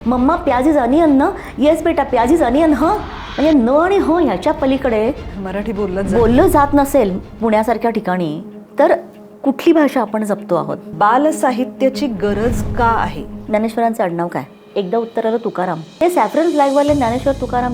Mamma प्याज is onion ना, yes बेटा प्याज इज अनियन. ह म्हणजे न आणि ह ह्याच्या पलीकडे मराठी बोललं जात नसेल पुण्यासारख्या ठिकाणी, तर कुठली भाषा आपण जपतो आहोत. बालसाहित्याची गरज का आहे? ज्ञानेश्वरांचं आडनाव काय? एकदा उत्तर आलं तुकाराम. ते सॅफरन फ्लॅगवाले ज्ञानेश्वर तुकाराम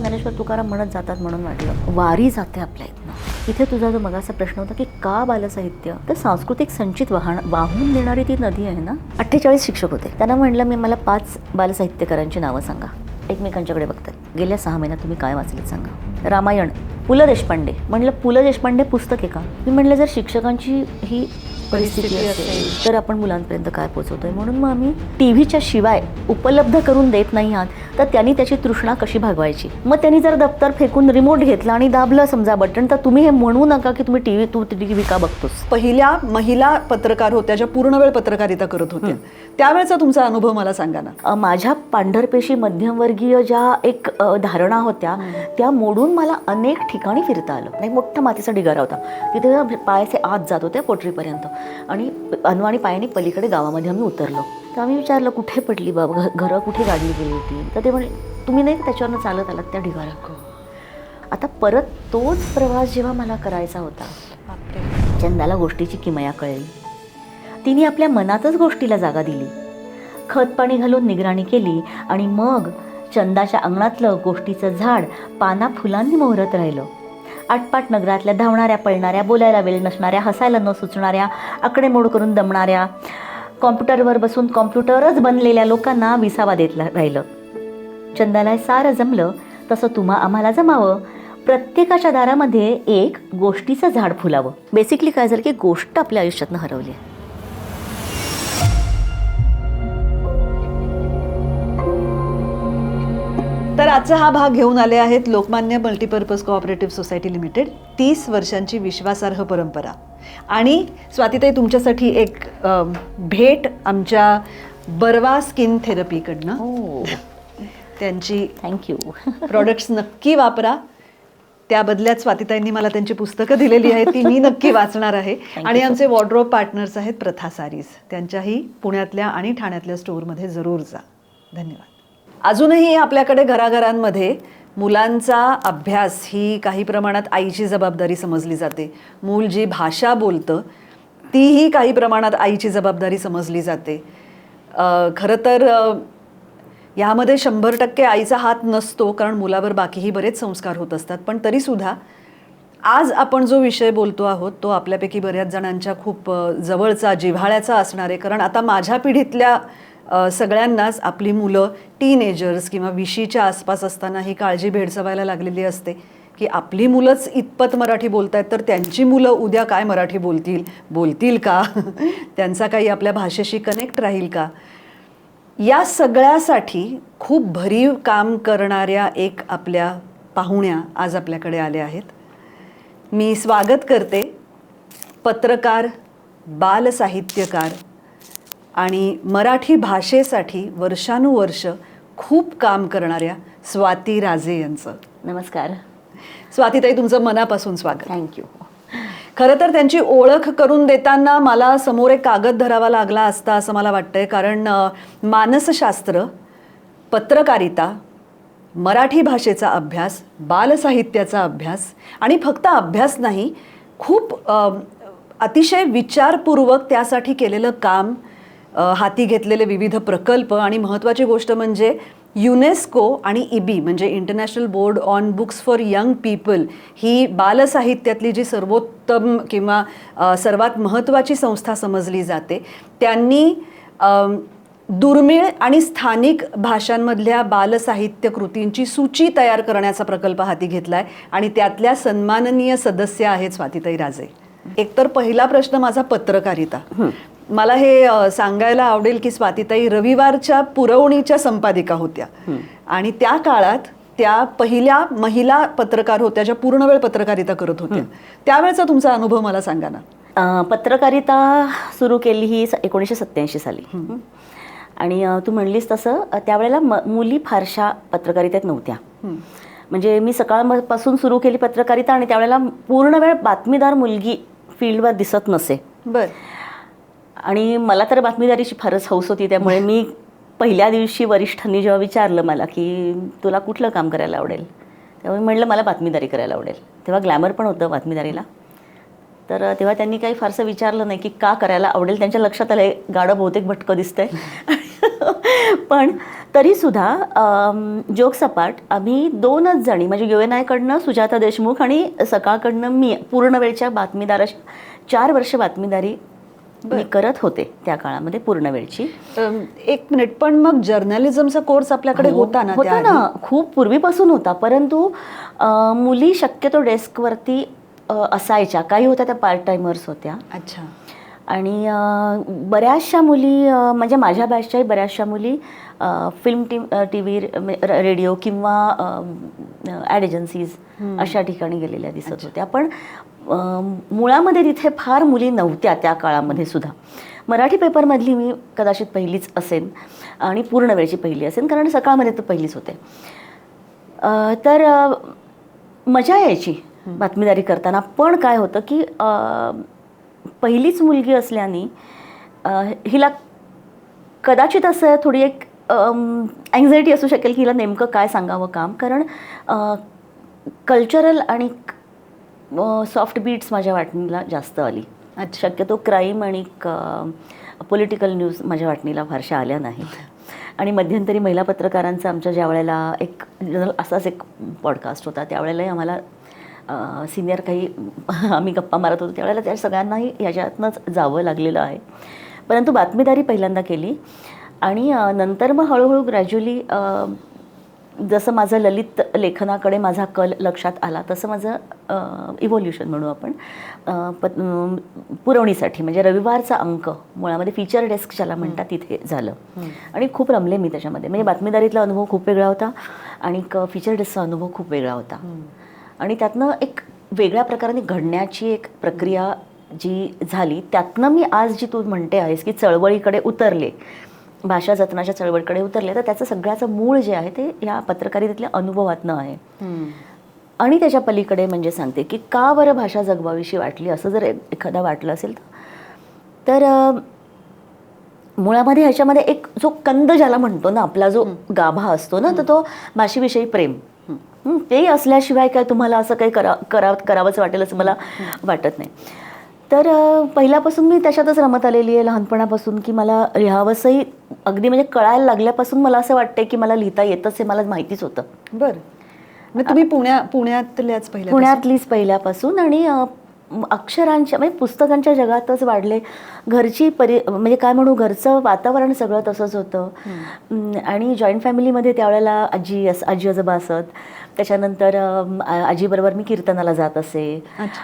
म्हणत जातात म्हणून वाटलं. वारी जाते आपल्या इथनं. इथे तुझा जो मगाचा प्रश्न होता की का बालसाहित्य, तर सांस्कृतिक संचित वाहून देणारी ती नदी आहे ना. 48 शिक्षक होते. त्यांना म्हणलं मी मला 5 बालसाहित्यकारांची नावं सांगा. एकमेकांच्याकडे बघतात. गेल्या 6 महिन्यात तुम्ही काय वाचलेत सांगा. रामायण, पु ल देशपांडे. म्हणलं पु ल देशपांडे पुस्तक आहे का? मी म्हणलं जर शिक्षकांची ही परिस्थिती असेल तर आपण मुलांपर्यंत काय पोहोचवतोय. म्हणून मग आम्ही टीव्हीच्या शिवाय उपलब्ध करून देत नाही आहात, तर त्यांनी त्याची तृष्णा कशी भागवायची. मग त्यांनी जर दप्तर फेकून रिमोट घेतला आणि दाबलं समजा बटन, तर तुम्ही हे म्हणू नका की तुम्ही टीव्ही का बघतोस. पहिल्या महिला पत्रकार होत्या ज्या पूर्ण वेळ पत्रकारिता करत होत्या, त्यावेळेचा तुमचा अनुभव मला सांगा ना. माझ्या पांढरपेशी मध्यमवर्गीय ज्या एक धारणा होत्या त्या मोडून मला अनेक ठिकाणी फिरता आलं. एक मोठा मातीचा ढिगारा होता, तिथे पायाचे आत जात होते पोटरीपर्यंत, आणि अनवाणी पायाने पलीकडे गावामध्ये आम्ही उतरलो. तर आम्ही विचारलं कुठे पडली बाबा, घरं कुठे गाडली गेली होती. तर ते म्हणे तुम्ही नाही त्याच्यावरनं चालत आलात त्या ढिगाऱ्यात. आता परत तोच प्रवास जेव्हा मला करायचा होता, चंदाला गोष्टीची किमया कळली. तिने आपल्या मनातच गोष्टीला जागा दिली, खत पाणी घालून निगराणी केली, आणि मग चंदाच्या अंगणातलं गोष्टीचं झाड पाना फुलांनी मोहरत राहिलं. आटपाट नगरातल्या धावणाऱ्या पळणाऱ्या, बोलायला वेळ नसणाऱ्या, हसायला न सुचणाऱ्या, आकडेमोड करून दमणाऱ्या, कॉम्प्युटरवर बसून कॉम्प्युटरच बनलेल्या लोकांना विसावा देत राहिलं. चंदाला सारं जमलं तसं तुम्हा आम्हाला जमावं. प्रत्येकाच्या दारामध्ये एक गोष्टीचं झाड फुलावं. बेसिकली काय झालं की गोष्ट आपल्या आयुष्यातनं हरवली आहे. तर आजचा हा भाग घेऊन आले आहेत Lokmanya multipurpose cooperative society limited. 30 वर्षांची विश्वासार्ह परंपरा. आणि स्वातीताई, तुमच्यासाठी एक भेट आमच्या बर्वा स्किन थेरपीकडनं. त्यांची थँक्यू. प्रॉडक्ट्स नक्की वापरा. त्या बदल्यात स्वातीताईंनी मला त्यांची पुस्तकं दिलेली आहेत, ती मी नक्की वाचणार आहे. आणि आमचे वॉर्डरोब पार्टनर्स आहेत प्रथा सारीज. त्यांच्याही पुण्यातल्या आणि ठाण्यातल्या स्टोअरमध्ये जरूर जा. धन्यवाद. अजूनही आपल्याकडे घराघरांमध्ये मुलांचा अभ्यास ही काही प्रमाणात आईची जबाबदारी समजली जाते. मूल जी भाषा बोलतं तीही काही प्रमाणात आईची जबाबदारी समजली जाते. खरं तर यामध्ये 100% आईचा हात नसतो, कारण मुलावर बाकीही बरेच संस्कार होत असतात. पण तरीसुद्धा आज आपण जो विषय बोलतो आहोत तो आपल्यापैकी बऱ्याच जणांच्या खूप जवळचा, जिव्हाळ्याचा असणार आहे. कारण आता माझ्या पिढीतल्या सगळ्यांनाच आपली मुलं टीनेजर्स किंवा 20च्या आसपास असताना ही काळजी भेडसावायला लागलेली असते की आपली मुलंच इतपत मराठी बोलतायत, तर त्यांची मुलं उद्या काय मराठी बोलतील का? त्यांचा काही आपल्या भाषेशी कनेक्ट राहील का? या सगळ्यासाठी खूप भरीव काम करणाऱ्या एक आपल्या पाहुण्या आज आपल्याकडे आल्या आहेत. मी स्वागत करते पत्रकार, बालसाहित्यकार आणि मराठी भाषेसाठी वर्षानुवर्ष खूप काम करणाऱ्या स्वाती राजे यांचं. नमस्कार स्वातीताई, तुमचं मनापासून स्वागत. थँक्यू. खरं तर त्यांची ओळख करून देताना मला समोर एक कागद धरावा लागला असता असं मला वाटतंय. कारण मानसशास्त्र, पत्रकारिता, मराठी भाषेचा अभ्यास, बालसाहित्याचा अभ्यास, आणि फक्त अभ्यास नाही, खूप अतिशय विचारपूर्वक त्यासाठी केलेलं काम, हाती घेतलेले विविध प्रकल्प, आणि महत्त्वाची गोष्ट म्हणजे युनेस्को आणि IBI म्हणजे international board on books for young people ही बालसाहित्यातली जी सर्वोत्तम किंवा सर्वात महत्त्वाची संस्था समजली जाते, त्यांनी दुर्मिळ आणि स्थानिक भाषांमधल्या बालसाहित्य कृतींची सूची तयार करण्याचा प्रकल्प हाती घेतला आहे. आणि त्यातल्या सन्माननीय सदस्य आहेत स्वातीताई राजे. एकतर पहिला प्रश्न माझा पत्रकारिता. मला हे सांगायला आवडेल की स्वातीताई रविवारच्या पुरवणीच्या संपादिका होत्या, आणि त्या काळात त्या पहिल्या महिला पत्रकार होत्या ज्या पूर्ण वेळ पत्रकारिता करत होत्या. त्यावेळेचा तुमचा अनुभव मला सांगा ना. पत्रकारिता सुरू केली ही 1987 साली. आणि तू म्हणलीस तसं त्यावेळेला मुली फारशा पत्रकारितेत नव्हत्या. म्हणजे मी सकाळपासून सुरू केली पत्रकारिता, आणि त्यावेळेला पूर्ण वेळ बातमीदार मुलगी फील्डवर दिसत नसे. बरं. आणि मला तर बातमीदारीची फारच हौस होती, त्यामुळे मी पहिल्या दिवशी वरिष्ठांनी जेव्हा विचारलं मला की तुला कुठलं काम करायला आवडेल, तेव्हा मी म्हटलं मला बातमीदारी करायला आवडेल. तेव्हा ग्लॅमर पण होतं बातमीदारीला. तर तेव्हा त्यांनी काही फारसं विचारलं नाही की का करायला आवडेल. त्यांच्या लक्षात आलं गाडं बहुतेक भटकं दिसतंय. पण तरीसुद्धा जोगसपाट आम्ही 2च जणी, म्हणजे UNI-कडनं सुजाता देशमुख आणि सकाळकडनं मी पूर्ण वेळच्या बातमीदार, 4 वर्ष बातमीदारी मी करत होते त्या काळामध्ये पूर्ण वेळची. 1 मिनिट, पण मग जर्नलिझमचा कोर्स आपल्याकडे होता ना? होता ना, खूप पूर्वीपासून होता. परंतु मुली शक्यतो डेस्कवरती असायच्या. काही होत्या त्या पार्ट टाइमर्स होत्या. अच्छा. आणि बऱ्याचशा मुली, म्हणजे माझ्या बॅचच्याही बऱ्याचशा मुली फिल्म TV, रेडिओ किंवा ॲड एजन्सीज अशा ठिकाणी गेलेल्या दिसत होत्या. पण मुळामध्ये तिथे फार मुली नव्हत्या त्या काळामध्ये सुद्धा. मराठी पेपरमधली मी कदाचित पहिलीच असेन आणि पूर्ण वेळची पहिली असेन, कारण सकाळमध्ये तर पहिलीच होते. तर मजा यायची बातमीदारी करताना. पण काय होतं की पहिलीच मुलगी असल्याने हिला कदाचित असं थोडी एक अँझायटी असू शकेल की हिला नेमकं काय सांगावं काम. कारण कल्चरल आणि सॉफ्ट बीट्स माझ्या वाटणीला जास्त आली. शक्यतो क्राईम आणि पॉलिटिकल न्यूज माझ्या वाटणीला फारशा आल्या नाहीत. आणि मध्यंतरी महिला पत्रकारांचा आमच्या ज्या वेळेला एक असाच एक पॉडकास्ट होता, त्यावेळेलाही आम्हाला सिनियर काही आम्ही गप्पा मारत होतो, त्यावेळेला त्या सगळ्यांनाही ह्याच्यातनंच जावं लागलेलं आहे. परंतु बातमीदारी पहिल्यांदा केली. आणि नंतर मग हळूहळू ग्रॅज्युअली जसं माझं ललित लेखनाकडे माझा कल लक्षात आला, तसं माझं इव्होल्युशन म्हणू आपण पुरवणीसाठी, म्हणजे रविवारचा अंक मुळामध्ये फीचर डेस्क ज्याला म्हणतात तिथे झालं. आणि खूप रमले मी त्याच्यामध्ये. म्हणजे बातमीदारीतला अनुभव खूप वेगळा होता आणि फीचर डेस्कचा अनुभव खूप वेगळा होता. आणि त्यातनं एक वेगळ्या प्रकाराने घडण्याची एक प्रक्रिया जी झाली, त्यातनं मी आज जी तू म्हणते आहेस की चळवळीकडे उतरले, भाषा जतनाच्या चळवळीकडे उतरले, तर त्याचं सगळ्याचं मूळ जे आहे ते या पत्रकारितेतल्या अनुभवातनं आहे. आणि त्याच्या पलीकडे म्हणजे सांगते की का बरं भाषा जगवावीशी वाटली, असं जर एखादा वाटलं असेल तर मुळामध्ये ह्याच्यामध्ये एक जो कंद ज्याला म्हणतो ना, आपला जो गाभा असतो ना, तर तो भाषेविषयी प्रेम, ते असल्याशिवाय काय तुम्हाला असं काही करावंच वाटेल असं मला वाटत नाही. तर पहिल्यापासून मी त्याच्यातच रमत आलेली आहे लहानपणापासून, की मला लिहावंसही अगदी म्हणजे कळायला लागल्यापासून मला असं वाटतंय की मला लिहिता येतच हे मला माहितीच होतं. बरं. मग तुम्ही पुण्यातल्याच पुण्यातलीच पहिल्यापासून. आणि अक्षरांच्या म्हणजे पुस्तकांच्या जगातच वाढले. घरची म्हणजे काय म्हणू, घरचं वातावरण सगळं तसंच होतं. आणि जॉईंट फॅमिलीमध्ये त्यावेळेला आजी आजोबा असत. त्याच्यानंतर आजीबरोबर मी कीर्तनाला जात असे.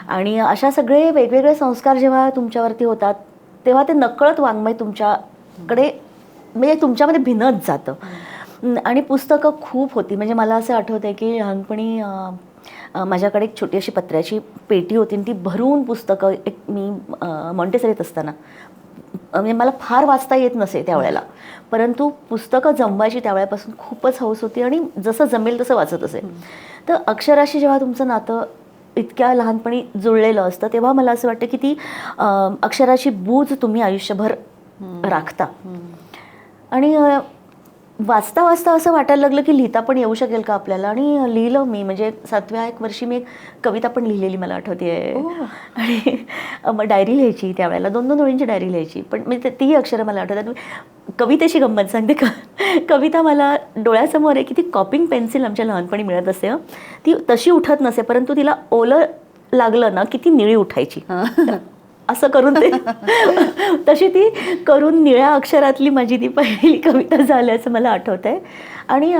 आणि अशा सगळे वेगवेगळे संस्कार जेव्हा तुमच्यावरती होतात, तेव्हा ते नकळत वाङ्मय तुमच्याकडे म्हणजे तुमच्यामध्ये भिनत जातं. आणि पुस्तकं खूप होती. म्हणजे मला असं आठवतं आहे की लहानपणी माझ्याकडे एक छोटी अशी पत्र्याची पेटी होती आणि ती भरून पुस्तकं, एक मी मॉन्टेसरीत असताना, म्हणजे मला फार वाचता येत नसे त्यावेळेला, परंतु पुस्तकं जमवायची त्यावेळेपासून खूपच हौस होती आणि जसं जमेल तसं वाचत असे. तर अक्षराशी जेव्हा तुमचं नातं इतक्या लहानपणी जुळलेलं असतं, तेव्हा मला असं वाटतं की ती अक्षराची बूज तुम्ही आयुष्यभर राखता. आणि वाचता वाचता असं वाटायला लागलं की लिहिता पण येऊ शकेल का आपल्याला. आणि लिहिलं मी, म्हणजे 7व्या एक वर्षी मी एक कविता पण लिहिलेली मला आठवते आहे. आणि मग डायरी लिहायची त्यावेळेला, 2-2 ओळींची डायरी लिहायची. पण म्हणजे तीही अक्षरं मला आठवतात. कवितेची गंमत सांगते कविता मला डोळ्यासमोर आहे की ती कॉपिंग पेन्सिल आमच्या लहानपणी मिळत असे. ती तशी उठत नसे, परंतु तिला ओलं लागलं ना की ती निळी उठायची. असं करून ते तशी ती करून निळ्या अक्षरातली माझी ती पहिली कविता झाल्याचं मला आठवतं आहे. आणि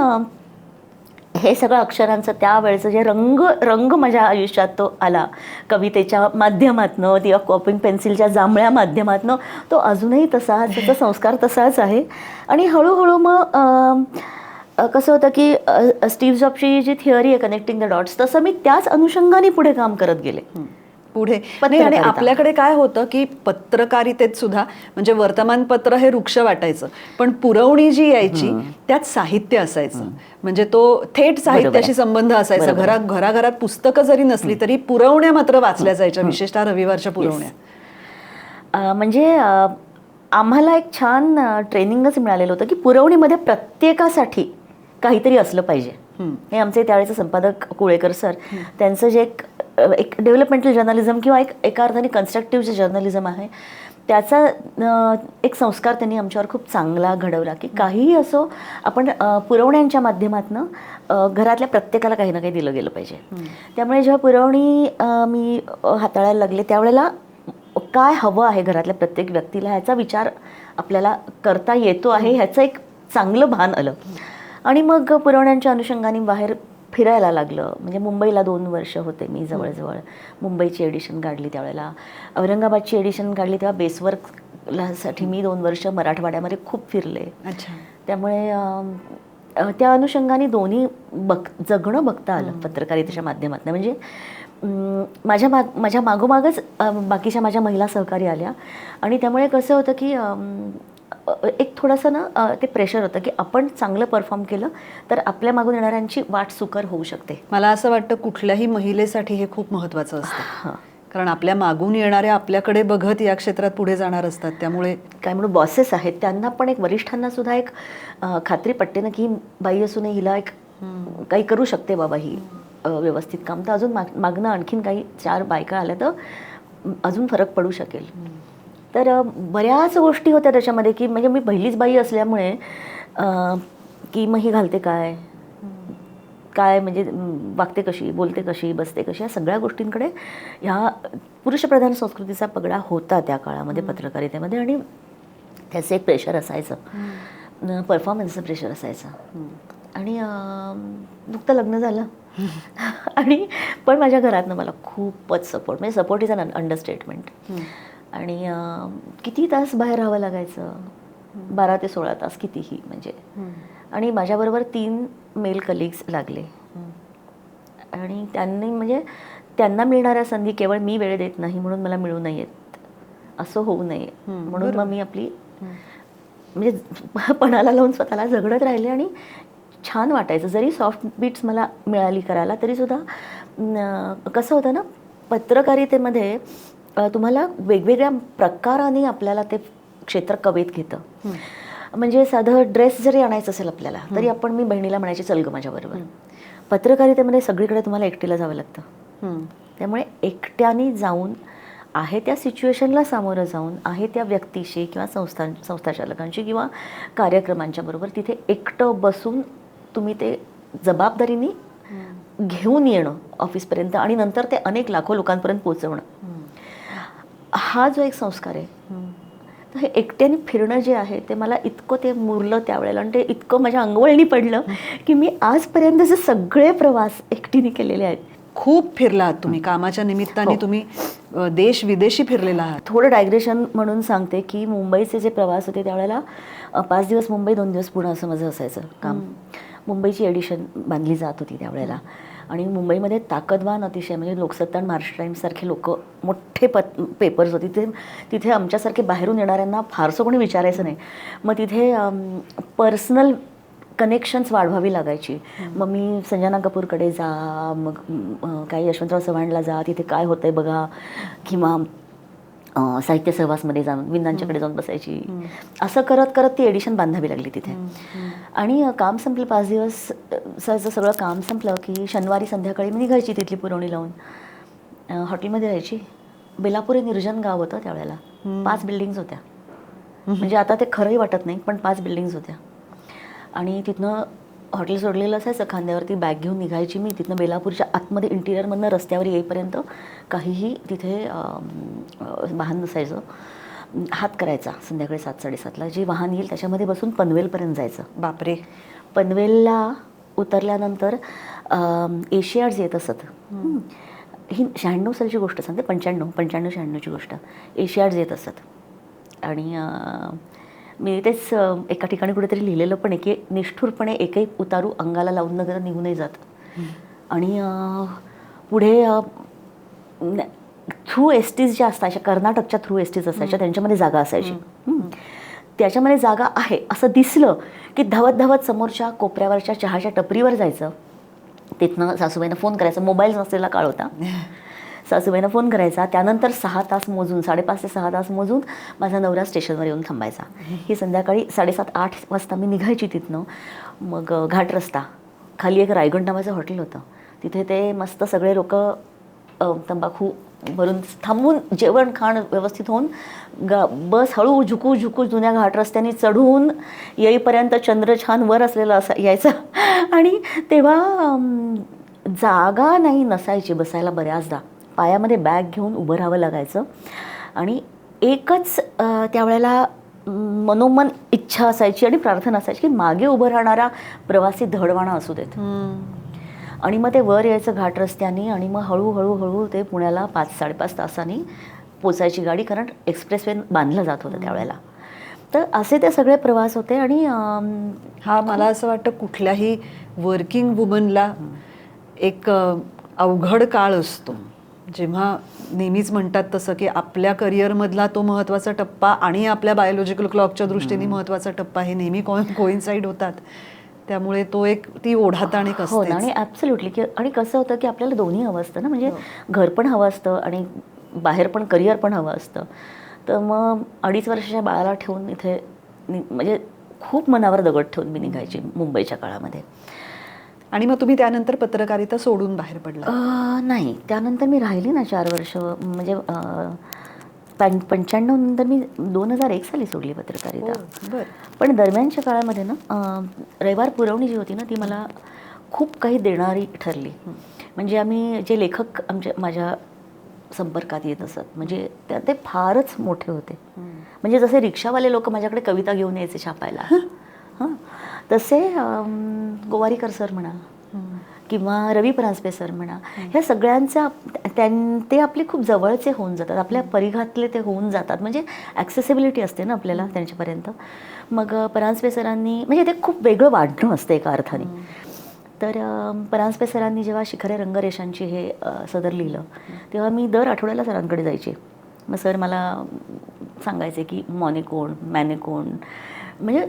हे सगळं अक्षरांचं त्यावेळेचं जे रंग माझ्या आयुष्यात तो आला कवितेच्या माध्यमातनं किंवा कॉपिंग पेन्सिलच्या जांभळ्या माध्यमातनं, तो अजूनही तसाच, त्याचा संस्कार तसाच आहे. आणि हळूहळू मग कसं होतं की स्टीव्ह जॉबची जी थिअरी आहे कनेक्टिंग द डॉट्स, तसं मी त्याच अनुषंगाने पुढे काम करत गेले. पुढे आणि आपल्याकडे काय होतं की पत्रकारितेत सुद्धा म्हणजे वर्तमानपत्र हे वृक्ष वाटायचं, पण पुरवणी जी यायची त्यात साहित्य असायचं. म्हणजे तो थेट साहित्याशी संबंध असायचा. घराघरात पुस्तकं जरी नसली तरी पुरवण्या मात्र वाचल्या जायच्या, विशेषतः रविवारच्या पुरवण्या. म्हणजे आम्हाला एक छान ट्रेनिंगच मिळालेलं होतं की पुरवणीमध्ये प्रत्येकासाठी काहीतरी असलं पाहिजे. हे आमचे त्यावेळेचे संपादक कुळेकर सर, त्यांचं जे एक डेव्हलपमेंटल जर्नलिझम किंवा एका अर्थाने कन्स्ट्रक्टिव्ह जे जर्नलिझम आहे त्याचा एक संस्कार त्यांनी आमच्यावर खूप चांगला घडवला की काहीही असो आपण पुरवण्यांच्या माध्यमातून घरातल्या प्रत्येकाला काही ना काही दिलं गेलं पाहिजे. त्यामुळे जेव्हा पुरवणी मी हाताळायला लागले त्यावेळेला काय हवं आहे घरातल्या प्रत्येक व्यक्तीला ह्याचा विचार आपल्याला करता येतो आहे ह्याचं एक चांगलं भान आलं. आणि मग पुरवण्यांच्या अनुषंगाने बाहेर फिरायला लागलं. म्हणजे मुंबईला 2 वर्ष होते मी जवळजवळ. मुंबईची एडिशन काढली त्यावेळेला, औरंगाबादची एडिशन काढली तेव्हा बेसवर्कसाठी मी 2 वर्ष मराठवाड्यामध्ये खूप फिरले. अच्छा. त्यामुळे त्या अनुषंगाने दोन्ही जगणं बघता आलं पत्रकारितेच्या माध्यमातून. म्हणजे माझ्या मागोमागच बाकीच्या माझ्या महिला सहकारी आल्या आणि त्यामुळे कसं होतं की एक थोडंसं ना ते प्रेशर होतं की आपण चांगलं परफॉर्म केलं तर आपल्या मागून येणाऱ्यांची वाट सुकर होऊ शकते. मला असं वाटतं कुठल्याही महिलेसाठी हे खूप महत्त्वाचं असतं. कारण आपल्या मागून येणाऱ्या आपल्याकडे बघत या क्षेत्रात पुढे जाणार असतात. त्यामुळे काय म्हणून बॉसेस आहेत त्यांना पण एक वरिष्ठांना सुद्धा एक खात्री पटते ना की बाई असून हिला एक काही करू शकते बाबा ही व्यवस्थित काम. तर अजून मागणं आणखीन काही 4 बायका आल्या तर अजून फरक पडू शकेल. तर बऱ्याच गोष्टी होत्या त्याच्यामध्ये की म्हणजे मी पहिलीच बाई असल्यामुळे की मग ही घालते काय काय म्हणजे वागते कशी, बोलते कशी, बसते कशी, या सगळ्या गोष्टींकडे ह्या पुरुषप्रधान संस्कृतीचा पगडा होता त्या काळामध्ये पत्रकारितेमध्ये. आणि त्याचं एक प्रेशर असायचं, परफॉर्मन्सचं प्रेशर असायचं. आणि नुकतं लग्न झालं आणि पण माझ्या घरातनं मला खूपच सपोर्ट, म्हणजे सपोर्ट इज अन अंडरस्टेटमेंट. आणि किती तास बाहेर राहावं लागायचं, 12 ते 16 तास कितीही म्हणजे. आणि माझ्याबरोबर 3 मेल कलिग्स लागले आणि त्यांनी म्हणजे त्यांना मिळणाऱ्या संधी केवळ मी वेळ देत नाही म्हणून मला मिळू नयेत असं होऊ नये म्हणून मग मी आपली म्हणजे पणाला लावून स्वतःला झगडत राहिले. आणि छान वाटायचं जरी सॉफ्ट बीट्स मला मिळाली करायला तरीसुद्धा. कसं होतं ना पत्रकारितेमध्ये तुम्हाला वेगवेगळ्या प्रकाराने आपल्याला ते क्षेत्र कवेत घेतं. म्हणजे साधं ड्रेस जरी आणायचं असेल आपल्याला तरी आपण मी बहिणीला म्हणायची चल ग माझ्याबरोबर. पत्रकारितेमध्ये सगळीकडे तुम्हाला एकटीला जावं लागतं. त्यामुळे एकट्याने जाऊन आहे त्या सिच्युएशनला सामोरं जाऊन आहे त्या व्यक्तीशी किंवा संस्थाचालकांशी किंवा कार्यक्रमांच्या बरोबर तिथे एकटं बसून तुम्ही ते जबाबदारीने घेऊन येणं ऑफिसपर्यंत आणि नंतर ते अनेक लाखो लोकांपर्यंत पोहोचवणं, हा जो एक संस्कार आहे. तर हे एकट्याने फिरणं जे आहे ते मला इतकं ते मुरलं त्यावेळेला आणि ते इतकं माझ्या अंगवळणी पडलं की मी आजपर्यंतचे सगळे प्रवास एकटीने केलेले आहेत. खूप फिरला आहात तुम्ही कामाच्या निमित्ताने. तुम्ही देश विदेशी फिरलेला आहात. थोडं डायग्रेशन म्हणून सांगते की मुंबईचे जे प्रवास होते त्यावेळेला 5 दिवस मुंबई 2 दिवस पुणे असं माझं असायचं काम. मुंबईची एडिशन बांधली जात होती त्यावेळेला आणि मुंबईमध्ये ताकदवान अतिशय म्हणजे लोकसत्ता आणि महाराष्ट्र टाइम्ससारखे लोक मोठे पेपर्स होते. तिथे आमच्यासारखे बाहेरून येणाऱ्यांना फारसं कोणी विचारायचं नाही. मग तिथे पर्सनल कनेक्शन्स वाढवावी लागायची. मग मी संजना कपूरकडे जा, मग काही यशवंतराव चव्हाणला जा, तिथे काय होतंय बघा, किंवा साहित्य सहवासमध्ये जाऊन विंदांच्याकडे जाऊन बसायची. असं करत करत ती एडिशन बांधावी लागली तिथे. आणि काम संपलं 5 दिवसाचं सगळं काम संपलं की शनिवारी संध्याकाळी मी निघायची तिथली पुरवणी लावून हॉटेलमध्ये राहायची. बेलापूर हे निर्जन गाव होतं त्यावेळेला. 5 बिल्डिंग्स होत्या. म्हणजे आता ते खरंही वाटत नाही पण 5 बिल्डिंग्स होत्या. आणि तिथनं हॉटेल सोडलेलं असायचं, खांद्यावरती बॅग घेऊन निघायची मी. तिथनं बेलापूरच्या आतमध्ये इंटिरियरमधनं रस्त्यावर येईपर्यंत काहीही तिथे वाहन नसायचं. हात करायचा संध्याकाळी 7-7:30ला. जे वाहन येईल त्याच्यामध्ये बसून पनवेलपर्यंत जायचं. बापरे. पनवेलला उतरल्यानंतर एशियाड्स येत असत. ही 96 सालची गोष्ट सांगते, 95-96ची गोष्ट. एशियाड्स येत असत आणि मी तेच एका ठिकाणी कुठेतरी लिहिलेलं पण आहे की निष्ठुरपणे एकही उतारू अंगाला लावून न निघूनही जात. आणि पुढे थ्रू एसटीज ज्या असतात, कर्नाटकच्या थ्रू एसटीज असायच्या, त्यांच्यामध्ये जागा असायची. त्याच्यामध्ये जागा आहे असं दिसलं की धावत धावत समोरच्या कोपऱ्यावरच्या चहाच्या टपरीवर जायचं. तिथनं सासूबाईंना फोन करायचा. मोबाईल नसलेला काळ होता. सासूबाईंना फोन करायचा, त्यानंतर 6 तास मोजून 5.5 ते 6 तास मोजून माझा नवरा स्टेशनवर येऊन थांबायचा. ही संध्याकाळी 7:30-8 वाजता मी निघायची तिथनं. मग घाट रस्ता खाली एक रायगड नावाचं हॉटेल होतं, तिथे ते मस्त सगळे लोक तंबाखू भरून थांबून जेवण खाण व्यवस्थित होऊन बस हळू झुकू झुकू जुन्या घाट रस्त्याने चढून येईपर्यंत चंद्र छान वर असलेला यायचा. आणि तेव्हा जागा नाही नसायची बसायला बऱ्याचदा, पायामध्ये बॅग घेऊन उभं राहावं लागायचं. आणि एकच त्यावेळेला मनोमन इच्छा असायची आणि प्रार्थना असायची की मागे उभं राहणारा प्रवासी धडवाणा असू देत. आणि मग ते वर यायचं घाट रस्त्याने आणि मग हळूहळू ते पुण्याला 5-5.5 तासांनी पोचायची गाडी, कारण एक्सप्रेसवे बांधलं जात होतं त्यावेळेला. तर असे ते सगळे प्रवास होते. आणि हा मला असं वाटतं कुठल्याही वर्किंग वुमनला एक अवघड काळ असतो, जेव्हा नेहमीच म्हणतात तसं की आपल्या करिअरमधला तो महत्त्वाचा टप्पा आणि आपल्या बायोलॉजिकल क्लॉकच्या दृष्टीने महत्त्वाचा टप्पा हे नेहमी कोइन्साइड होतात. त्यामुळे तो एक ती ओढाताणीक हो असते. ना. आणि ॲब्सोल्युटली की आणि कसं होतं की आपल्याला दोन्ही हवं असतं ना, म्हणजे घर पण हवं असतं आणि बाहेर पण करिअर पण हवं असतं. तर मग 2.5 वर्षाच्या बाळाला ठेवून इथे म्हणजे खूप मनावर दगड ठेवून मी निघायची मुंबईच्या काळामध्ये. आणि मग तुम्ही त्यानंतर पत्रकारिता सोडून बाहेर पडला? नाही, त्यानंतर मी राहिली ना 4 वर्ष. म्हणजे 95 नंतर मी 2001 साली सोडली पत्रकारिता. बरं. पण दरम्यानच्या काळामध्ये ना रविवार पुरवणी जी होती ना ती मला खूप काही देणारी ठरली. म्हणजे आम्ही जे लेखक माझ्या संपर्कात येत असत, म्हणजे ते फारच मोठे होते. म्हणजे जसे रिक्षावाले लोक माझ्याकडे कविता घेऊन यायचे छापायला, हां, तसे गोवारीकर सर म्हणा किंवा रवी परांजपे सर म्हणा, ह्या सगळ्यांचा ते आपले खूप जवळचे होऊन जातात, आपल्या परिघातले ते होऊन जातात. म्हणजे ॲक्सेसिबिलिटी असते ना आपल्याला त्यांच्यापर्यंत. मग परांजपे सरांनी म्हणजे ते खूप वेगळं वाढणं असतं एका अर्थाने. तर परांजपे सरांनी जेव्हा शिखरे रंगरेषांची हे सदर लिहिलं तेव्हा मी दर आठवड्याला सरांकडे जायचे. मग सर मला सांगायचे की मॉने कोण, मॅने कोण. म्हणजे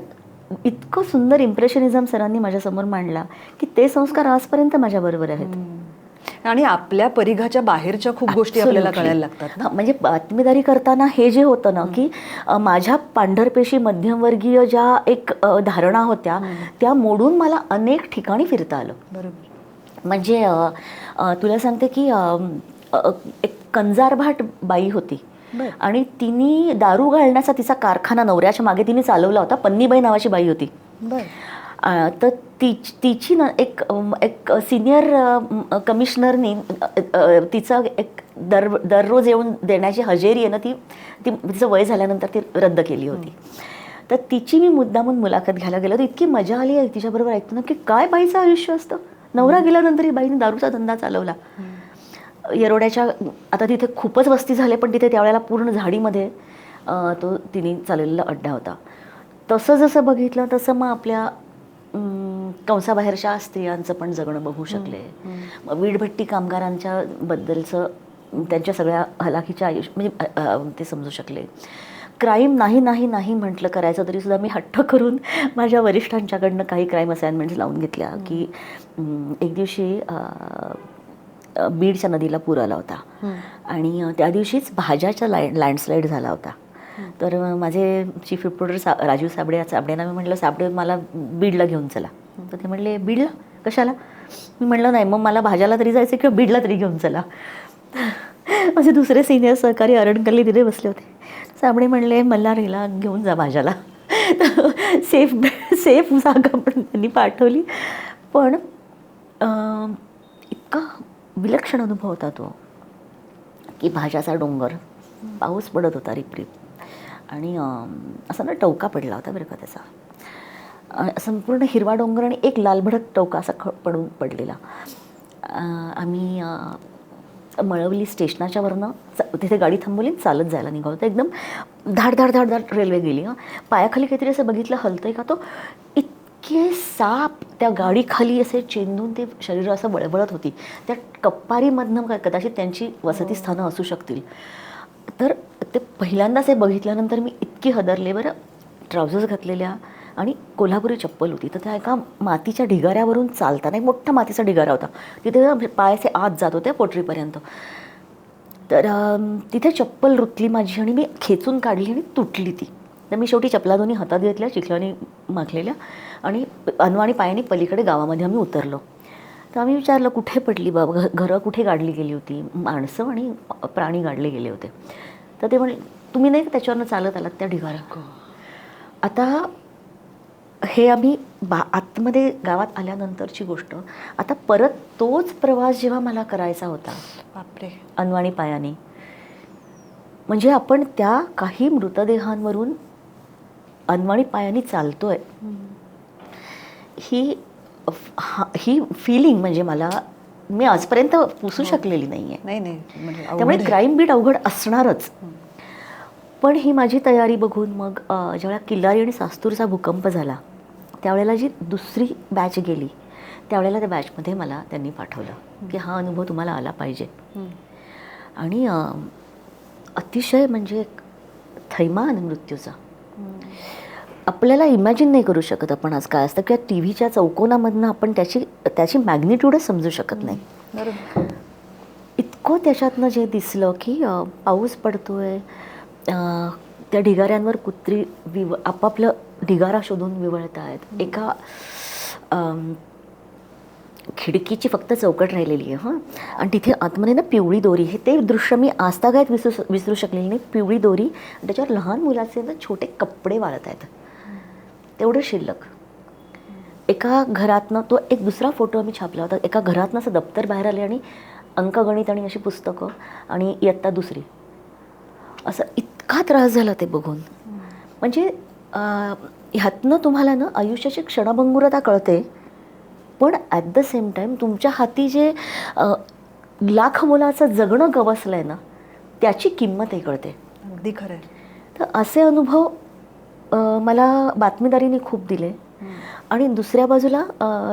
इतकं सुंदर इम्प्रेशनिझम सरांनी माझ्यासमोर मांडला की ते संस्कार आजपर्यंत माझ्याबरोबर आहेत. आणि आपल्या परिघाच्या बाहेरच्या खूप गोष्टी आपल्याला कळायला लागतात ना. म्हणजे बातमीदारी करताना हे जे होतं ना की माझ्या पांढरपेशी मध्यमवर्गीय ज्या एक धारणा होत्या त्या मोडून मला अनेक ठिकाणी फिरता आलं. बरोबर. म्हणजे तुला सांगते की एक कंजारभाट बाई होती आणि तिने दारू घालण्याचा तिचा कारखाना नवऱ्याच्या मागे तिने चालवला होता. पन्नीबाई नावाची बाई होती. तर तिची ना एक सिनियर कमिशनरनी तिचं एक दररोज येऊन देण्याची हजेरी आहे ना ती तिचं वय झाल्यानंतर ती रद्द केली होती. तर तिची मी मुद्दामून मुलाखत घ्यायला गेलो. तर इतकी मजा आली आहे तिच्याबरोबर ऐकतो ना की काय बाईचं आयुष्य असतं. नवरा गेल्यानंतर ही बाईने दारूचा धंदा चालवला. येरोड्याच्या आता तिथे खूपच वस्ती झाले पण तिथे त्यावेळेला पूर्ण झाडीमध्ये तो तिने चालवलेला अड्डा होता. तसं जसं बघितलं तसं मग आपल्या कंसाबाहेरच्या स्त्रियांचं पण जगणं बघू शकले. वीटभट्टी कामगारांच्या बद्दलचं त्यांच्या सगळ्या हलाखीच्या आयुष्य म्हणजे ते समजू शकले. क्राईम नाही नाही नाही म्हटलं करायचं तरीसुद्धा मी हट्ट करून माझ्या वरिष्ठांच्याकडनं काही क्राईम असाइनमेंट्स लावून घेतल्या. की एक दिवशी बीडच्या नदीला पूर आला होता आणि त्या दिवशीच भाज्याचा लँडस्लाईड झाला होता. तर माझे चीफ रिपोर्टर राजीव साबडेंना मी म्हटलं, साबडे मला बीडला घेऊन चला. तर ते म्हणले, बीडला कशाला? मी म्हटलं नाही मग मला भाज्याला तरी जायचं किंवा बीडला तरी घेऊन चला. माझे दुसरे सिनियर सहकारी अरणकल्ली तिथे बसले होते. साबडे म्हणले मल्हारीला घेऊन जा भाज्याला. सेफ जागा पण त्यांनी पाठवली. पण इतका विलक्षण अनुभव होता तो की भाज्याचा डोंगर, पाऊस पडत होता रिपरिप आणि असा ना टवका पडला होता बरं का त्याचा, संपूर्ण हिरवा डोंगर आणि एक लालभडक टवका असा पडलेला. आम्ही मळवली स्टेशनाच्या वरनं तिथे गाडी थांबवली, चालत जायला निघालो. तर एकदम धाड धाड धाड धाड रेल्वे गेली. पायाखाली काहीतरी असं बघितलं हलतंय का, तो इतके साप त्या गाडीखाली असे चेंदून ते शरीर असं बळबळत होती. त्या कप्पारीमधनं कदाचित त्यांची वसतिस्थानं असू शकतील. तर ते पहिल्यांदाच हे बघितल्यानंतर मी इतकी हदरले. बरं, ट्राउझर्स घातलेल्या आणि कोल्हापुरी चप्पल होती. तर त्या एका मातीच्या ढिगाऱ्यावरून चालताना, एक मोठा मातीचा ढिगारा होता, तिथे पायाचे आत जात होते पोटरीपर्यंत. तर तिथे चप्पल रुतली माझी आणि मी खेचून काढली आणि तुटली ती. तर मी शेवटी चपला दोन्ही हातात घेतल्या, चिखलाने माखलेल्या, आणि अनवाणी पायाने पलीकडे गावामध्ये आम्ही उतरलो. तर आम्ही विचारलं कुठे पडली बाबा, घरं कुठे गाडली गेली होती, माणसं आणि प्राणी गाडले गेले होते. तर ते म्हणले तुम्ही नाही का त्याच्यावरनं चालत आलात त्या ढिगाऱ्यात. आता हे आम्ही आतमध्ये गावात आल्यानंतरची गोष्ट. आता परत तोच प्रवास जेव्हा मला करायचा होता बापरे, अनवाणी पायाने, म्हणजे आपण त्या काही मृतदेहांवरून अनवाणी पायाने चालतोय, ही फिलिंग म्हणजे मी आजपर्यंत पुसू शकलेली नाही आहे. नाही म्हणजे त्यामुळे क्राईम बीट अवघड असणारच. पण ही माझी तयारी बघून मग ज्यावेळेला किल्लारी आणि सास्तूरचा भूकंप झाला त्यावेळेला जी दुसरी बॅच गेली त्यावेळेला त्या बॅचमध्ये मला त्यांनी पाठवलं की हा अनुभव तुम्हाला आला पाहिजे. आणि अतिशय म्हणजे एक थैमान मृत्यूचा आपल्याला इमॅजिन नाही करू शकत आपण आज काय असतं, किंवा टी व्हीच्या चौकोनामधनं आपण त्याची मॅग्निट्यूडच समजू शकत नाही. बरोबर. इतकं त्याच्यातनं जे दिसलं की पाऊस पडतोय, त्या ढिगाऱ्यांवर कुत्री आपापलं ढिगारा शोधून विवळत आहेत. एका खिडकीची फक्त चौकट राहिलेली आहे हां, आणि तिथे आतमध्ये ना पिवळी दोरी, हे ते दृश्य मी आजतागायत विसरू शकलेली नाही. पिवळी दोरी, त्याच्यावर लहान मुलाचे ना छोटे कपडे वाळत आहेत, तेवढं शिल्लक. एका घरातनं तो एक दुसरा फोटो आम्ही छापला होता. एका घरातनं असं दप्तर बाहेर आले आणि अंकगणित आणि अशी पुस्तकं आणि इयत्ता दुसरी, असं इतका त्रास झाला ते बघून. म्हणजे ह्यातनं तुम्हाला ना आयुष्याची क्षणभंगुरता कळते, पण ॲट द सेम टाईम तुमच्या हाती जे लाख मुलाचं जगणं गवसलं आहे ना त्याची किंमतही कळते. अगदी खरं आहे. तर असे अनुभव मला बातमीदारीने खूप दिले. आणि दुसऱ्या बाजूला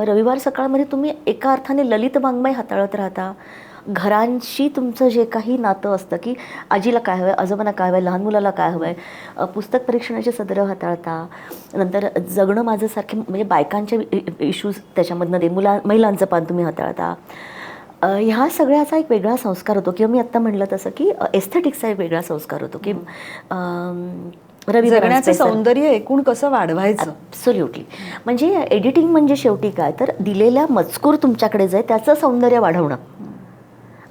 रविवार सकाळमध्ये तुम्ही एका अर्थाने ललित वाङ्मय हाताळत राहता. घरांशी तुमचं जे काही नातं असतं की आजीला काय हवं आहे, आजोबांना काय हवं आहे, लहान मुलाला काय हवं आहे, पुस्तक परीक्षणाचे सदरं हाताळता. नंतर जगणं माझं सारखे म्हणजे बायकांचे इश्यूज त्याच्यामधनं दे, महिलांचं पान तुम्ही हाताळता. ह्या सगळ्याचा एक वेगळा संस्कार होतो, किंवा मी आत्ता म्हणलं तसं की एस्थेटिक्सचा एक वेगळा संस्कार होतो की जगण्याचं सौंदर्य एकूण कसं वाढवायचं. ॲब्सोल्युटली. म्हणजे एडिटिंग म्हणजे शेवटी काय तर दिलेला मजकूर तुमच्याकडे जाय त्याचं सौंदर्य वाढवणं,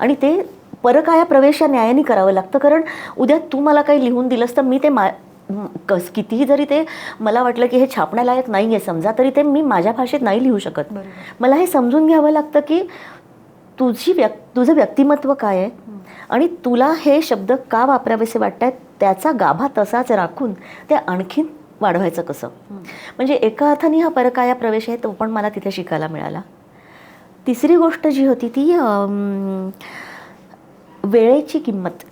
आणि ते परकाया प्रवेश या न्यायाने करावं लागतं. कारण उद्या तू मला काही लिहून दिलंस तर मी ते कितीही जरी ते मला वाटलं की हे छापण्यालायक नाही आहे समजा, तरी ते मी माझ्या भाषेत नाही लिहू शकत. मला हे समजून घ्यावं लागतं की तुझं व्यक्तिमत्व काय आहे आणि तुला हे शब्द का वापरावेसे वाटत आहेत, त्याचा गाभा तसाच राखून ते आणखीन वाढवायचं कसं. म्हणजे एका अर्थाने हा परकाया प्रवेश आहे, तो पण मला तिथे शिकायला मिळाला. तिसरी गोष्ट जी होती ती वेळेची किंमत.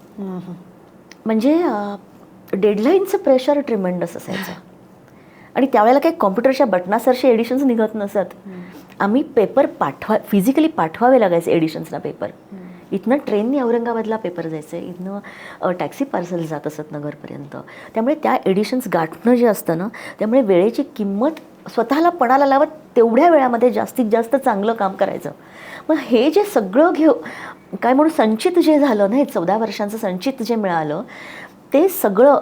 म्हणजे डेडलाईनचं प्रेशर ट्रिमेंडस असायचं, आणि त्यावेळेला काही कॉम्प्युटरच्या बटनासरशी एडिशन्स निघत नसत. आम्ही पेपर फिजिकली पाठवावे लागायचे एडिशन्सला पेपर. इथनं ट्रेनने औरंगाबादला पेपर जायचे, इथनं टॅक्सी पार्सल जात असत नगरपर्यंत. त्यामुळे त्या एडिशन्स गाठणं जे असतं ना, त्यामुळे वेळेची किंमत स्वतःला पणाला लावत तेवढ्या वेळामध्ये जास्तीत जास्त चांगलं काम करायचं. मग हे जे सगळं काय म्हणून संचित जे झालं ना, हे 14 वर्षांचं संचित जे मिळालं, ते सगळं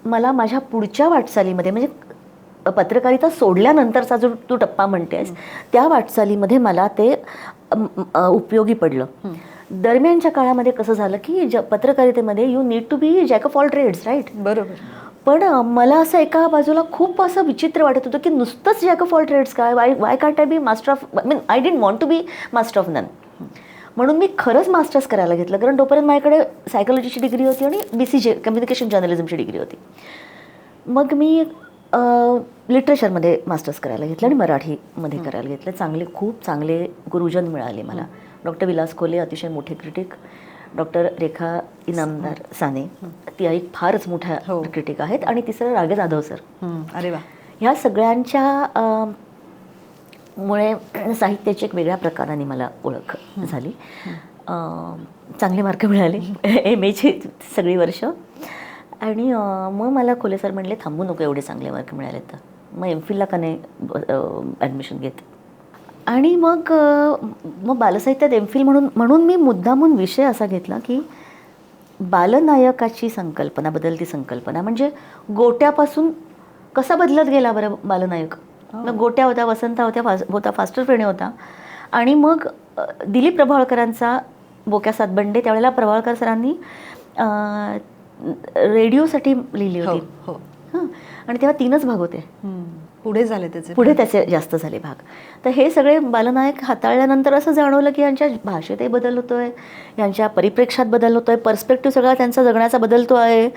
मला माझ्या पुढच्या वाटचालीमध्ये, म्हणजे पत्रकारिता सोडल्यानंतरचा जो तू टप्पा म्हणतेस त्या वाटचालीमध्ये मला ते उपयोगी पडलं. दरम्यानच्या काळामध्ये कसं झालं की पत्रकारितेमध्ये you need to be jack of all trades, right. बरोबर. पण मला असं एका बाजूला खूप असं विचित्र वाटत होतं की नुसतंच जॅक ऑफ ऑल ट्रेड्स काय, why can't I be master of, I didn't want to be master of none. म्हणून मी खरंच मास्टर्स करायला घेतलं, कारण तोपर्यंत माझ्याकडे सायकोलॉजीची डिग्री होती आणि BCJ कम्युनिकेशन जर्नलिझमची डिग्री होती. मग मी लिटरेचरमध्ये मास्टर्स करायला घेतलं आणि मराठीमध्ये करायला घेतलं. खूप चांगले गुरुजन मिळाले मला. डॉक्टर विलास कोले अतिशय मोठे क्रिटिक, डॉक्टर रेखा इनामदार साने ती एक फारच मोठ्या क्रिटिक आहेत, आणि तिसरं रागे जाधव सर. अरे वा. ह्या सगळ्यांच्या मुळे साहित्याची एक वेगळ्या प्रकाराने मला ओळख झाली. चांगले मार्क मिळाले MAची सगळी वर्ष. आणि मग मला खोले सर म्हणले थांबू नको, एवढे चांगले मार्क मिळाले तर मग MPhilला का नाही ॲडमिशन घेत. आणि मग बालसाहित्यात MPhil म्हणून मी मुद्दामून विषय असा घेतला की बालनायकाची संकल्पना, बदलती संकल्पना म्हणजे गोट्यापासून कसा बदलत गेला बरं बालनायक. मग गोट्या होत्या, वसंता होता, फास्टर फेणे होता, आणि मग दिलीप प्रभावळकरांचा बोक्या सातबंडे, त्यावेळेला प्रभावळकर सरांनी रेडिओसाठी लिहिली होती. हो. हां, आणि तेव्हा 3च भाग होते. पुढे त्याचे जास्त झाले भाग. तर हे सगळे बालनायक हाताळल्यानंतर असं जाणवलं की यांच्या भाषेतही बदल होतोय, यांच्या परिप्रेक्षात बदल होतोय, पर्स्पेक्टिव्ह सगळा त्यांचा जगण्याचा बदलतो आहे,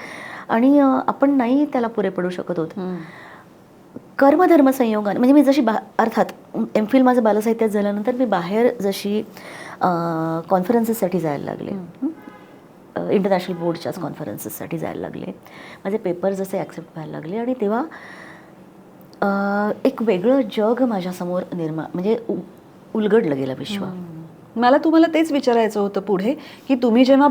आणि आपण नाही त्याला पुरे पडू शकत होत. कर्मधर्म संयोगाने म्हणजे मी जशी अर्थात एमफिल माझं बालसाहित्यात झाल्यानंतर मी बाहेर जशी कॉन्फरन्सेससाठी जायला लागले, इंटरनॅशनल बोर्डच्याच कॉन्फरन्सेससाठी जायला लागले, माझे पेपर जसे ॲक्सेप्ट व्हायला लागले, आणि तेव्हा एक वेगळं जग माझ्यासमोर म्हणजे उलगडलं गेलं विश्व. मला तुम्हाला तेच विचारायचं होतं पुढे, की तुम्ही जेव्हा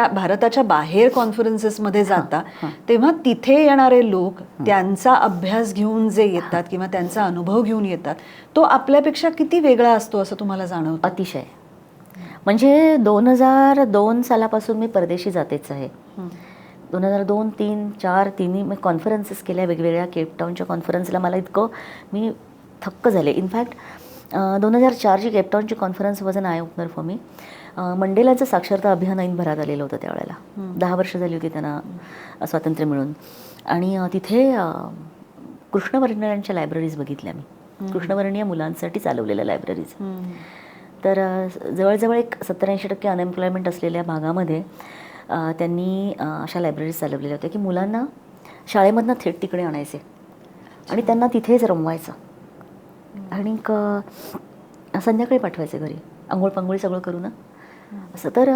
भारताच्या बाहेर कॉन्फरन्सेसमध्ये जाता तेव्हा तिथे येणारे लोक त्यांचा अभ्यास घेऊन जे येतात किंवा त्यांचा अनुभव घेऊन येतात, तो आपल्यापेक्षा किती वेगळा असतो असं तुम्हाला जाणवतं? अतिशय. म्हणजे 2002 सालापासून मी परदेशी जातेच आहे. 2002, 3, 4 तिन्ही मी कॉन्फरन्सेस केल्या वेगवेगळ्या. केपटाऊनच्या कॉन्फरन्सला मला मी थक्क झाले. इनफॅक्ट 2004ची केपटाऊनची conference was an eye opener for me. मंडेलाचं साक्षरता अभियान ऐन भरात आलेलं होतं त्यावेळेला. 10 वर्ष झाली होती त्यांना स्वातंत्र्य मिळून, आणि तिथे कृष्णवर्णीयांच्या लायब्ररीज बघितल्या मी. कृष्णवर्णीय मुलांसाठी चालवलेल्या लायब्ररीज. तर जवळजवळ एक 70-80% अनएम्प्लॉयमेंट असलेल्या भागामध्ये त्यांनी अशा लायब्ररीज चालवलेल्या होत्या की मुलांना शाळेमधनं थेट तिकडे आणायचे आणि त्यांना तिथेच रमवायचं, आणि संध्याकाळी पाठवायचे घरी आंघोळ पांघोळी सगळं करू ना असं. तर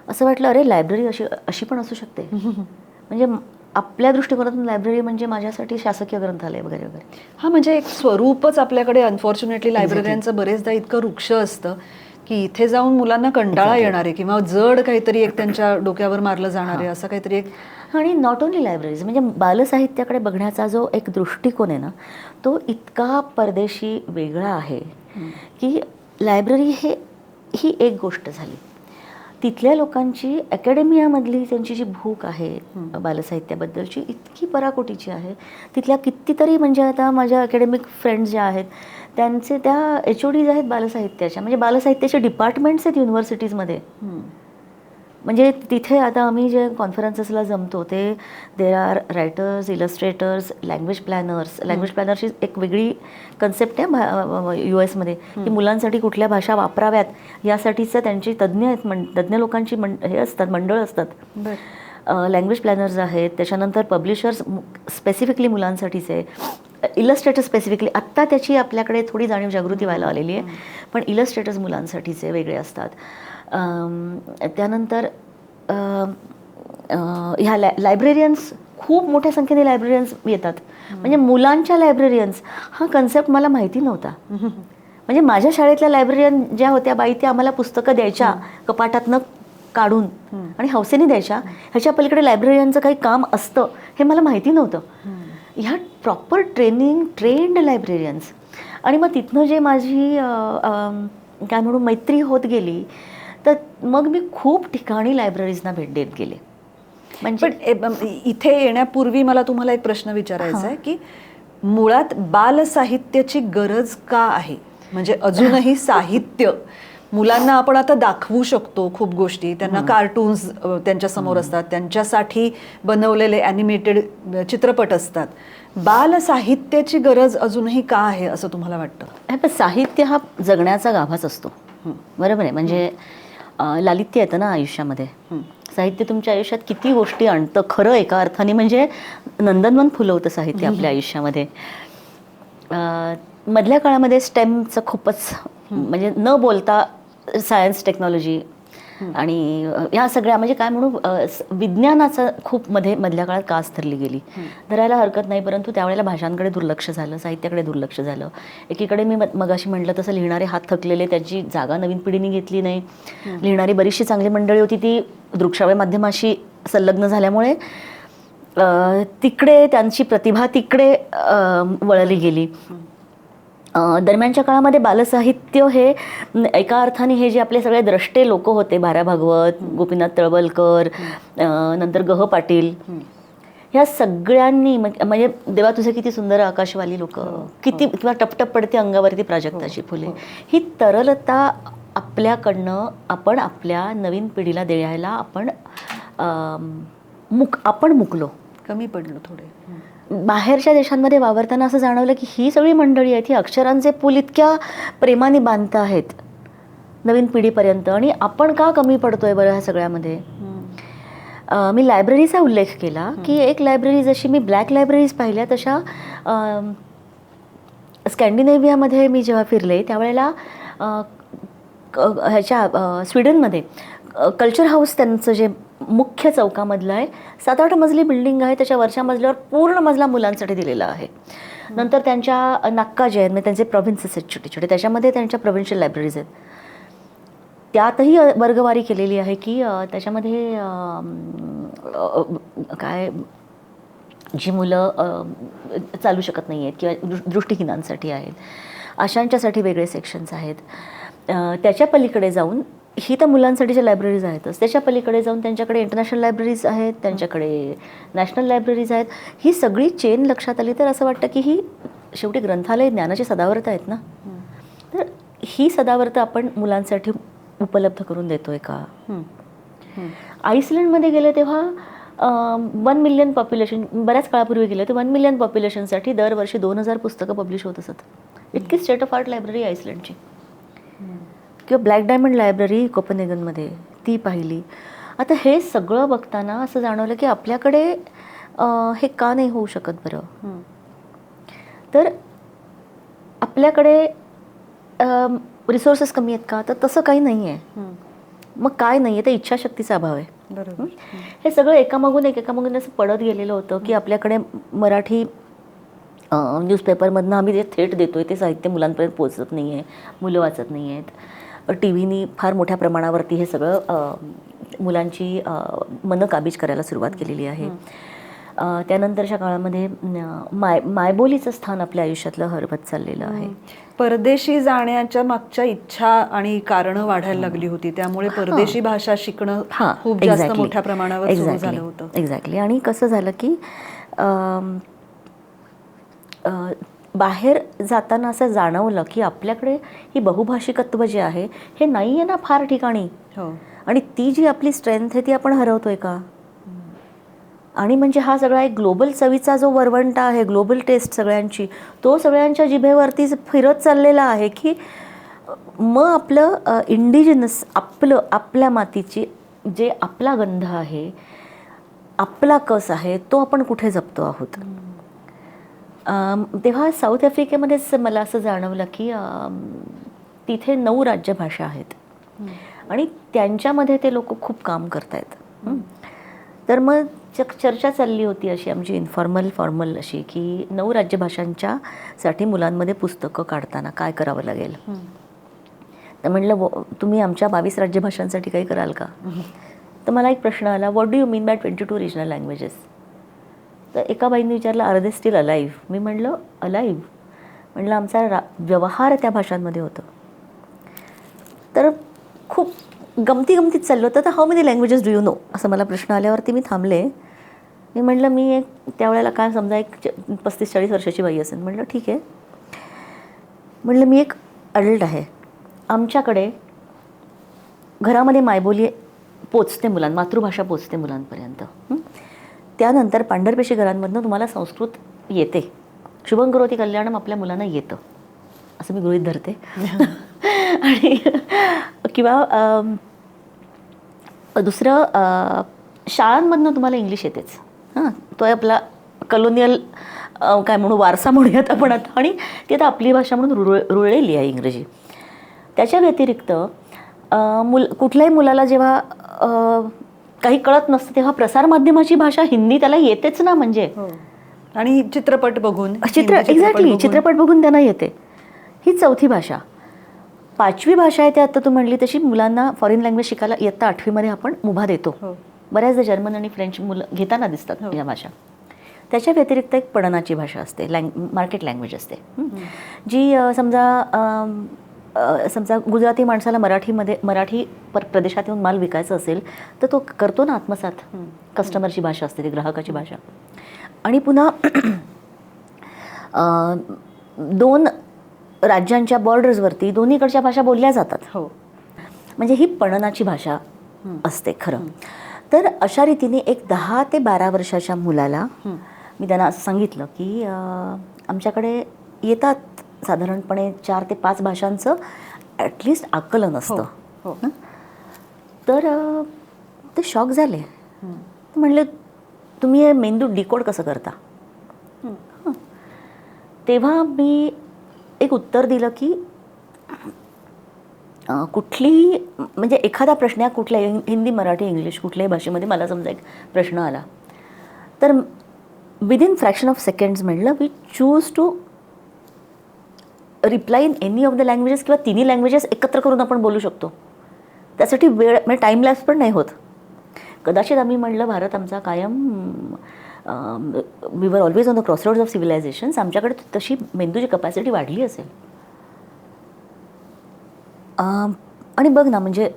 असं वाटलं, अरे लायब्ररी अशी पण असू शकते. म्हणजे आपल्या दृष्टिकोनातून लायब्ररी म्हणजे माझ्यासाठी शासकीय ग्रंथालय वगैरे वगैरे. हा, म्हणजे एक स्वरूपच आपल्याकडे अनफॉर्च्युनेटली लायब्ररीचं बरेचदा इतकं वृक्ष असतं की इथे जाऊन मुलांना कंटाळा येणार आहे किंवा जड काहीतरी एक त्यांच्या डोक्यावर मारलं जाणार आहे असं काहीतरी एक. आणि नॉट ओन्ली लायब्ररीज, म्हणजे बालसाहित्याकडे बघण्याचा जो एक दृष्टिकोन आहे ना, तो इतका परदेशी वेगळा आहे की लायब्ररी ही एक गोष्ट झाली. तिथल्या लोकांची अकॅडमियामधली त्यांची जी भूक आहे बालसाहित्याबद्दलची इतकी पराकोटीची आहे. तिथल्या कितीतरी, म्हणजे आता माझ्या अकॅडमिक फ्रेंड्स ज्या आहेत त्यांचे त्या HODs आहेत बालसाहित्याच्या, म्हणजे बालसाहित्याचे डिपार्टमेंट्स आहेत युनिव्हर्सिटीजमध्ये. म्हणजे तिथे आता आम्ही जे कॉन्फरन्सेसला जमतो ते there are writers, illustrators, language प्लॅनर्सची एक वेगळी कन्सेप्ट आहे US मध्ये की मुलांसाठी कुठल्या भाषा वापराव्यात यासाठीचं त्यांची तज्ज्ञ आहेत, तज्ज्ञ लोकांची हे असतात, मंडळ असतात. लँग्वेज प्लॅनर्स आहेत, त्याच्यानंतर पब्लिशर्स स्पेसिफिकली मुलांसाठीचे, इलस्ट्रेटर्स स्पेसिफिकली. आत्ता त्याची आपल्याकडे थोडी जाणीव जागृती व्हायला आलेली आहे, पण इलस्ट्रेटर्स मुलांसाठीचे वेगळे असतात. त्यानंतर ह्या लायब्रेरियन्स, खूप मोठ्या संख्येने लायब्रेरियन्स येतात. म्हणजे मुलांच्या लायब्रेरियन्स हा कन्सेप्ट मला माहिती नव्हता. म्हणजे माझ्या शाळेतल्या लायब्रेरियन ज्या होत्या बाई, त्या आम्हाला पुस्तकं द्यायच्या कपाटातनं काढून आणि हौसेने द्यायच्या. ह्याच्या पलीकडे लायब्रेरियनचं काही काम असतं हे मला माहिती नव्हतं. ह्या प्रॉपर ट्रेंड लायब्रेरियन्स. आणि मग तिथनं जे माझी काय म्हणू मैत्री होत गेली, तर मग मी खूप ठिकाणी लायब्ररीजना भेट देत गेले. म्हणजे पण इथे येण्यापूर्वी मला तुम्हाला एक प्रश्न विचारायचा आहे की मुळात बालसाहित्याची गरज का आहे? म्हणजे अजूनही साहित्य मुलांना आपण आता दाखवू शकतो खूप गोष्टी, त्यांना कार्टून्स त्यांच्या समोर असतात, त्यांच्यासाठी बनवलेले ॲनिमेटेड चित्रपट असतात. बालसाहित्याची गरज अजूनही का आहे असं तुम्हाला वाटतं? पण साहित्य हा जगण्याचा गाभाच असतो, बरोबर आहे. म्हणजे लालित्य येतं ना आयुष्यामध्ये. साहित्य तुमच्या आयुष्यात किती गोष्टी आणतं खरं एका अर्थाने. म्हणजे नंदनवन फुलवतं साहित्य आपल्या आयुष्यामध्ये. मधल्या काळामध्ये स्टेमचं खूपच, म्हणजे न बोलता सायन्स, टेक्नॉलॉजी आणि ह्या सगळ्या, म्हणजे काय म्हणू, विज्ञानाचं खूप मधल्या काळात कास धरली गेली. धरायला हरकत नाही, परंतु त्यावेळेला भाषांकडे दुर्लक्ष झालं, साहित्याकडे दुर्लक्ष झालं. एकीकडे मी मगाशी म्हटलं तसं लिहिणारे हात थकलेले, त्याची जागा नवीन पिढीने घेतली नाही. लिहिणारी बरीचशी चांगली मंडळी होती, ती दृकश्राव्य माध्यमाशी संलग्न झाल्यामुळे तिकडे त्यांची प्रतिभा तिकडे वळली गेली. दरम्यानच्या काळामध्ये बालसाहित्य हे एका अर्थाने हे जे आपले सगळे द्रष्टे लोक होते, भारा भागवत, गोपीनाथ तळवलकर, नंतर ग. पाटील, ह्या सगळ्यांनी म्हणजे देवा तुझे किती सुंदर आकाशवाली लोक, किती, किंवा टपटप पडते अंगावरती प्राजक्ताची फुले, ही तरलता आपल्याकडनं आपण आपल्या नवीन पिढीला द्यायला आपण मुकलो, कमी पडलो थोडे. बाहेरच्या देशांमध्ये वावरताना असं जाणवलं की ही सगळी मंडळी आहेत, ही अक्षरांचे पूल इतक्या प्रेमाने बांधत आहेत नवीन पिढीपर्यंत, आणि आपण का कमी पडतोय बरं ह्या सगळ्यामध्ये. मी लायब्ररीचा उल्लेख केला की एक लायब्ररी, जशी मी ब्लॅक लायब्ररीज पाहिल्या तशा स्कॅन्डिनेव्हियामध्ये मी जेव्हा फिरले त्यावेळेला ह्याच्या स्वीडनमध्ये कल्चर हाऊस त्यांचं जे मुख्य चौकामधलं आहे, 7-8 मजली बिल्डिंग आहे, त्याच्या वरच्या मजल्यावर पूर्ण मजला मुलांसाठी दिलेला आहे. नंतर त्यांच्या नाक्का जे आहेत, म्हणजे त्यांचे प्रोव्हिन्सेस आहेत छोटे छोटे, त्याच्यामध्ये त्यांच्या प्रोव्हिन्शियल लायब्ररीज आहेत, त्यातही वर्गवारी केलेली आहे की त्याच्यामध्ये काय जी मुलं चालू शकत नाही आहेत किंवा दृष्टिहीनांसाठी आहेत अशांच्यासाठी वेगळे सेक्शन्स आहेत. त्याच्या पलीकडे जाऊन ही तर मुलांसाठीच्या लायब्ररीज आहेतच, त्याच्या पलीकडे जाऊन त्यांच्याकडे इंटरनॅशनल लायब्ररीज आहेत, त्यांच्याकडे नॅशनल लायब्ररीज आहेत. ही सगळी चेन लक्षात आली तर असं वाटतं की ही शेवटी ग्रंथालय ज्ञानाची सदावर्त आहेत ना, तर ही सदावर्त आपण मुलांसाठी उपलब्ध करून देतोय का. आईसलंडमध्ये गेले तेव्हा 1 मिलियन पॉप्युलेशन, बऱ्याच काळापूर्वी गेले ते 1 मिलियन पॉप्युलेशनसाठी दरवर्षी 2000 पुस्तकं पब्लिश होत असत. इतकी स्टेट ऑफ आर्ट लायब्ररी आईसलंडची. किंवा ब्लॅक डायमंड लायब्ररी कोपनहेगनमध्ये, ती पाहिली. आता हे सगळं बघताना असं जाणवलं की आपल्याकडे हे का नाही होऊ शकत बरं. तर आपल्याकडे रिसोर्सेस कमी आहेत का, तर तसं काही नाही आहे. मग काय नाही आहे, तर इच्छाशक्तीचा अभाव आहे. बरोबर. हे सगळं एकामागून असं पडत गेलेलं होतं की आपल्याकडे मराठी न्यूजपेपरमधनं आम्ही जे थेट देतोय ते साहित्य मुलांपर्यंत पोहोचत नाही आहे, मुलं वाचत नाही आहेत. टी व्हीनी फार मोठ्या प्रमाणावरती हे सगळं मुलांची मनं काबीज करायला सुरुवात केलेली आहे. त्यानंतरच्या काळामध्ये मायबोलीचं स्थान आपल्या आयुष्यातलं हरवत चाललेलं आहे. परदेशी जाण्याच्या मागच्या इच्छा आणि कारणं वाढायला लागली होती, त्यामुळे परदेशी भाषा शिकणं खूप जास्त मोठ्या प्रमाणावर सुरू झालं होतं. एक्झॅक्टली. आणि कसं झालं की बाहेर जाताना असं जाणवलं की आपल्याकडे ही बहुभाषिकत्व जे आहे हे नाही आहे ना फार ठिकाणी. आणि ती जी आपली स्ट्रेंथ आहे ती आपण हरवतोय का. आणि म्हणजे हा सगळा एक ग्लोबल चवीचा जो वरवंटा आहे, ग्लोबल टेस्ट सगळ्यांची, तो सगळ्यांच्या जिभेवरतीच फिरत चाललेला आहे की मग आपलं इंडिजिनस, आपल्या मातीची जे आपला गंध आहे, आपला कस आहे, तो आपण कुठे जपतो आहोत. तेव्हा साऊथ आफ्रिकेमध्येच मला असं जाणवलं की तिथे 9 राज्यभाषा आहेत आणि त्यांच्यामध्ये ते लोक खूप काम करत आहेत. तर मग चर्चा चालली होती अशी आमची इन्फॉर्मल फॉर्मल अशी की 9 राज्यभाषांच्या साठी मुलांमध्ये पुस्तकं काढताना काय करावं लागेल. तर म्हणलं तुम्ही आमच्या 22 राज्यभाषांसाठी काही कराल का. तर मला एक प्रश्न आला, what do you mean by 22 regional languages. तर एका बाईंनी विचारलं, आर दे स्टील अलाइव्ह. मी म्हणलं अलाइव्ह, म्हणलं आमचा व्यवहार त्या भाषांमध्ये होतं. तर खूप गमतीत चाललं होतं. तर how many languages do you know असं मला प्रश्न आल्यावरती मी थांबले. मी म्हटलं मी एक त्यावेळेला काय समजा एक 35-40 वर्षाची बाई असेल. म्हटलं ठीक आहे. म्हटलं मी एक अडल्ट आहे, आमच्याकडे घरामध्ये मायबोली पोचते मातृभाषा पोचते मुलांपर्यंत. त्यानंतर पांढरपेशी घरांमधनं तुम्हाला संस्कृत येते, शुभं करोति कल्याणम आपल्या मुलांना येतं असं मी गृहीत धरते. आणि किंवा दुसरं शाळांमधनं तुम्हाला इंग्लिश येतेच. तो आपला कलोनियल काय म्हणू वारसा म्हणूयात आपण आता, आणि ती आता आपली भाषा म्हणून रुळलेली आहे इंग्रजी. त्याच्या व्यतिरिक्त कुठल्याही मुलाला जेव्हा काही कळत नसतं तेव्हा प्रसारमाध्यमाची भाषा हिंदी त्याला येतेच ना. म्हणजे आणि चित्रपट बघून एक्झॅक्टली चित्रपट बघून त्यांना येते. ही 4थी भाषा. 5वी भाषा आहे ते आता तू म्हणली तशी मुलांना फॉरेन लँग्वेज शिकायला इयत्ता 8वीमध्ये आपण मुभा देतो. बऱ्याचदा जर्मन आणि फ्रेंच मुलं घेताना दिसतात या भाषा. त्याच्या व्यतिरिक्त एक पणनाची भाषा असते, मार्केट लँग्वेज असते, जी समजा गुजराती माणसाला मराठी प्रदेशात येऊन माल विकायचा असेल तर तो करतो ना आत्मसात. कस्टमरची भाषा असते ती, ग्राहकाची भाषा. आणि पुन्हा 2 राज्यांच्या बॉर्डर्सवरती दोन्हीकडच्या भाषा बोलल्या जातात. हो, म्हणजे ही पणनाची भाषा असते खरं. तर अशा रीतीने एक 10 ते 12 वर्षाच्या मुलाला मी त्यांना असं सांगितलं की आमच्याकडे येतात साधारणपणे 4 ते 5 भाषांचं ॲटलिस्ट आकलन असतं. हं? तर ते शॉक झाले. म्हणले तुम्ही हे मेंदू डिकोड कसं करता? तेव्हा मी एक उत्तर दिलं की कुठलीही म्हणजे एखादा प्रश्न कुठल्या हिंदी, मराठी, इंग्लिश कुठल्याही भाषेमध्ये मला समजा एक प्रश्न आला तर विदिन फ्रॅक्शन ऑफ सेकंड्स म्हटलं we choose to reply in any of the languages किंवा तिन्ही लँग्वेजेस एकत्र करून आपण बोलू शकतो. त्यासाठी वेळ म्हणजे टाईम लॅप्स पण नाही होत. कदाचित आम्ही म्हणलं भारत आमचा कायम we were always on the crossroads of civilisations, आमच्याकडे तशी मेंदूची कपॅसिटी वाढली असेल. आणि बघ ना म्हणजे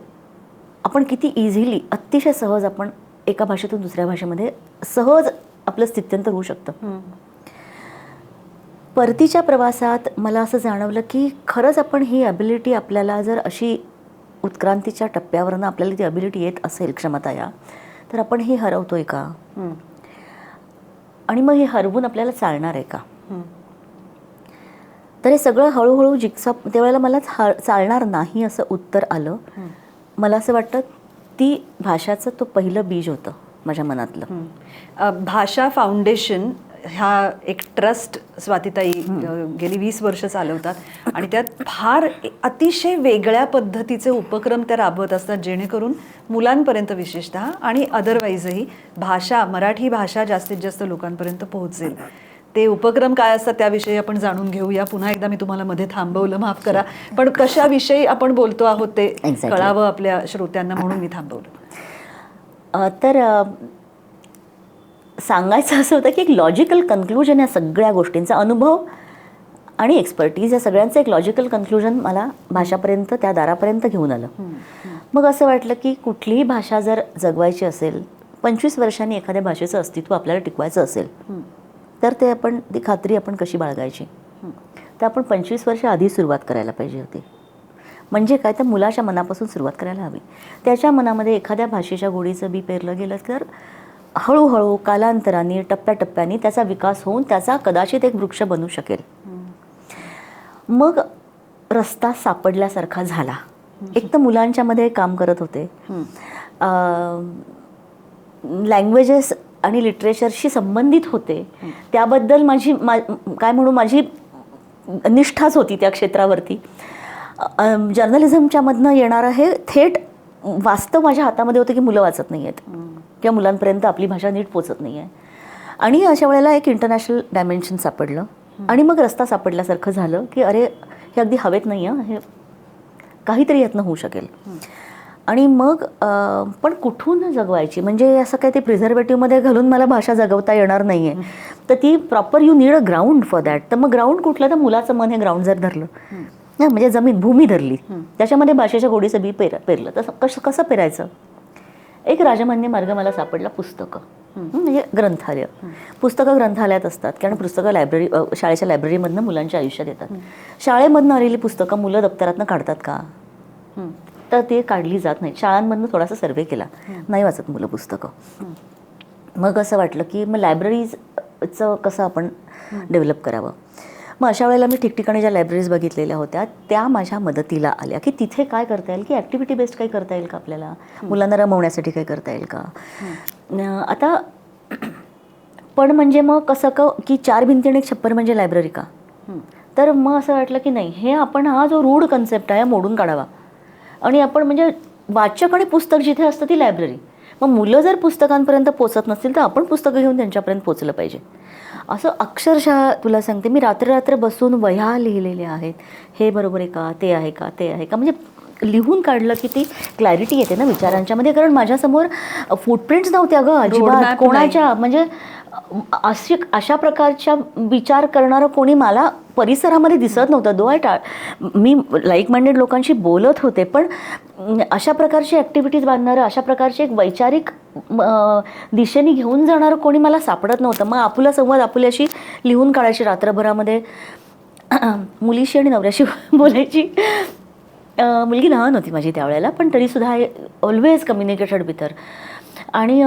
आपण किती इझिली अतिशय सहज आपण एका भाषेतून दुसऱ्या भाषेमध्ये सहज आपलं स्थित्यंतर होऊ शकतं. परतीच्या प्रवासात मला असं जाणवलं की खरंच आपण ही ॲबिलिटी आपल्याला जर अशी उत्क्रांतीच्या टप्प्यावरनं आपल्याला ती ॲबिलिटी येत असेल, क्षमता या, तर आपण ही हरवतोय का? आणि मग हे हरवून आपल्याला चालणार आहे का? तर हे सगळं हळूहळू जिक्सा त्यावेळेला मला चालणार नाही असं उत्तर आलं. मला असं वाटतं ती भाषाचं तो पहिलं बीज होतं माझ्या मनातलं. भाषा फाउंडेशन ह्या एक ट्रस्ट स्वातीताई गेली 20 वर्ष चालवतात आणि त्यात फार अतिशय वेगळ्या पद्धतीचे उपक्रम त्या राबवत असतात, जेणेकरून मुलांपर्यंत विशेषतः आणि अदरवाईजही भाषा, मराठी भाषा जास्तीत जास्त लोकांपर्यंत पोहोचेल. ते उपक्रम काय असतात त्याविषयी आपण जाणून घेऊया. पुन्हा एकदा मी तुम्हाला मध्ये थांबवलं, माफ करा, पण कशाविषयी आपण बोलतो आहोत ते कळावं आपल्या श्रोत्यांना म्हणून मी थांबवलं. तर सांगायचं असं होतं की एक लॉजिकल कन्क्लुजन या सगळ्या गोष्टींचा, अनुभव आणि एक्सपर्टीज या सगळ्यांचं एक लॉजिकल कन्क्लुजन मला भाषापर्यंत, त्या दारापर्यंत घेऊन आलं. मग असं वाटलं की कुठलीही भाषा जर जगवायची असेल, 25 वर्षांनी एखाद्या भाषेचं अस्तित्व आपल्याला टिकवायचं असेल तर ती खात्री आपण कशी बाळगायची, तर आपण 25 वर्ष आधी सुरुवात करायला पाहिजे होती. म्हणजे काय, तर मुलाच्या मनापासून सुरुवात करायला हवी. त्याच्या मनामध्ये एखाद्या भाषेच्या गोडीचं बी पेरलं गेलं तर हळूहळू कालांतराने टप्प्याटप्प्याने त्याचा विकास होऊन त्याचा कदाचित एक वृक्ष बनू शकेल. मग रस्ता सापडल्यासारखा झाला. एक तर मुलांच्या मध्ये काम करत होते, लँग्वेजेस आणि लिटरेचरशी संबंधित होते, त्याबद्दल माझी निष्ठाच होती त्या क्षेत्रावरती. जर्नलिझमच्या मधनं येणारं हे थेट वास्तव माझ्या हातामध्ये होतं की मुलं वाचत नाही आहेत किंवा मुलांपर्यंत आपली भाषा नीट पोचत नाही आहे. आणि अशा वेळेला एक इंटरनॅशनल डायमेन्शन सापडलं आणि मग रस्ता सापडल्यासारखं झालं की अरे हे अगदी हवेत नाही आहे, हे काहीतरी यातनं होऊ शकेल. आणि मग पण कुठून जगवायची, म्हणजे असं काय ते प्रिझर्वेटिव्हमध्ये घालून मला भाषा जगवता येणार नाही आहे. तर ती proper you need a ground for that. तर मग ग्राउंड कुठलं, तर मुलाचं मन हे ग्राउंड जर धरलं, म्हणजे जमीन भूमी धरली, त्याच्यामध्ये भाषेच्या गोडीचं बी पेरलं, तर कसं पेरायचं. एक राजमान्य मार्ग मला सापडला, पुस्तकं, म्हणजे ग्रंथालय. पुस्तकं ग्रंथालयात असतात कारण पुस्तकं शाळेच्या लायब्ररीमधनं मुलांच्या आयुष्यात येतात. शाळेमधनं आलेली पुस्तकं मुलं दप्तरातनं काढतात का, तर ते काढली जात नाही. शाळांमधनं थोडासा सर्वे केला, नाही वाचत मुलं पुस्तकं. मग असं वाटलं की मग लायब्ररीजचं कसं आपण डेव्हलप करावं. मग अशा वेळेला मी ठिकठिकाणी ज्या लायब्ररीज बघितलेल्या होत्या त्या माझ्या मदतीला आल्या की तिथे काय करता येईल, की ॲक्टिव्हिटी बेस्ड काही करता येईल का, आपल्याला मुलांना रमवण्यासाठी काही करता येईल का. आता पण म्हणजे मग कसं की 4 भिंतीने एक छप्पर म्हणजे लायब्ररी का, तर मग असं वाटलं की नाही, हे आपण हा जो रूढ कन्सेप्ट आहे मोडून काढावा आणि आपण म्हणजे वाचक आणि पुस्तक जिथे असतं ती लायब्ररी. मग मुलं जर पुस्तकांपर्यंत पोचत नसतील तर आपण पुस्तकं घेऊन त्यांच्यापर्यंत पोचलं पाहिजे. असं अक्षरशः तुला सांगते, मी रात्र बसून वह्या लिहिलेल्या आहेत, हे बरोबर आहे का, ते आहे का, ते आहे का, म्हणजे लिहून काढलं की ती क्लॅरिटी येते ना विचारांच्या मध्ये. कारण माझ्यासमोर फुटप्रिंट्स नव्हत्या ग अजिबात कोणाच्या, म्हणजे अशा प्रकारच्या विचार करणारं कोणी मला परिसरामध्ये दिसत नव्हतं. मी लाईक माइंडेड लोकांशी बोलत होते, पण अशा प्रकारची ॲक्टिव्हिटीज बांधणारं, अशा प्रकारचे एक वैचारिक दिशेने घेऊन जाणारं कोणी मला सापडत नव्हतं. मग आपुला संवाद आपुल्याशी लिहून काढायची रात्रभरामध्ये, मुलीशी आणि नवऱ्याशी बोलायची. मुलगी लहान होती माझी त्यावेळेला, पण तरीसुद्धा I always communicated with her. आणि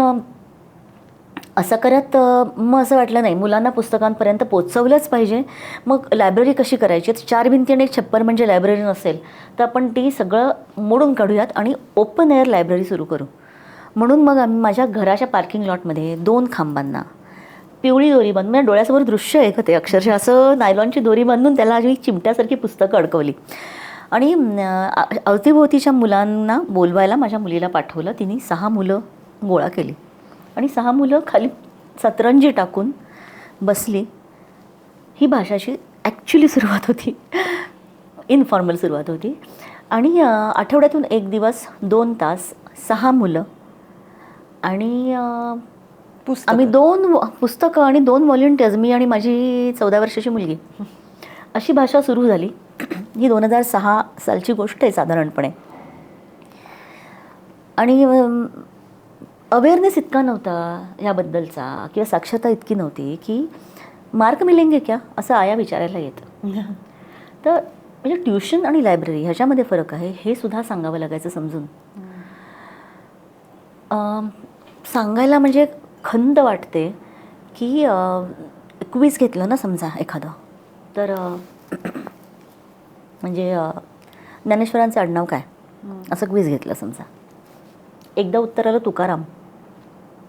असं करत मग असं वाटलं नाही, मुलांना पुस्तकांपर्यंत पोचवलंच पाहिजे. मग लायब्ररी कशी करायची? 4 भिंती आणि एक छप्पर म्हणजे लायब्ररी नसेल तर आपण ती सगळं मोडून काढूयात आणि ओपन एअर लायब्ररी सुरू करू. म्हणून मग आम्ही माझ्या घराच्या पार्किंग लॉटमध्ये 2 खांबांना पिवळी दोरी बांधून, म्हणजे डोळ्यासमोर दृश्य आहे का ते, अक्षरशः असं नायलॉनची दोरी बांधून त्याला अशी चिमट्यासारखी पुस्तकं अडकवली आणि अवतीभोवतीच्या मुलांना बोलवायला माझ्या मुलीला पाठवलं. तिने 6 मुलं गोळा केली आणि 6 मुलं खाली सतरंजी टाकून बसली. ही भाषाची ॲक्च्युली सुरुवात होती, इनफॉर्मल सुरुवात होती. आणि आठवड्यातून 1 दिवस 2 तास 6 मुलं आणि आम्ही 2 पुस्तकं आणि 2 व्हॉलंटियर्स, मी आणि माझी 14 वर्षाची मुलगी, अशी भाषा सुरू झाली. ही 2006 सालची गोष्ट आहे साधारणपणे. आणि अवेअरनेस इतका नव्हता ह्याबद्दलचा किंवा साक्षरता इतकी नव्हती की मार्क मिलेंगे क्या असं आया विचारायला येतं. तर म्हणजे ट्युशन आणि लायब्ररी ह्याच्यामध्ये फरक आहे हे सुद्धा सांगावं लागायचं समजून. सांगायला म्हणजे खंत वाटते की क्विज घेतलं ना समजा एखादं, तर म्हणजे ज्ञानेश्वरांचं आडनाव काय असं क्विज घेतलं समजा. एकदा उत्तर आलं तुकाराम,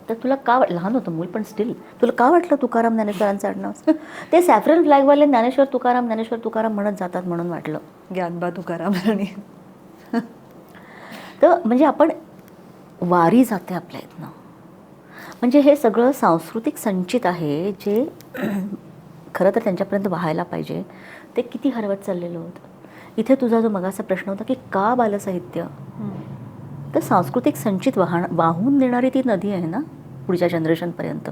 तर तुला का लहान होतं मूल पण स्टील तुला का वाटलं तुकाराम ज्ञानेश्वरांचं आडनाव? ते सॅफ्रन फ्लॅगवाले ज्ञानेश्वर तुकाराम म्हणत जातात म्हणून वाटलं ज्ञानबा तुकाराम. आणि तर म्हणजे आपण वारी जाते आपल्या इथनं. म्हणजे हे सगळं सांस्कृतिक संचित आहे जे खरं तर त्यांच्यापर्यंत व्हायला पाहिजे. ते किती हरवत चाललेलं होतं. इथे तुझा जो मगाचा प्रश्न होता की का बालसाहित्य, तर सांस्कृतिक संचित वाहून देणारी ती नदी आहे ना पुढच्या जनरेशनपर्यंत.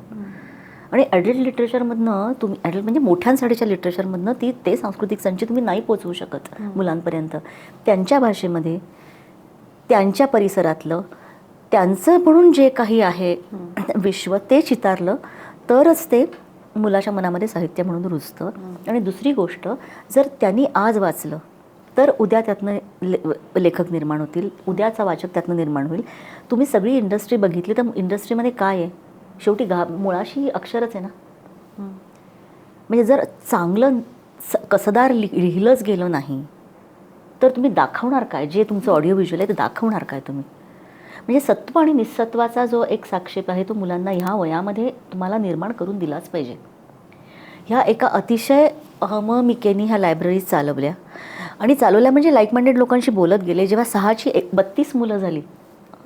आणि ॲडल्ट लिटरेचरमधनं तुम्ही ॲडल्ट म्हणजे मोठ्यांसाठीच्या लिटरेचरमधनं ते सांस्कृतिक संचित तुम्ही नाही पोचवू शकत मुलांपर्यंत. त्यांच्या भाषेमध्ये, त्यांच्या परिसरातलं, त्यांचं म्हणून जे काही आहे विश्व ते चितारलं तरच ते मुलाच्या मनामध्ये साहित्य म्हणून रुजतं. आणि दुसरी गोष्ट, जर त्यांनी आज वाचलं तर उद्या त्यातनं लेखक निर्माण होतील, उद्याचा वाचक त्यातनं निर्माण होईल. तुम्ही सगळी इंडस्ट्री बघितली तर इंडस्ट्रीमध्ये काय आहे, शेवटी मुळाशी अक्षरच आहे ना. म्हणजे जर चांगलं कसदार लिहिलंच गेलं नाही तर तुम्ही दाखवणार काय? जे तुमचं ऑडिओ व्हिज्युअल आहे ते दाखवणार काय तुम्ही? म्हणजे सत्व आणि निस्सत्वाचा जो एक साक्षेप आहे तो मुलांना ह्या वयामध्ये तुम्हाला निर्माण करून दिलाच पाहिजे. ह्या एका अतिशय अहममिकेने ह्या लायब्ररीज चालवल्या आणि चालवल्या म्हणजे लाईक माइंडेड लोकांशी बोलत गेले. जेव्हा 6ची 32 मुलं झाली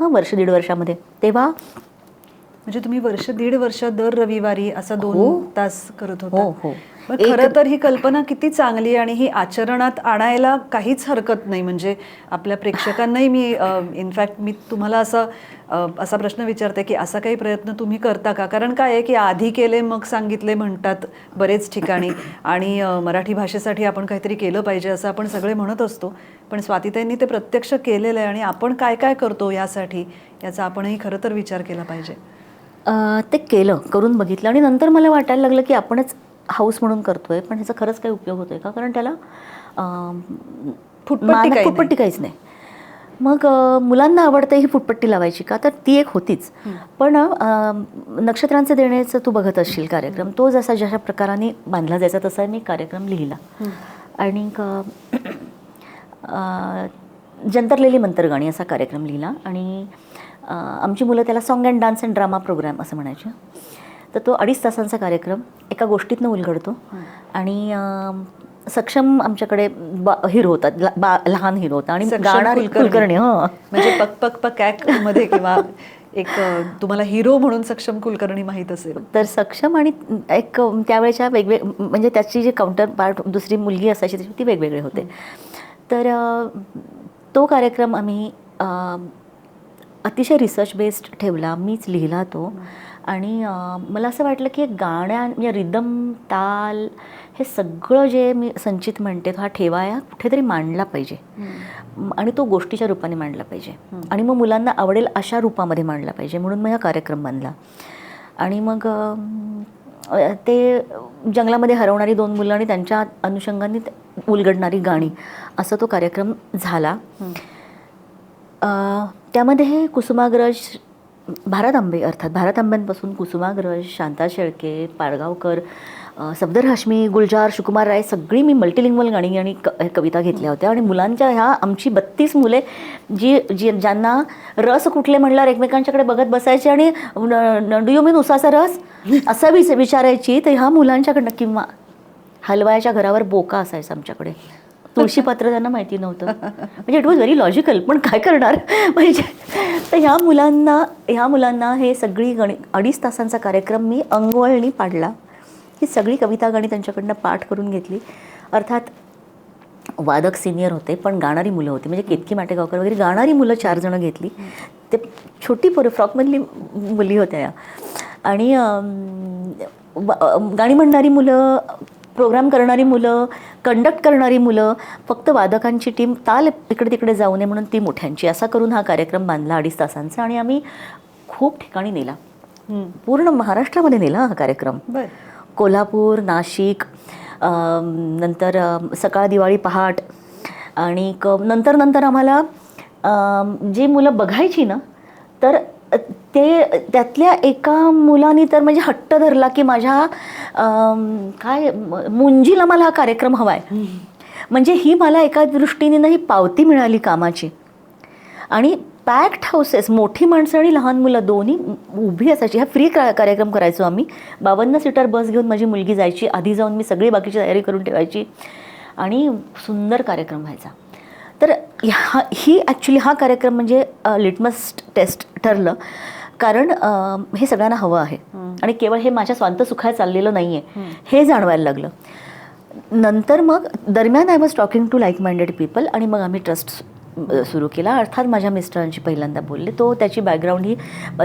वर्ष 1.5 वर्षामध्ये, तेव्हा म्हणजे तुम्ही वर्ष 1.5 वर्ष दर रविवारी असा 2 तास करत होता. हो. खरं तर ही कल्पना किती चांगली आणि ही आचरणात आणायला काहीच हरकत नाही. म्हणजे आपल्या प्रेक्षकांनाही मी इनफॅक्ट मी तुम्हाला असा प्रश्न विचारते की असा काही प्रयत्न तुम्ही करता का? कारण काय आहे की आधी केले मग सांगितले म्हणतात बरेच ठिकाणी, आणि मराठी भाषेसाठी आपण काहीतरी केलं पाहिजे असं आपण सगळे म्हणत असतो. पण स्वातीताईंनी ते प्रत्यक्ष केलेलं आहे आणि आपण काय काय करतो यासाठी याचा आपणही खरं तर विचार केला पाहिजे. ते करून बघितलं आणि नंतर मला वाटायला लागलं की आपणच हाऊस म्हणून करतोय पण ह्याचा खरंच काही उपयोग होतोय का? कारण त्याला फुटपट्टी काहीच नाही. मग मुलांना आवडते ही फुटपट्टी लावायची का? तर ती एक होतीच. पण नक्षत्रांचे देण्याचं तू बघत असशील कार्यक्रम, तो जशा प्रकाराने बांधला जायचा तसा मी कार्यक्रम लिहिला. आणि जंतरलेली मंतरगाणी असा कार्यक्रम लिहिला. आणि आमची मुलं त्याला song and dance and drama programme असं म्हणायचे. तर तो 2.5 तासांचा कार्यक्रम एका गोष्टीतनं उलगडतो. आणि सक्षम आमच्याकडे हिरो होतात, लहान हिरो होता आणि गाणारी कुलकर्णी. म्हणजे पक पक पक मध्ये किंवा एक तुम्हाला हिरो म्हणून सक्षम कुलकर्णी माहीत असेल तर सक्षम आणि एक त्यावेळेच्या म्हणजे त्याची जी काउंटर पार्ट दुसरी मुलगी असायची ती वेगवेगळे होते. तर तो कार्यक्रम आम्ही अतिशय रिसर्च बेस्ड ठेवला, मीच लिहिला तो. आणि मला असं वाटलं की गाण्या म्हणजे रिदम ताल हे सगळं जे मी संचित म्हणते हा ठेवाया कुठेतरी मांडला पाहिजे आणि तो गोष्टीच्या रूपाने मांडला पाहिजे आणि मग मुलांना आवडेल अशा रूपामध्ये मांडला पाहिजे म्हणून मग हा कार्यक्रम बनला. आणि मग ते जंगलामध्ये हरवणारी 2 मुलं आणि त्यांच्या अनुषंगाने उलगडणारी गाणी असा तो कार्यक्रम झाला. त्यामध्ये हे कुसुमाग्रज भारतांबे अर्थात भारतांब्यांपासून कुसुमाग्रज, शांता शेळके, पाडगावकर, सफदर हाशमी, गुलजार, सुकुमार राय सगळी मी मल्टिलिंग्वल गाणी आणि कविता घेतल्या होत्या. आणि मुलांच्या ह्या आमची 32 मुले ज्यांना रस कुठले म्हणल्यावर एकमेकांच्याकडे बघत बसायचे आणि डू यू मीन उसाचा रस असं विचारायची. तर ह्या मुलांच्याकडनं किंवा हलवायाच्या घरावर बोका असायचा आमच्याकडे, तुळशीपत्र त्यांना माहिती नव्हतं. म्हणजे इट वॉज व्हेरी लॉजिकल, पण काय करणार म्हणजे. तर ह्या मुलांना हे सगळी 2.5 तासांचा कार्यक्रम मी अंगवळणी पाडला. ही सगळी कविता गाणी त्यांच्याकडनं पाठ करून घेतली. अर्थात वादक सिनियर होते पण गाणारी मुलं होती, म्हणजे केतकी माटेगावकर वगैरे गाणारी मुलं 4 जणं घेतली. ते छोटी पोरं फ्रॉकमधली मुली होत्या या. आणि गाणी म्हणणारी मुलं, प्रोग्राम करणारी मुलं, कंडक्ट करणारी मुलं, फक्त वादकांची टीम ताल इकडे तिकडे जाऊ नये म्हणून ती मोठ्यांची, असा करून हा कार्यक्रम बांधला 2.5 तासांचा. आणि आम्ही खूप ठिकाणी नेला, पूर्ण महाराष्ट्रामध्ये नेला हा कार्यक्रम. कोल्हापूर, नाशिक, नंतर सकाळ दिवाळी पहाट. आणि नंतर आम्हाला जी मुलं बघायची ना तर त्यातल्या एका मुलाने तर म्हणजे हट्ट धरला की माझ्या काय मुंजीला मला हा कार्यक्रम हवा आहे. म्हणजे ही मला एका दृष्टीने ही पावती मिळाली कामाची. आणि पॅक्ड हाऊसेस, मोठी माणसं आणि लहान मुलं दोन्ही उभी असायची. हा फ्री कार्यक्रम करायचो आम्ही. 52 सीटर बस घेऊन माझी मुलगी जायची, आधी जाऊन मी सगळी बाकीची तयारी करून ठेवायची आणि सुंदर कार्यक्रम व्हायचा. तर ही ॲक्च्युली हा कार्यक्रम म्हणजे लिटमस टेस्ट ठरलं, कारण हे सगळ्यांना हवं आहे आणि केवळ हे माझ्या स्वांत सुखाय चाललेलं नाही आहे हे जाणवायला लागलं. नंतर मग दरम्यान I was talking to like minded people आणि मग आम्ही ट्रस्ट सुरू केला. अर्थात माझ्या मिस्टरांशी पहिल्यांदा बोलले. तो त्याची बॅकग्राऊंड ही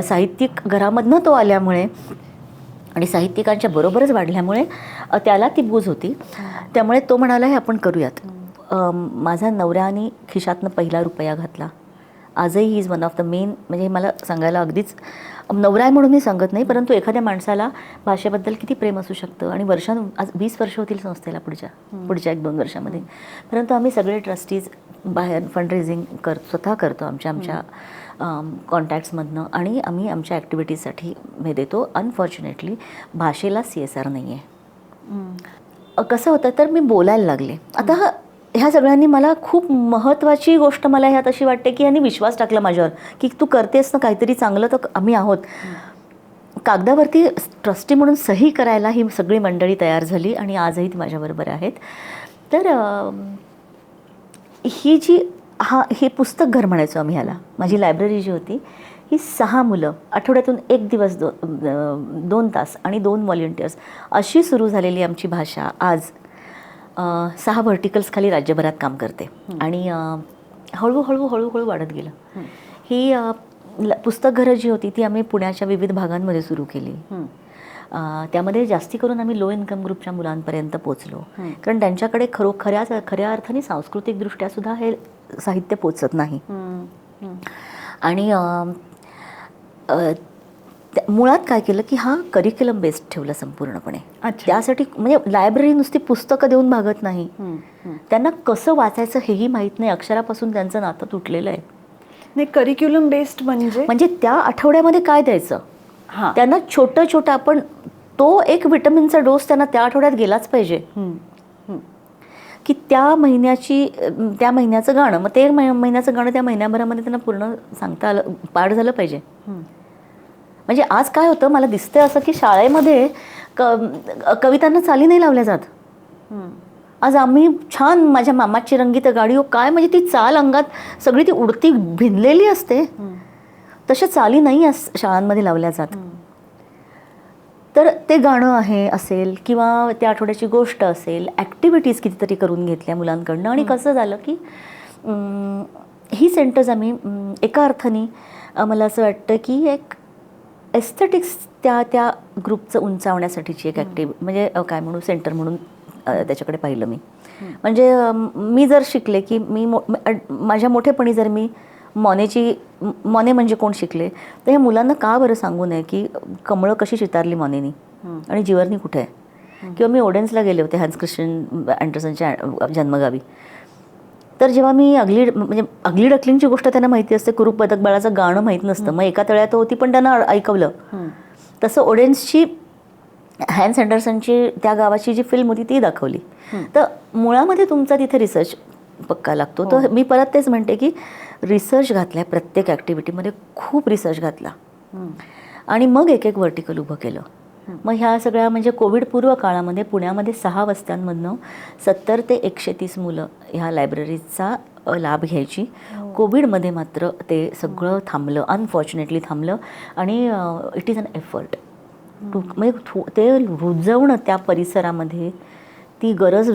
साहित्यिक घरामधनं तो आल्यामुळे आणि साहित्यिकांच्या बरोबरच वाढल्यामुळे त्याला ती बूज होती. त्यामुळे तो म्हणाला हे आपण करूयात. माझ्या नवऱ्याने खिशातनं पहिला रुपया घातला. आजही he is one of the main, म्हणजे मला सांगायला अगदीच नवरा आहे म्हणून मी सांगत नाही, परंतु एखाद्या माणसाला भाषेबद्दल किती प्रेम असू शकतं. आणि आज 20 वर्ष होतील संस्थेला पुढच्या 1-2 वर्षामध्ये. परंतु आम्ही सगळे ट्रस्टीज बाहेर फंडरेझिंग स्वतः करतो आमच्या कॉन्टॅक्ट्समधनं आणि आम्ही आमच्या ॲक्टिव्हिटीजसाठी हे देतो. अनफॉर्च्युनेटली भाषेला CSR नाही आहे. कसं होतं तर मी बोलायला लागले. आता ह्या सगळ्यांनी मला खूप महत्त्वाची गोष्ट मला ह्यात अशी वाटते की यांनी विश्वास टाकला माझ्यावर की तू करतेस ना काहीतरी चांगलं, तर आम्ही आहोत. कागदावरती ट्रस्टी म्हणून सही करायला ही सगळी मंडळी तयार झाली आणि आजही ती माझ्याबरोबर आहेत. तर ही जी हे पुस्तक घर म्हणायचो आम्ही ह्याला. माझी लायब्ररी जी होती ही 6 मुलं, आठवड्यातून 1 दिवस 2 तास आणि 2 व्हॉलेंटियर्स अशी सुरू झालेली आमची भाषा आज 6 व्हर्टिकल्स खाली राज्यभरात काम करते. आणि हळूहळू वाढत गेलं. ही पुस्तकघरं जी होती ती आम्ही पुण्याच्या विविध भागांमध्ये सुरू केली. त्यामध्ये जास्ती करून आम्ही लो इन्कम ग्रुपच्या मुलांपर्यंत पोचलो, कारण त्यांच्याकडे खऱ्या अर्थाने सांस्कृतिकदृष्ट्या सुद्धा हे साहित्य पोचत नाही. आणि मुळात काय केलं की हा करिक्युलम बेस्ड ठेवलं संपूर्णपणे. त्यासाठी म्हणजे लायब्ररी नुसती पुस्तकं देऊन भागत नाही, त्यांना कसं वाचायचं हेही माहीत नाही. अक्षरापासून त्यांचं नातं तुटलेलं आहे. नाही, करिक्युलम बेस्ड म्हणजे त्या आठवड्यामध्ये काय द्यायचं त्यांना छोटं आपण तो एक विटामिनचा डोस त्यांना त्या आठवड्यात गेलाच पाहिजे की त्या महिन्याचं गाणं, मग ते महिन्याचं गाणं त्या महिन्याभरामध्ये त्यांना पूर्ण सांगता आलं, पाठ झालं पाहिजे. म्हणजे आज काय होतं मला दिसतंय असं की शाळेमध्ये कवितांना चाली नाही लावल्या जात. आज आम्ही छान माझ्या मामाची रंगीत गाडी हो काय, म्हणजे ती चाल अंगात सगळी ती उडती भिनलेली असते, तशा चाली नाही शाळांमध्ये लावल्या जात. तर ते गाणं असेल किंवा त्या आठवड्याची गोष्ट असेल, ॲक्टिव्हिटीज कितीतरी करून घेतल्या मुलांकडनं. आणि कसं झालं की ही सेंटर्स आम्ही एका अर्थाने मला असं वाटतं की एस्थेटिक्स त्या ग्रुपचं उंचावण्यासाठीची एक म्हणजे काय म्हणू सेंटर म्हणून त्याच्याकडे पाहिलं मी. म्हणजे मी जर शिकले की माझ्या मोठेपणी जर मी मॉने म्हणजे कोण शिकले तर ह्या मुलांना का बरं सांगू नये की कमळं कशी चितारली मॉनेनी आणि जीवरनी कुठे आहे. किंवा मी ओडेन्सला गेले होते हॅन्स क्रिश्चियन अँडरसनच्या जन्मगावी. तर जेव्हा मी अगली डकलिंगची गोष्ट त्यांना माहिती असते, कुरूप बदक बाळाचं गाणं माहीत नसतं, मग एका तळ्यात होती पण त्यांना ऐकवलं. तसं ओडेन्सची हॅन्स अँडरसनची त्या गावाची जी फिल्म होती ती दाखवली. तर मुळामध्ये तुमचा तिथे रिसर्च पक्का लागतो. तर मी परत तेच म्हणते की रिसर्च घातला आहे प्रत्येक ॲक्टिव्हिटीमध्ये, खूप रिसर्च घातला आणि मग एक व्हर्टिकल उभं केलं. मग ह्या सगळ्या म्हणजे कोविडपूर्व काळामध्ये पुण्यामध्ये 6 वस्त्यांमधनं 70 ते 130 मुलं ह्या लायब्ररीचा लाभ घ्यायची. कोविडमध्ये मात्र ते सगळं थांबलं, अनफॉर्च्युनेटली थांबलं. आणि इट इज अन एफर्ट म्हणजे ते रुजवणं त्या परिसरामध्ये, ती गरज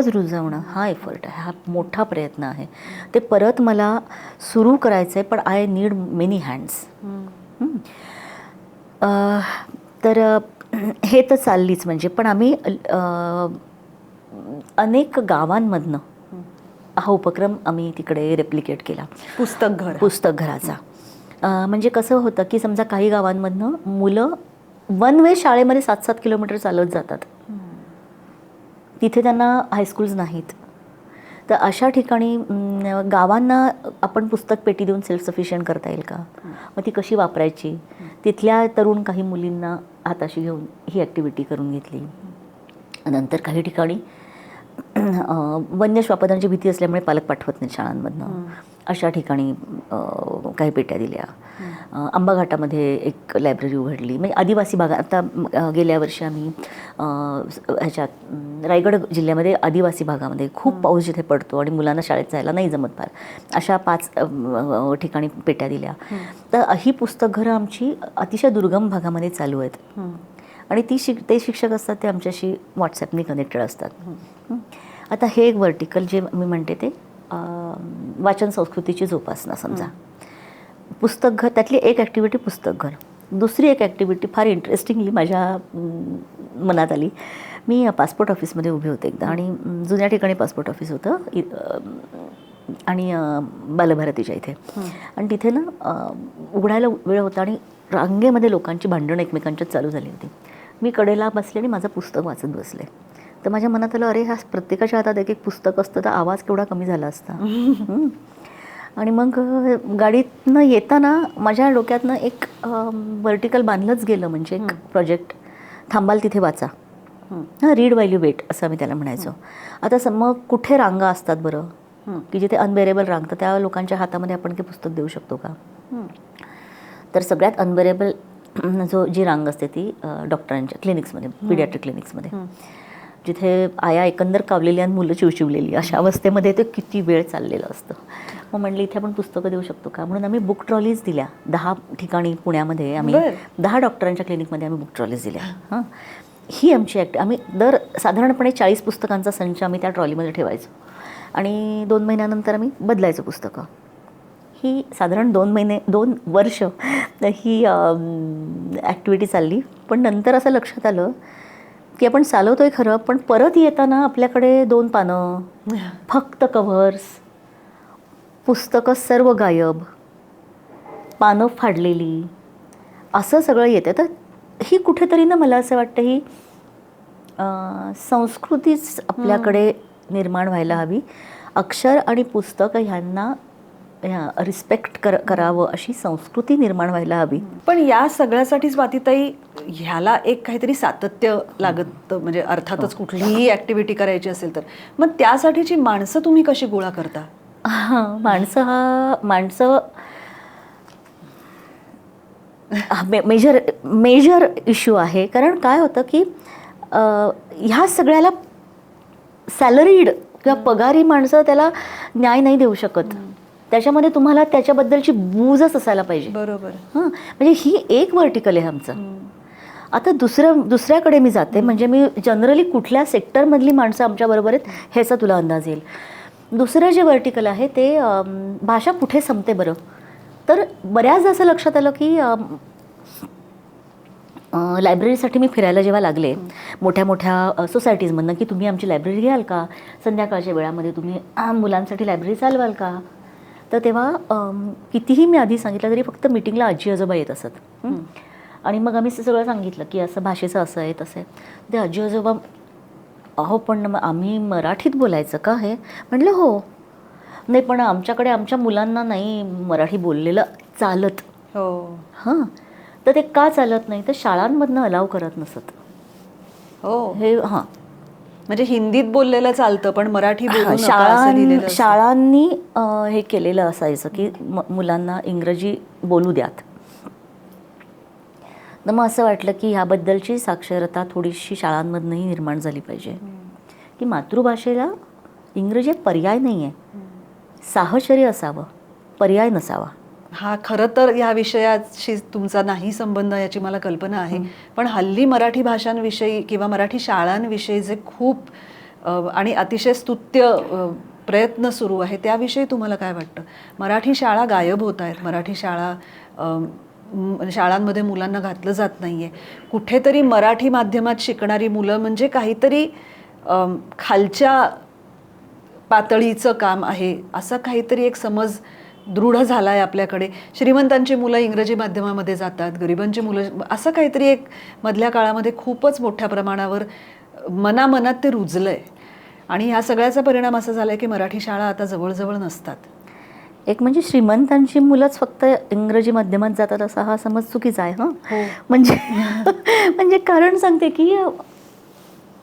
रुजवणं हा एफर्ट आहे, हा मोठा प्रयत्न आहे. ते परत मला सुरू करायचं आहे पण आय नीड मेनी हँड्स. तर हे तर चाललीच म्हणजे. पण आम्ही अनेक गावांमधनं हा उपक्रम आम्ही तिकडे रेप्लिकेट केला. पुस्तकघराचा. म्हणजे कसं होतं की समजा काही गावांमधनं मुलं वन वे शाळेमध्ये 7-7 किलोमीटर चालत जातात, तिथे त्यांना हायस्कूल्स नाहीत. तर अशा ठिकाणी गावांना आपण पुस्तक पेटी देऊन सेल्फ सफिशियंट करता येईल का, मग ती कशी वापरायची. तिथल्या तरुण काही मुलींना हाताशी घेऊन ही ॲक्टिव्हिटी करून घेतली. नंतर काही ठिकाणी वन्य श्वापदांची भीती असल्यामुळे पालक पाठवत नाहीत शाळांमधनं, अशा ठिकाणी काही पेट्या दिल्या. आंबा घाटामध्ये एक लायब्ररी उघडली. म्हणजे आदिवासी भागात आता गेल्या वर्षी आम्ही ह्याच्यात रायगड जिल्ह्यामध्ये आदिवासी भागामध्ये खूप पाऊस जिथे पडतो आणि मुलांना शाळेत जायला नाही जमत फार, अशा 5 ठिकाणी पेट्या दिल्या. तर ही पुस्तकघरं आमची अतिशय दुर्गम भागामध्ये चालू आहेत. आणि ते शिक्षक असतात ते आमच्याशी व्हॉट्सॲपने कनेक्टेड असतात. आता हे एक व्हर्टिकल जे मी म्हणते ते वाचन संस्कृतीची जोपासना. समजा पुस्तकघर, त्यातली एक ॲक्टिव्हिटी पुस्तकघर. दुसरी एक ॲक्टिव्हिटी फार इंटरेस्टिंगली माझ्या मनात आली. मी पासपोर्ट ऑफिसमध्ये उभे होते एकदा आणि जुन्या ठिकाणी पासपोर्ट ऑफिस होतं आणि बालभारतीच्या इथे. आणि तिथे ना उघडायला वेळ होता आणि रांगेमध्ये लोकांची भांडणं एकमेकांच्यात चालू झाली होती. मी कडेला बसले आणि माझं पुस्तक वाचत बसले. तर माझ्या मनात आलं, अरे ह्या प्रत्येकाच्या हातात एक पुस्तक असतं तर आवाज केवढा कमी झाला असता. आणि मग गाडीतनं येताना माझ्या डोक्यातनं एक व्हर्टिकल बांधलंच गेलं. म्हणजे एक प्रोजेक्ट, थांबाल तिथे वाचा, रीड व्हाईल यू वेट असं आम्ही त्याला म्हणायचो. आता मग कुठे रांगा असतात बरं की जिथे अनबेरेबल रांग, तर त्या लोकांच्या हातामध्ये आपण ते पुस्तक देऊ शकतो का. तर सगळ्यात अनबेरेबल जी रांग असते ती डॉक्टरांच्या क्लिनिक्समध्ये, पिडियाट्रिक क्लिनिक्समध्ये, जिथे आया एकंदर कावलेली आणि मुलं चिवचिवलेली अशा अवस्थेमध्ये ते किती वेळ चाललेलं असतं. मग म्हणलं इथे आपण पुस्तकं देऊ शकतो का, म्हणून आम्ही बुक ट्रॉलीज दिल्या 10 ठिकाणी पुण्यामध्ये. आम्ही 10 डॉक्टरांच्या क्लिनिकमध्ये आम्ही बुक ट्रॉलीज दिल्या. ही आमची आम्ही साधारणपणे 40 पुस्तकांचा संच आम्ही त्या ट्रॉलीमध्ये ठेवायचो आणि 2 महिन्यानंतर आम्ही बदलायचो पुस्तकं. ही साधारण 2 वर्ष ही ॲक्टिव्हिटी चालली. पण नंतर असं लक्षात आलं की आपण चालवतो आहे खरं, पण परत येताना आपल्याकडे 2 पानं, फक्त कव्हर्स, पुस्तकं सर्व गायब, पानं फाडलेली, असं सगळं येतं. तर ही कुठेतरी ना मला असं वाटतं ही संस्कृतीच आपल्याकडे निर्माण व्हायला हवी. अक्षर आणि पुस्तक ह्यांना रिस्पेक्ट करावं अशी संस्कृती निर्माण व्हायला हवी. पण या सगळ्यासाठी स्वातीताई ह्याला एक काहीतरी सातत्य लागत. म्हणजे अर्थातच कुठलीही ॲक्टिव्हिटी करायची असेल तर मग त्यासाठीची माणसं तुम्ही कशी गोळा करता. माणसं मेजर इश्यू आहे. कारण काय होतं की ह्या सगळ्याला सॅलरीड किंवा पगारी माणसं त्याला न्याय नाही देऊ शकत. त्याच्यामध्ये तुम्हाला त्याच्याबद्दलची बूजच असायला पाहिजे. बरोबर. म्हणजे ही एक व्हर्टिकल आहे आमचं. आता दुसऱ्याकडे मी जाते. म्हणजे मी जनरली कुठल्या सेक्टरमधली माणसं आमच्याबरोबर आहेत ह्याचा तुला अंदाज येईल. दुसरं जे व्हर्टिकल आहे ते भाषा कुठे संपते बरं. तर बऱ्याचदा असं लक्षात आलं की लायब्ररीसाठी मी फिरायला जेव्हा लागले मोठ्या मोठ्या सोसायटीजमधनं की तुम्ही आमची लायब्ररी घ्याल का, संध्याकाळच्या वेळामध्ये तुम्ही मुलांसाठी लायब्ररी चालवाल का, तर तेव्हा कितीही मी आधी सांगितलं तरी फक्त मीटिंगला आजी आजोबा येत असत. आणि मग आम्ही सगळं सांगितलं की असं भाषेचं असं आहे तसं आहे. ते आजी आजोबा अहो पण मग आम्ही मराठीत बोलायचं का हे, म्हटलं हो. नाही पण आमच्याकडे आमच्या मुलांना नाही मराठी बोललेलं चालत. हो. हां, तर ते का चालत नाही, तर शाळांमधनं अलाव करत नसत. हो, हे हां, म्हणजे हिंदीत बोललेलं चालतं पण मराठी बोलू नका असं लिहिलेलं असतं. शाळांनी हे केलेलं असायचं की मुलांना इंग्रजी बोलू द्यात. तर मग असं वाटलं की ह्याबद्दलची साक्षरता थोडीशी शाळांमधनंही निर्माण झाली पाहिजे की मातृभाषेला इंग्रजी पर्याय नाही आहे, साहचर्य असावं, पर्याय नसावा. हा खरं तर या विषयाशी तुमचा नाही संबंध याची मला कल्पना आहे, पण हल्ली मराठी भाषांविषयी किंवा मराठी शाळांविषयी जे खूप आणि अतिशय स्तुत्य प्रयत्न सुरू आहे त्याविषयी तुम्हाला काय वाटतं? मराठी शाळा गायब होत आहेत, मराठी शाळांमध्ये मुलांना घातलं जात नाहीये. कुठेतरी मराठी माध्यमात शिकणारी मुलं म्हणजे काहीतरी खालच्या पातळीचं काम आहे असा काहीतरी एक समज दृढ झाला आहे आपल्याकडे. श्रीमंतांची मुलं इंग्रजी माध्यमामध्ये जातात, गरिबांची मुलं, असं काहीतरी एक मधल्या काळामध्ये खूपच मोठ्या प्रमाणावर मनामनात ते रुजलं आहे. आणि ह्या सगळ्याचा परिणाम असा झाला आहे की मराठी शाळा आता जवळजवळ नसतात. एक म्हणजे श्रीमंतांची मुलंच फक्त इंग्रजी माध्यमात जातात असा हा समज चुकीचा आहे. हां, हो. म्हणजे कारण सांगते की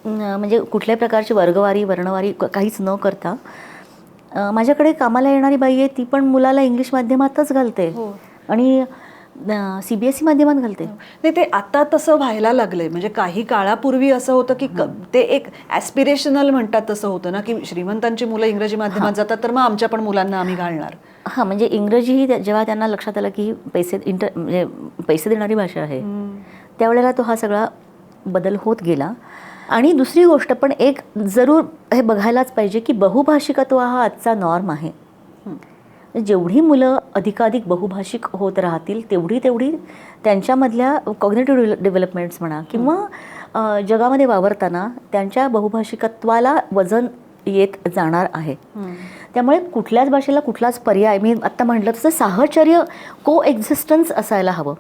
म्हणजे कुठल्याही प्रकारची वर्गवारी वर्णवारी काहीच न करता माझ्याकडे कामाला येणारी बाई आहे ती पण मुलाला इंग्लिश माध्यमातच घालते आणि CBSE माध्यमात घालते. नाही, ते आता तसं व्हायला लागलंय. म्हणजे काही काळापूर्वी असं होतं की ते एक ॲस्पिरेशनल म्हणतात तसं होतं ना, की श्रीमंतांची मुलं इंग्रजी माध्यमात जातात तर मग आमच्या पण मुलांना आम्ही घालणार. हां, म्हणजे इंग्रजी ही जेव्हा त्यांना लक्षात आलं की ही म्हणजे पैसे देणारी भाषा आहे त्यावेळेला तो हा सगळा बदल होत गेला. आणि दुसरी गोष्ट पण एक जरूर हे बघायलाच पाहिजे की बहुभाषिकत्व हा आजचा नॉर्म आहे. जेवढी मुलं अधिकाधिक बहुभाषिक होत राहतील तेवढी त्यांच्यामधल्या कॉग्निटिव्ह डेव्हलपमेंट्स म्हणा किंवा जगामध्ये वावरताना त्यांच्या बहुभाषिकत्वाला वजन येत जाणार आहे. त्यामुळे कुठल्याच भाषेला कुठलाच पर्याय, मी आत्ता म्हटलं तसं साहचर्य, को एक्झिस्टन्स असायला हवं.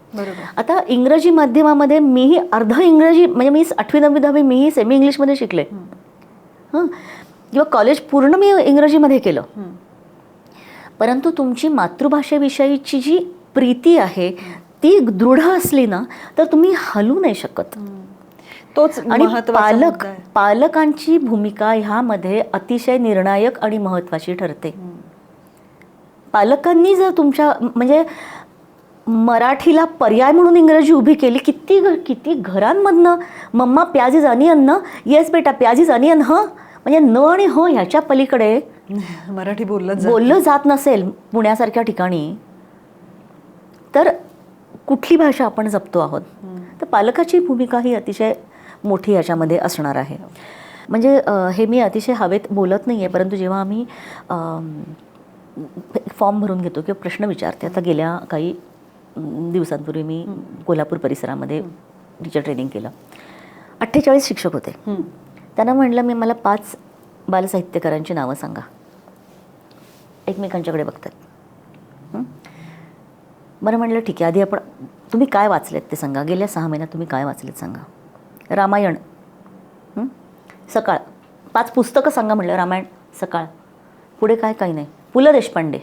आता इंग्रजी माध्यमामध्ये मीही अर्ध इंग्रजी, म्हणजे मी 8वी 9वी 10वी मीही सेमी इंग्लिशमध्ये शिकले. किंवा कॉलेज पूर्ण मी इंग्रजीमध्ये केलं. परंतु तुमची मातृभाषेविषयीची जी प्रीती आहे ती दृढ असली ना तर तुम्ही हलू नाही शकत. तोच आणि महत्त्वाचा पालकांची भूमिका ह्यामध्ये अतिशय निर्णायक आणि महत्त्वाची ठरते. पालकांनी जर तुमच्या म्हणजे मराठीला पर्याय म्हणून इंग्रजी उभी केली, किती घरांमधनं मम्मा प्याजीज अनियन ना, येस बेटा प्याजीज अनियन, हं, म्हणजे न आणि ह ह्याच्या पलीकडे मराठी बोललं जात नसेल पुण्यासारख्या ठिकाणी तर कुठली भाषा आपण जपतो आहोत. तर पालकाची भूमिका ही अतिशय मोठी याच्यामध्ये असणार आहे. म्हणजे हे मी अतिशय हवेत बोलत नाही आहे, परंतु जेव्हा आम्ही फॉर्म भरून घेतो किंवा प्रश्न विचारते, आता गेल्या काही दिवसांपूर्वी मी कोल्हापूर परिसरामध्ये टीचर ट्रेनिंग केलं. 48 शिक्षक होते. त्यांना म्हटलं मला 5 बालसाहित्यकारांची नावं सांगा. एकमेकांच्याकडे बघतात. बरं म्हटलं ठीक आहे, आधी आपण तुम्ही काय वाचलेत ते सांगा, गेल्या 6 महिन्यात तुम्ही काय वाचलेत सांगा. रामायण सकाळ, 5 पुस्तकं सांगा म्हटलं. रामायण सकाळ, पुढे काय काही नाही. पु ल देशपांडे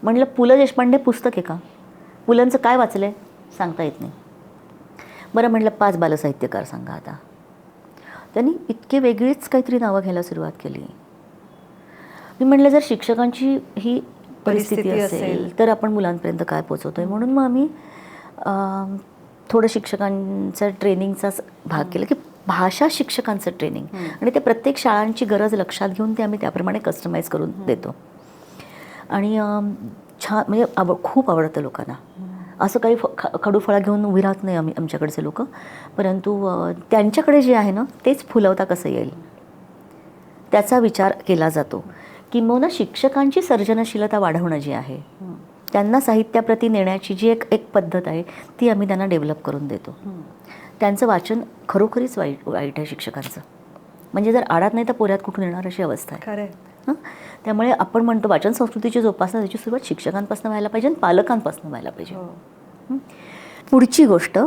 म्हटलं, पु ल देशपांडे पुस्तक आहे का, पुलंचं काय वाचलं आहे सांगता येत नाही. बरं म्हटलं 5 बालसाहित्यकार सांगा. आता त्यांनी इतके वेगळीच काहीतरी नावं घ्यायला सुरुवात केली. मी म्हटलं जर शिक्षकांची ही परिस्थिती असेल तर आपण मुलांपर्यंत काय पोचवतोय. म्हणून मग आम्ही थोडं शिक्षकांचं ट्रेनिंगचाच भाग केला की भाषा शिक्षकांचं ट्रेनिंग, आणि ते प्रत्येक शाळांची गरज लक्षात घेऊन ते आम्ही त्याप्रमाणे कस्टमाइज करून देतो. आणि छान म्हणजे खूप आवडतं लोकांना. असं काही खडूफळा घेऊन उभी राहत नाही आमच्याकडचे लोक, परंतु त्यांच्याकडे जे आहे ना तेच फुलवता कसं येईल त्याचा विचार केला जातो. किंबहुना शिक्षकांची सर्जनशीलता वाढवणं जी आहे, त्यांना साहित्याप्रती नेण्याची जी एक पद्धत आहे ती आम्ही त्यांना डेव्हलप करून देतो. त्यांचं वाचन खरोखरीच वाईट आहे शिक्षकांचं. म्हणजे जर आडात नाही तर पोऱ्यात कुठून येणार अशी अवस्था आहे. खरं आहे. हं? त्यामुळे आपण म्हणतो वाचन संस्कृतीची जोपासना त्याची सुरुवात शिक्षकांपासून व्हायला पाहिजे आणि पालकांपासून व्हायला पाहिजे. हो. पुढची गोष्ट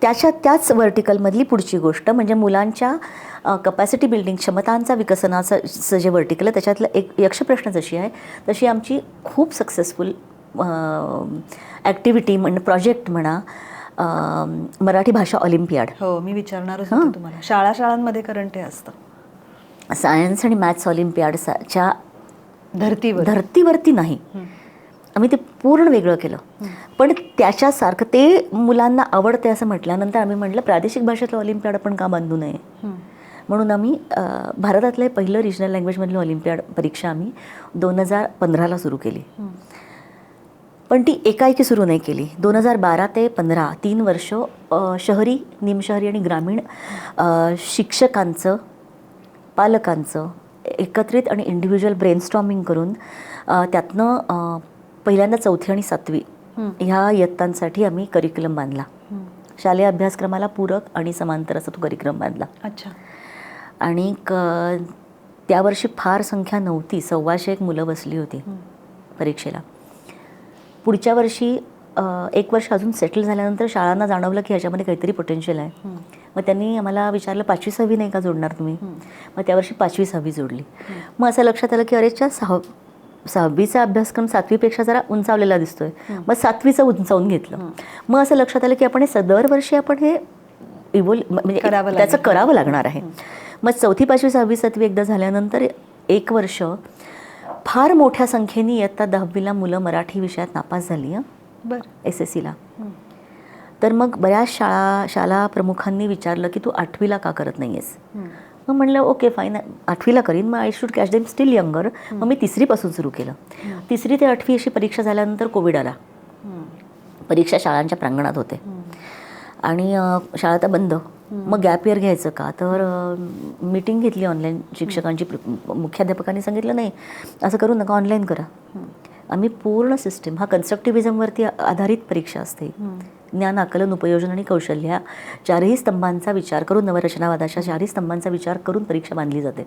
त्याच व्हर्टिकलमधली पुढची गोष्ट म्हणजे मुलांच्या कपॅसिटी बिल्डिंग क्षमतांचा विकसनाचं जे व्हर्टिकल आहे त्याच्यातलं एक यक्षप्रश्न जशी आहे तशी आमची खूप सक्सेसफुल ॲक्टिव्हिटी प्रोजेक्ट म्हणा मराठी भाषा ऑलिम्पियाड. हो, मी विचारणारच होते तुम्हाला. शाळांमध्ये करंट हे असतं. सायन्स आणि मॅथ्स ऑलिम्पियाडच्या धर्तीवरती नाही, आम्ही ते पूर्ण वेगळं केलं. पण त्याच्यासारखं ते मुलांना आवडते असं म्हटल्यानंतर आम्ही म्हटलं प्रादेशिक भाषेतलं ऑलिम्पियाड आपण का बांधू नये. म्हणून आम्ही भारतातलं पहिलं रिजनल लँग्वेजमधलं ऑलिम्पियाड परीक्षा आम्ही 2015ला सुरू केली. पण ती एकाएकी सुरू नाही केली. 2012 ते 15 3 वर्ष शहरी, निमशहरी आणि ग्रामीण शिक्षकांचं, पालकांचं एकत्रित आणि इंडिव्हिज्युअल ब्रेनस्टॉर्मिंग करून त्यातनं पहिल्यांदा 4थी आणि 7वी ह्या इयत्तांसाठी आम्ही करिक्युलम बांधला. शालेय अभ्यासक्रमाला पूरक आणि समांतर असा तो करिक्युलम बांधला. अच्छा. आणि त्यावर्षी फार संख्या नव्हती, 125 मुलं बसली होती परीक्षेला. पुढच्या वर्षी 1 वर्ष अजून सेटल झाल्यानंतर शाळांना जाणवलं की ह्याच्यामध्ये काहीतरी पोटेन्शियल आहे. मग त्यांनी आम्हाला विचारलं 5वी 6वी नाही का जोडणार तुम्ही. मग त्यावर्षी 5वी 6वी जोडली. मग असं लक्षात आलं की अरेच्या 6वीचा अभ्यासक्रम 7वीपेक्षा जरा उंचावलेला दिसतोय. मग 7वीचं उंचावून घेतलं. मग असं लक्षात आलं की आपण हे दरवर्षी आपण हे म्हणजे त्याचं करावं लागणार आहे. मग 4थी 5वी 6वी 7वी एकदा झाल्यानंतर 1 वर्ष फार मोठ्या संख्येने इयत्ता 10वीला मुलं मराठी विषयात नापास झाली SSCला. तर मग बऱ्याच शाळा प्रमुखांनी विचारलं की तू 8वीला का करत नाही आहेस. मग म्हणलं ओके फाईन, 8वीला करीन, मग I should catch them steel younger. मग मी 3री पासून सुरू केलं. 3री ते 8वी अशी परीक्षा झाल्यानंतर कोविड आला. परीक्षा शाळांच्या प्रांगणात होते आणि शाळा तर बंद. मग गॅप इयर घ्यायचं का, तर मीटिंग घेतली ऑनलाईन शिक्षकांची. मुख्याध्यापकांनी सांगितलं नाही असं करू नका, ऑनलाईन करा. आम्ही पूर्ण सिस्टीम, हा कन्स्ट्रक्टिव्हिझमवरती आधारित परीक्षा असते. ज्ञान, आकलन, उपयोजन आणि कौशल्य ह्या 4ही स्तंभांचा विचार करून, नवरचनावादाच्या 4ही स्तंभांचा विचार करून परीक्षा बांधली जाते.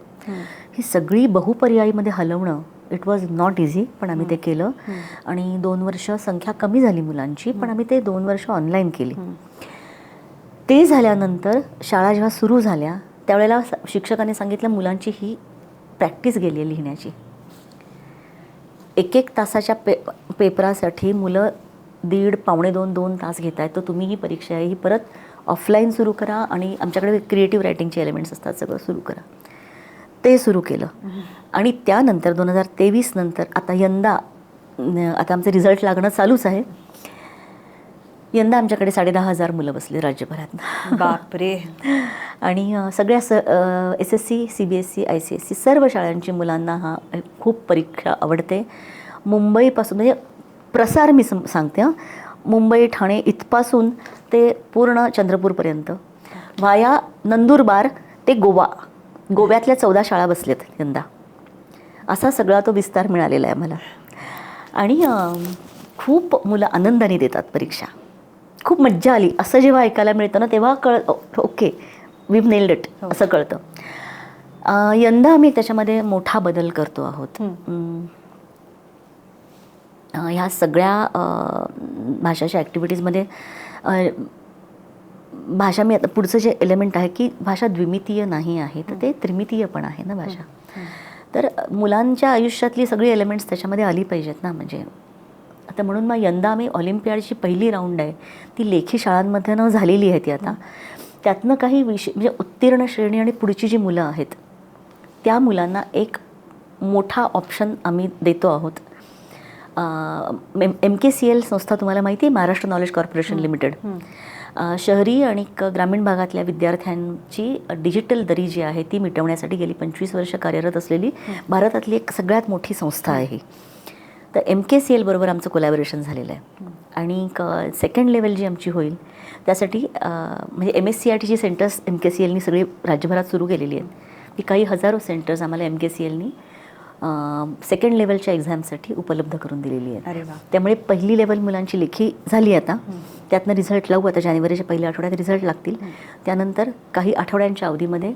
ही सगळी बहुपर्यायीमध्ये हलवणं इट वॉज नॉट इझी, पण आम्ही ते केलं. आणि 2 वर्ष संख्या कमी झाली मुलांची, पण आम्ही ते 2 वर्ष ऑनलाईन केली. ते झाल्यानंतर शाळा जेव्हा सुरू झाल्या त्यावेळेला शिक्षकांनी सांगितलं मुलांची ही प्रॅक्टिस गेली आहे लिहिण्याची. 1-1 तासाच्या पेपरासाठी मुलं 1.5 पावणे 2 तास घेत आहेत. तर तुम्ही ही परीक्षा आहे ही परत ऑफलाईन सुरू करा आणि आमच्याकडे क्रिएटिव्ह रायटिंगचे एलिमेंट्स असतात, सगळं सुरू करा. ते सुरू केलं. आणि त्यानंतर 2023 नंतर आता आमचे रिझल्ट लागणं चालूच आहे. यंदा आमच्याकडे 10,500 मुलं बसले राज्यभरात. बापरे. आणि सगळ्या SSC, CBSE, ICSE सर्व शाळांची मुलांना हा खूप परीक्षा आवडते. मुंबईपासून म्हणजे प्रसार मी सांगते मुंबई, ठाणे इथपासून ते पूर्ण चंद्रपूरपर्यंत, व्हाया नंदुरबार ते गोव्यातल्या 14 शाळा बसलेत यंदा. असा सगळा तो विस्तार मिळालेला आहे मला. आणि खूप मुलं आनंदाने देतात परीक्षा. खूप मज्जा आली असं जेव्हा ऐकायला मिळतं ना तेव्हा ओके वीव नेल्ड इट असं कळतं. यंदा आम्ही त्याच्यामध्ये मोठा बदल करतो आहोत. ह्या सगळ्या भाषाच्या ॲक्टिव्हिटीजमध्ये भाषा, मी आता पुढचं जे एलिमेंट आहे की भाषा द्विमितीय नाही आहे तर ते त्रिमितीय पण आहे ना भाषा. तर मुलांच्या आयुष्यातली सगळी एलिमेंट्स त्याच्यामध्ये आली पाहिजेत ना. म्हणजे आता म्हणून मग यंदा आम्ही ऑलिम्पियाडची पहिली राऊंड आहे ती लेखी शाळांमध्ये न झालेली आहे ती आता. त्यातनं काही विषय म्हणजे उत्तीर्ण श्रेणी आणि पुढची जी मुलं आहेत त्या मुलांना एक मोठा ऑप्शन आम्ही देतो आहोत. MKCL संस्था तुम्हाला माहिती आहे, महाराष्ट्र नॉलेज कॉर्पोरेशन लिमिटेड. शहरी आणि ग्रामीण भागातल्या विद्यार्थ्यांची डिजिटल दरी जी आहे ती मिटवण्यासाठी गेली 25 वर्ष कार्यरत असलेली भारतातली एक सगळ्यात मोठी संस्था आहे ही. तर MKCL बरोबर आमचं कोलॅबोरेशन झालेलं आहे. आणि सेकंड लेवल जी आमची होईल त्यासाठी म्हणजे MSCRTची सेंटर्स MKCLनी सगळी राज्यभरात सुरू केलेली आहेत. ती काही हजारो सेंटर्स आम्हाला MKCLनी सेकंड लेवलच्या एक्झामसाठी उपलब्ध करून दिलेली आहे. त्यामुळे पहिली लेवल मुलांची लेखी झाली आता. त्यातनं रिझल्ट लावू. आता जानेवारीच्या पहिल्या आठवड्यात रिझल्ट लागतील. त्यानंतर काही आठवड्यांच्या अवधीमध्ये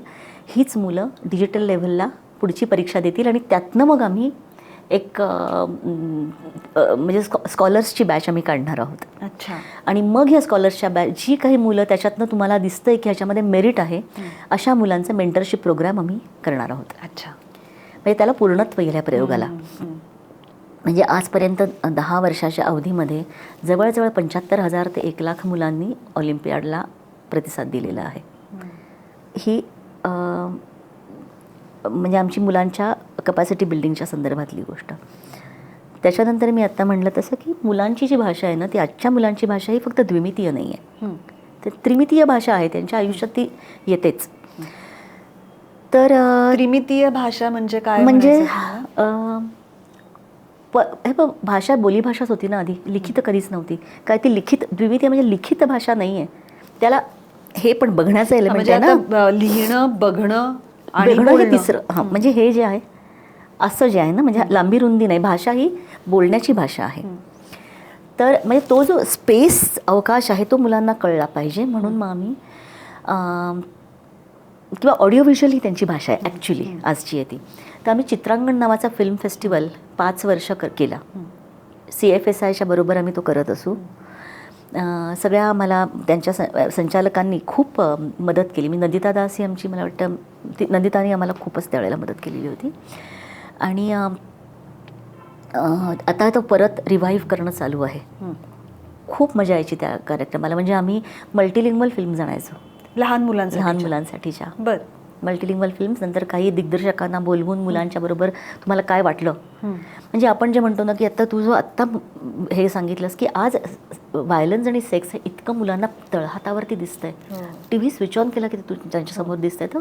हीच मुलं डिजिटल लेव्हलला पुढची परीक्षा देतील आणि त्यातनं मग आम्ही एक म्हणजे स्कॉलर्सची बॅच आम्ही काढणार आहोत. अच्छा. आणि मग ह्या स्कॉलर्सच्या बॅच जी काही मुलं त्याच्यातनं तुम्हाला दिसतंय की ह्याच्यामध्ये मेरिट आहे अशा मुलांचा मेंटरशिप प्रोग्राम आम्ही करणार आहोत. अच्छा. म्हणजे त्याला पूर्णत्व येईल या प्रयोगाला. म्हणजे आजपर्यंत 10 वर्षाच्या अवधीमध्ये जवळजवळ 75,000 ते 1,00,000 मुलांनी ऑलिम्पियाडला प्रतिसाद दिलेला आहे. ही म्हणजे आमची मुलांच्या कपॅसिटी बिल्डिंगच्या संदर्भातली गोष्ट. त्याच्यानंतर मी आत्ता म्हटलं तसं की मुलांची जी भाषा आहे ना ती आजच्या मुलांची भाषा ही फक्त द्विमितीय नाही आहे, तर त्रिमितीय भाषा आहे. त्यांच्या आयुष्यात ती येतेच. तर त्रिमितीय भाषा म्हणजे काय? म्हणजे हे बघ, भाषा बोलीभाषाच होती ना आधी, लिखित कधीच नव्हती. काय ती लिखित द्विमितीय म्हणजे लिखित भाषा नाही आहे. त्याला हे पण बघण्याचं एलिमेंट आहे ना. लिहिणं, बघणं आणि बघणं हे तिसरं. हां, म्हणजे हे जे आहे असं जे आहे ना, म्हणजे लांबी रुंदी नाही, भाषा ही बोलण्याची भाषा आहे. तर म्हणजे तो जो स्पेस अवकाश आहे तो मुलांना कळला पाहिजे म्हणून मग आम्ही किंवा ऑडिओ व्हिज्युअल ही त्यांची भाषा आहे ॲक्च्युली आजची आहे ती. तर आम्ही चित्रांगण नावाचा फिल्म फेस्टिवल 5 वर्ष केला. CFSIच्या बरोबर आम्ही तो करत असू. सगळ्या आम्हाला त्यांच्या संचालकांनी खूप मदत केली. मी नंदिता दास ही आमची, मला वाटतं नंदिताने आम्हाला खूपच त्यावेळेला मदत केलेली होती. आणि आता तो परत रिवाईव्ह करणं चालू आहे. खूप मजा यायची त्या कार्यक्रमाला. म्हणजे आम्ही मल्टिलिंग्वल फिल्म आणायचो लहान मुलांसाठीच्या. Multilingual films. नंतर काही दिग्दर्शकांना बोलवून मुलांच्या बरोबर तुम्हाला काय वाटलं, म्हणजे आपण जे म्हणतो ना की आता तुझं आत्ता हे सांगितलंस की आज व्हायलन्स आणि सेक्स हे इतकं मुलांना तळहातावरती दिसतंय. TV स्विच ऑन केला की तू त्यांच्यासमोर दिसतंय. तर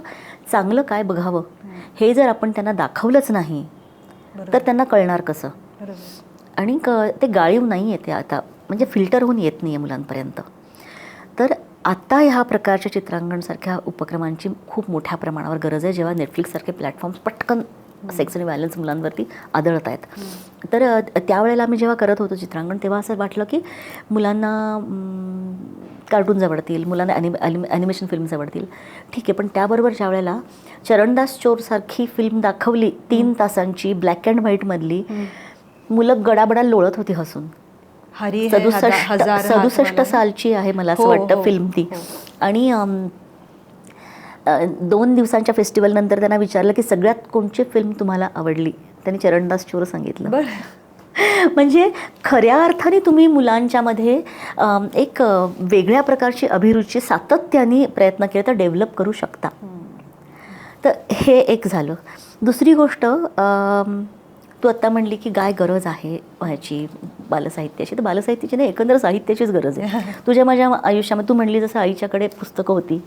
चांगलं काय बघावं हे जर आपण त्यांना दाखवलंच नाही तर त्यांना कळणार कसं. आणि ते गाळीव नाही येते आता, म्हणजे फिल्टर होऊन येत नाही आहे मुलांपर्यंत. तर आता ह्या प्रकारच्या चित्रांगणसारख्या उपक्रमांची खूप मोठ्या प्रमाणावर गरज आहे, जेव्हा नेटफ्लिक्ससारखे प्लॅटफॉर्म्स पटकन सेक्स आणि व्हायलन्स मुलांवरती आदळत आहेत. तर त्यावेळेला आम्ही जेव्हा करत होतो चित्रांगण तेव्हा असं वाटलं की मुलांना कार्टून्स आवडतील, मुलांना ॲनिमेशन फिल्म्स आवडतील, ठीक आहे. पण त्याबरोबर ज्या वेळेला चरणदास चोरसारखी फिल्म दाखवली 3 तासांची ब्लॅक अँड व्हाईटमधली, मुलं गडाबडा लोळत होती हसून. 67 सालची आहे मला असं वाटतं फिल्म ती. आणि 2 दिवसांच्या फेस्टिवल नंतर त्यांना विचारलं की सगळ्यात कोणची फिल्म तुम्हाला आवडली, त्यांनी चरणदास चोर सांगितलं. म्हणजे खऱ्या अर्थाने तुम्ही मुलांच्यामध्ये एक वेगळ्या प्रकारची अभिरुची सातत्याने प्रयत्न केला तर डेव्हलप करू शकता. तर हे एक झालं. दुसरी गोष्ट, तू आत्ता म्हणली की काय गरज आहे ह्याची बालसाहित्याची. तर बालसाहित्याची नाही, एकंदर साहित्याचीच गरज आहे. तुझ्या माझ्या आयुष्यामध्ये तू म्हणली जसं आईच्याकडे पुस्तकं होती,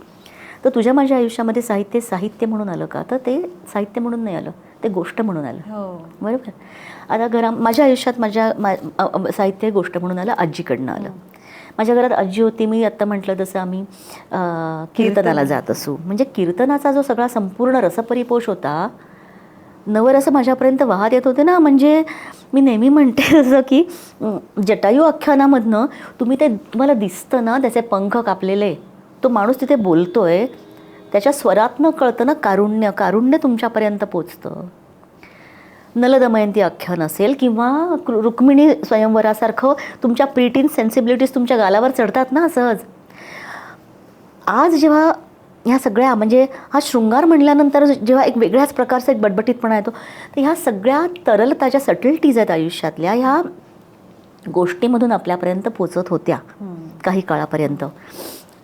तर तुझ्या माझ्या आयुष्यामध्ये साहित्य म्हणून आलं का? तर ते साहित्य म्हणून नाही आलं, ते गोष्ट म्हणून आलं. बरोबर. आता माझ्या आयुष्यात साहित्य गोष्ट म्हणून आलं, आजीकडनं आलं. माझ्या घरात आजी होती. मी आत्ता म्हटलं तसं आम्ही कीर्तनाला जात असू. म्हणजे कीर्तनाचा जो सगळा संपूर्ण रसपरिपोष होता, नवरस माझ्यापर्यंत वाहत येत होते ना. म्हणजे मी नेहमी म्हणते जसं की जटायू आख्यानामधनं तुम्हाला दिसतं ना त्याचे पंख कापलेले, तो माणूस तिथे बोलतोय, त्याच्या स्वरातनं कळतं ना कारुण्य तुमच्यापर्यंत पोचतं. नलदमयंती आख्यान असेल किंवा रुक्मिणी स्वयंवरासारखं तुमच्या प्रीटीन सेन्सिबिलिटीज तुमच्या गालावर चढतात ना सहज. आज जेव्हा ह्या सगळ्या म्हणजे हा शृंगार म्हणल्यानंतर जेव्हा एक वेगळ्याच प्रकारचा एक बटबटीतपणा येतो, तर ह्या सगळ्या तरलता ज्या सटलिटीज आहेत आयुष्यातल्या, ह्या गोष्टीमधून आपल्यापर्यंत पोचत होत्या काही काळापर्यंत.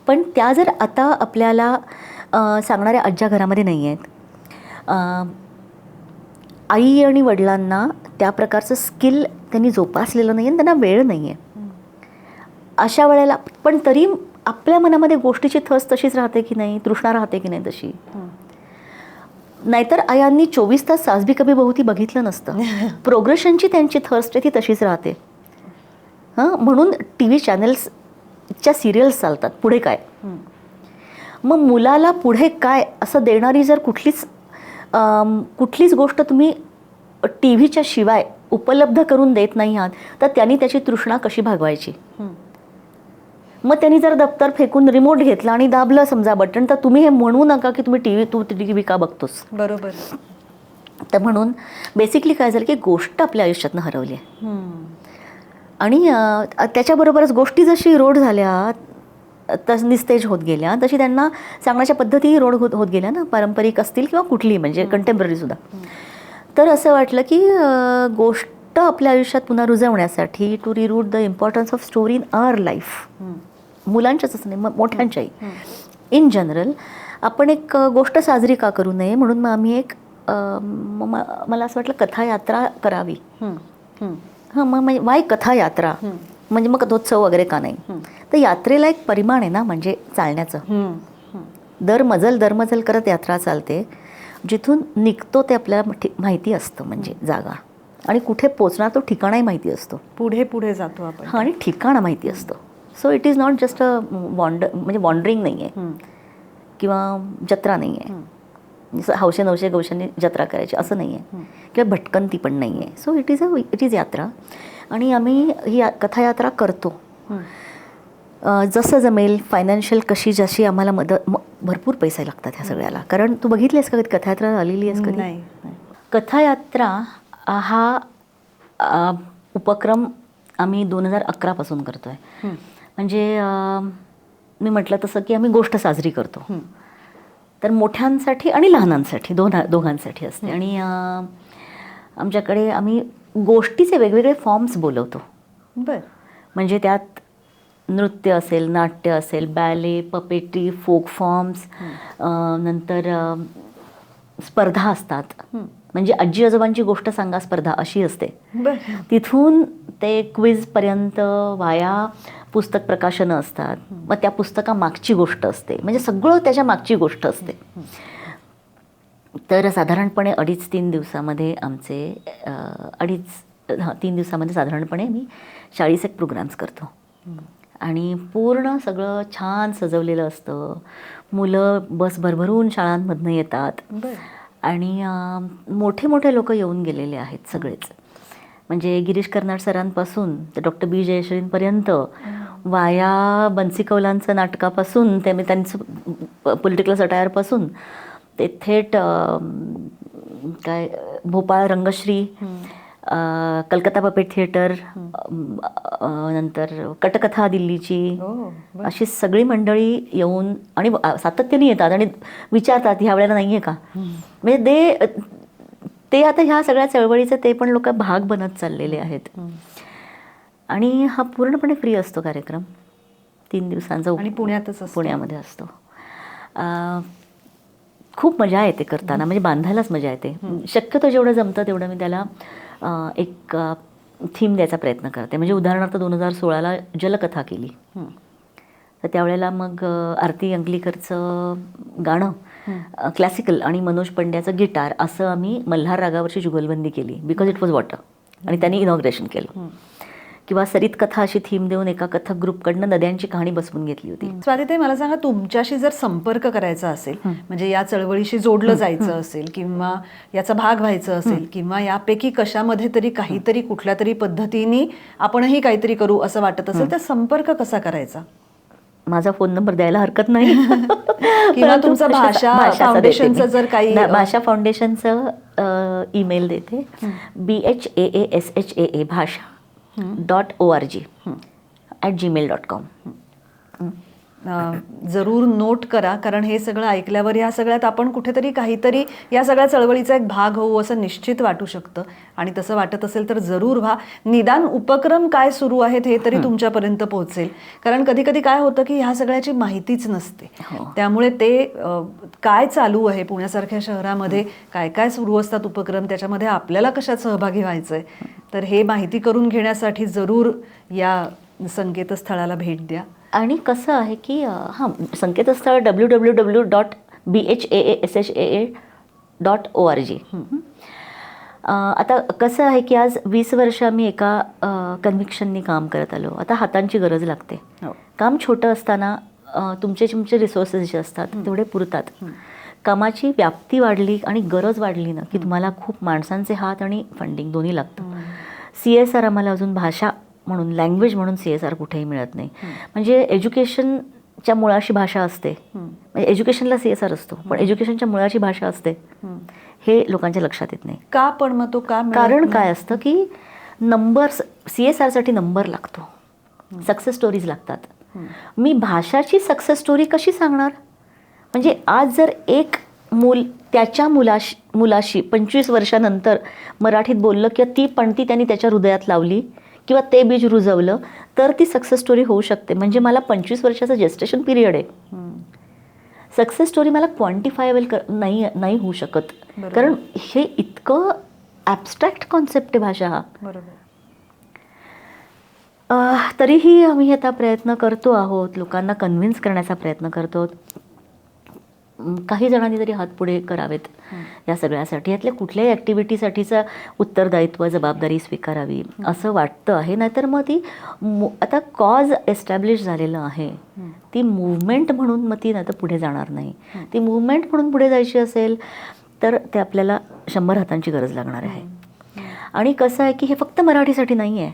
पण त्या जर आता आपल्याला सांगणाऱ्या आज्या घरामध्ये नाही आहेत. आई आणि वडिलांना त्या प्रकारचं स्किल त्यांनी जोपासलेलं नाही आहे, त्यांना वेळ नाही आहे. अशा वेळेला पण तरी आपल्या मनामध्ये गोष्टीची थस तशीच राहते की नाही, तृष्णा राहते की नाही तशी. नाहीतर आयांनी 24 तास सास भी कभी बहुती बघितलं नसतं. प्रोग्रेशनची त्यांची थर्स्ट आहे ती तशीच राहते. म्हणून TV चॅनल्सच्या सिरियल्स चालतात, पुढे काय. मग मुलाला पुढे काय असं देणारी जर कुठलीच गोष्ट तुम्ही TVच्या शिवाय उपलब्ध करून देत नाही आहात, तर त्यांनी त्याची तृष्णा कशी भागवायची. मग त्यांनी जर दप्तर फेकून रिमोट घेतला आणि दाबलं समजा बटन, तर तुम्ही हे म्हणू नका की तुम्ही तू टी व्ही का बघतोस. बरोबर. तर म्हणून बेसिकली काय झालं की गोष्ट आपल्या आयुष्यातनं हरवली आहे. आणि त्याच्याबरोबरच गोष्टी जशी रोड झाल्या तस निस्तेज होत गेल्या, तशी त्यांना सांगण्याच्या पद्धतीही रोड होत गेल्या ना, पारंपरिक असतील किंवा कुठलीही, म्हणजे कंटेम्पररीसुद्धा. तर असं वाटलं की गोष्ट आपल्या आयुष्यात पुन्हा रुजवण्यासाठी to reroot the importance of story in our life, मुलांच्याच असं नाही, मोठ्यांच्याही इन जनरल, आपण एक गोष्ट साजरी का करू नये, म्हणून मग आम्ही एक मला असं वाटलं कथायात्रा करावी. हां, मग वाय कथायात्रा, म्हणजे मग कथोत्सव वगैरे का नाही. तर यात्रेला एक परिमाण आहे ना, म्हणजे चालण्याचं. दर मजल करत यात्रा चालते, जिथून निघतो ते आपल्याला माहिती असतं, म्हणजे जागा, आणि कुठे पोचणार तो ठिकाणही माहिती असतो. पुढे पुढे जातो आपण. हां, आणि ठिकाणं माहिती असतं. So it is not just a म्हणजे वॉन्डरिंग नाही आहे किंवा जत्रा नाही आहे, जसं हौशे नवशे गौशांनी जत्रा करायची असं नाही आहे, किंवा भटकंती पण नाही आहे. सो इट इज यात्रा. आणि आम्ही ही कथायात्रा करतो जसं जमेल. फायनान्शियल कशी जशी आम्हाला भरपूर पैसे लागतात ह्या सगळ्याला. कारण तू बघितलीस का कधी कथायात्रा आलेली आहेस कधी? नाही. कथायात्रा हा उपक्रम आम्ही 2011 पासून करतो आहे. म्हणजे मी म्हटलं तसं की आम्ही गोष्ट साजरी करतो, तर मोठ्यांसाठी आणि लहानांसाठी दोघांसाठी असते. आणि आमच्याकडे आम्ही गोष्टीचे वेगवेगळे फॉर्म्स बोलवतो. बरं. म्हणजे त्यात नृत्य असेल, नाट्य असेल, बॅले, पपेट्री, फोक फॉर्म्स, नंतर स्पर्धा असतात. म्हणजे आजी आजोबांची गोष्ट सांगा स्पर्धा अशी असते. तिथून ते क्विजपर्यंत वाया पुस्तक प्रकाशनं असतात. मग त्या पुस्तकामागची गोष्ट असते, म्हणजे सगळं त्याच्या मागची गोष्ट असते. तर साधारणपणे 2.5-3 दिवसामध्ये आमचे 3 दिवसामध्ये साधारणपणे मी 40 एक प्रोग्राम्स करतो. आणि पूर्ण सगळं छान सजवलेलं असतं. मुलं बस भरभरून शाळांमधनं येतात. आणि मोठे मोठे लोक येऊन गेलेले आहेत सगळेच. म्हणजे गिरीश कर्नाड सरांपासून ते डॉक्टर बी जयश्रींपर्यंत, वाया बन्सी कौलांचं नाटकापासून ते मी त्यांचं पॉलिटिकल सटायरपासून ते थेट काय भोपाळ रंगश्री, कलकत्ता पपेट थिएटर, नंतर कटकथा दिल्लीची, अशी सगळी मंडळी येऊन आणि सातत्याने येतात आणि विचारतात ह्या वेळेला नाही आहे का. म्हणजे ते आता ह्या सगळ्या चळवळीचे ते पण लोक भाग बनत चाललेले आहेत. आणि हा पूर्णपणे फ्री असतो कार्यक्रम, 3 दिवसांचा. आणि पुण्यामध्ये असतो. खूप मजा येते करताना, म्हणजे बांधायलाच मजा येते. शक्यतो जेवढं जमतं तेवढं मी त्याला एक थीम द्यायचा प्रयत्न करते. म्हणजे उदाहरणार्थ 2016ला जलकथा केली, तर त्यावेळेला मग आरती अंकलीकरचं गाणं क्लासिकल आणि मनोज पंड्याचं गिटार असं आम्ही मल्हार रागावरची जुगलबंदी केली, बिकॉज इट वॉज वॉटर, आणि त्यांनी इनॉग्रेशन केलं. किंवा सरित कथा अशी थीम देऊन एका कथक ग्रुपकडनं नद्यांची कहाणी बसवून घेतली होती. स्वातीताई, मला सांगा, तुमच्याशी जर संपर्क करायचा असेल, म्हणजे या चळवळीशी जोडलं जायचं असेल किंवा याचा भाग व्हायचं असेल, किंवा यापैकी कशामध्ये तरी काहीतरी कुठल्या तरी पद्धतीने आपणही काहीतरी करू असं वाटत असेल, तर संपर्क कसा करायचा? माझा फोन नंबर द्यायला हरकत नाही. किंवा तुमचं भाषा फाउंडेशनचं जर काही, भाषा फाउंडेशनचं ईमेल देते, BHAASHAA bhasha.org@gmail.com. जरूर नोट करा, कारण हे सगळं ऐकल्यावर या सगळ्यात आपण कुठेतरी काहीतरी या सगळ्या चळवळीचा एक भाग होऊ असं निश्चित वाटू शकतं. आणि तसं वाटत असेल तर जरूर व्हा. निदान उपक्रम काय सुरू आहेत हे तरी तुमच्यापर्यंत पोहोचेल. कारण कधी कधी काय होतं की ह्या सगळ्याची माहितीच नसते. त्यामुळे ते काय चालू आहे पुण्यासारख्या शहरामध्ये, काय काय सुरू असतात उपक्रम, त्याच्यामध्ये आपल्याला कशात सहभागी व्हायचं आहे, तर हे माहिती करून घेण्यासाठी जरूर या संकेतस्थळाला भेट द्या. आणि कसं आहे की हां, संकेतस्थळ www.bhasha.org. आता कसं आहे की आज 20 वर्ष आम्ही एका कन्व्हिक्शननी काम करत आलो. आता हातांची गरज लागते. काम छोटं असताना तुमचे रिसोर्सेस जे असतात तेवढे पुरतात. कामाची व्याप्ती वाढली आणि गरज वाढली ना की तुम्हाला खूप माणसांचे हात आणि फंडिंग दोन्ही लागतं. CSR आम्हाला अजून भाषा म्हणून, लँग्वेज म्हणून CSR कुठेही मिळत नाही. म्हणजे एज्युकेशनच्या मुळाशी भाषा असते, म्हणजे एज्युकेशनला CSR असतो, पण एज्युकेशनच्या मुळाची भाषा असते हे लोकांच्या लक्षात येत नाही. का पण मग तो का मिळत कारण नाही? काय असतं की नंबर्स, CSRसाठी नंबर लागतो, सक्सेस स्टोरीज लागतात. मी भाषाची सक्सेस स्टोरी कशी सांगणार? म्हणजे आज जर एक मूल त्याच्या मुलाशी 25 वर्षानंतर मराठीत बोललं किंवा ती पणती त्यांनी त्याच्या हृदयात लावली किंवा ते बीज रुजवलं तर ती सक्सेस स्टोरी होऊ शकते. म्हणजे मला 25 वर्षाचं जेस्टेशन पिरियड आहे. सक्सेस स्टोरी मला क्वांटिफायबल नाही होऊ शकत, कारण हे इतकं ॲबस्ट्रॅक्ट कॉन्सेप्ट आहे भाषा हा. बरोबर. तरीही आम्ही आता प्रयत्न करतो आहोत, लोकांना कन्व्हिन्स करण्याचा प्रयत्न करतो. काही जणांनी तरी हात पुढे करावेत या सगळ्यासाठी, यातल्या कुठल्याही ॲक्टिव्हिटीसाठीचं उत्तरदायित्व, जबाबदारी स्वीकारावी असं वाटतं आहे. नाहीतर मग ती आता कॉज एस्टॅब्लिश झालेलं आहे, ती मूव्हमेंट म्हणून मग ती नाहीतर पुढे जाणार नाही. ती मूव्हमेंट म्हणून पुढे जायची असेल तर ते आपल्याला 100 हातांची गरज लागणार आहे. आणि कसं आहे की हे फक्त मराठीसाठी नाही आहे.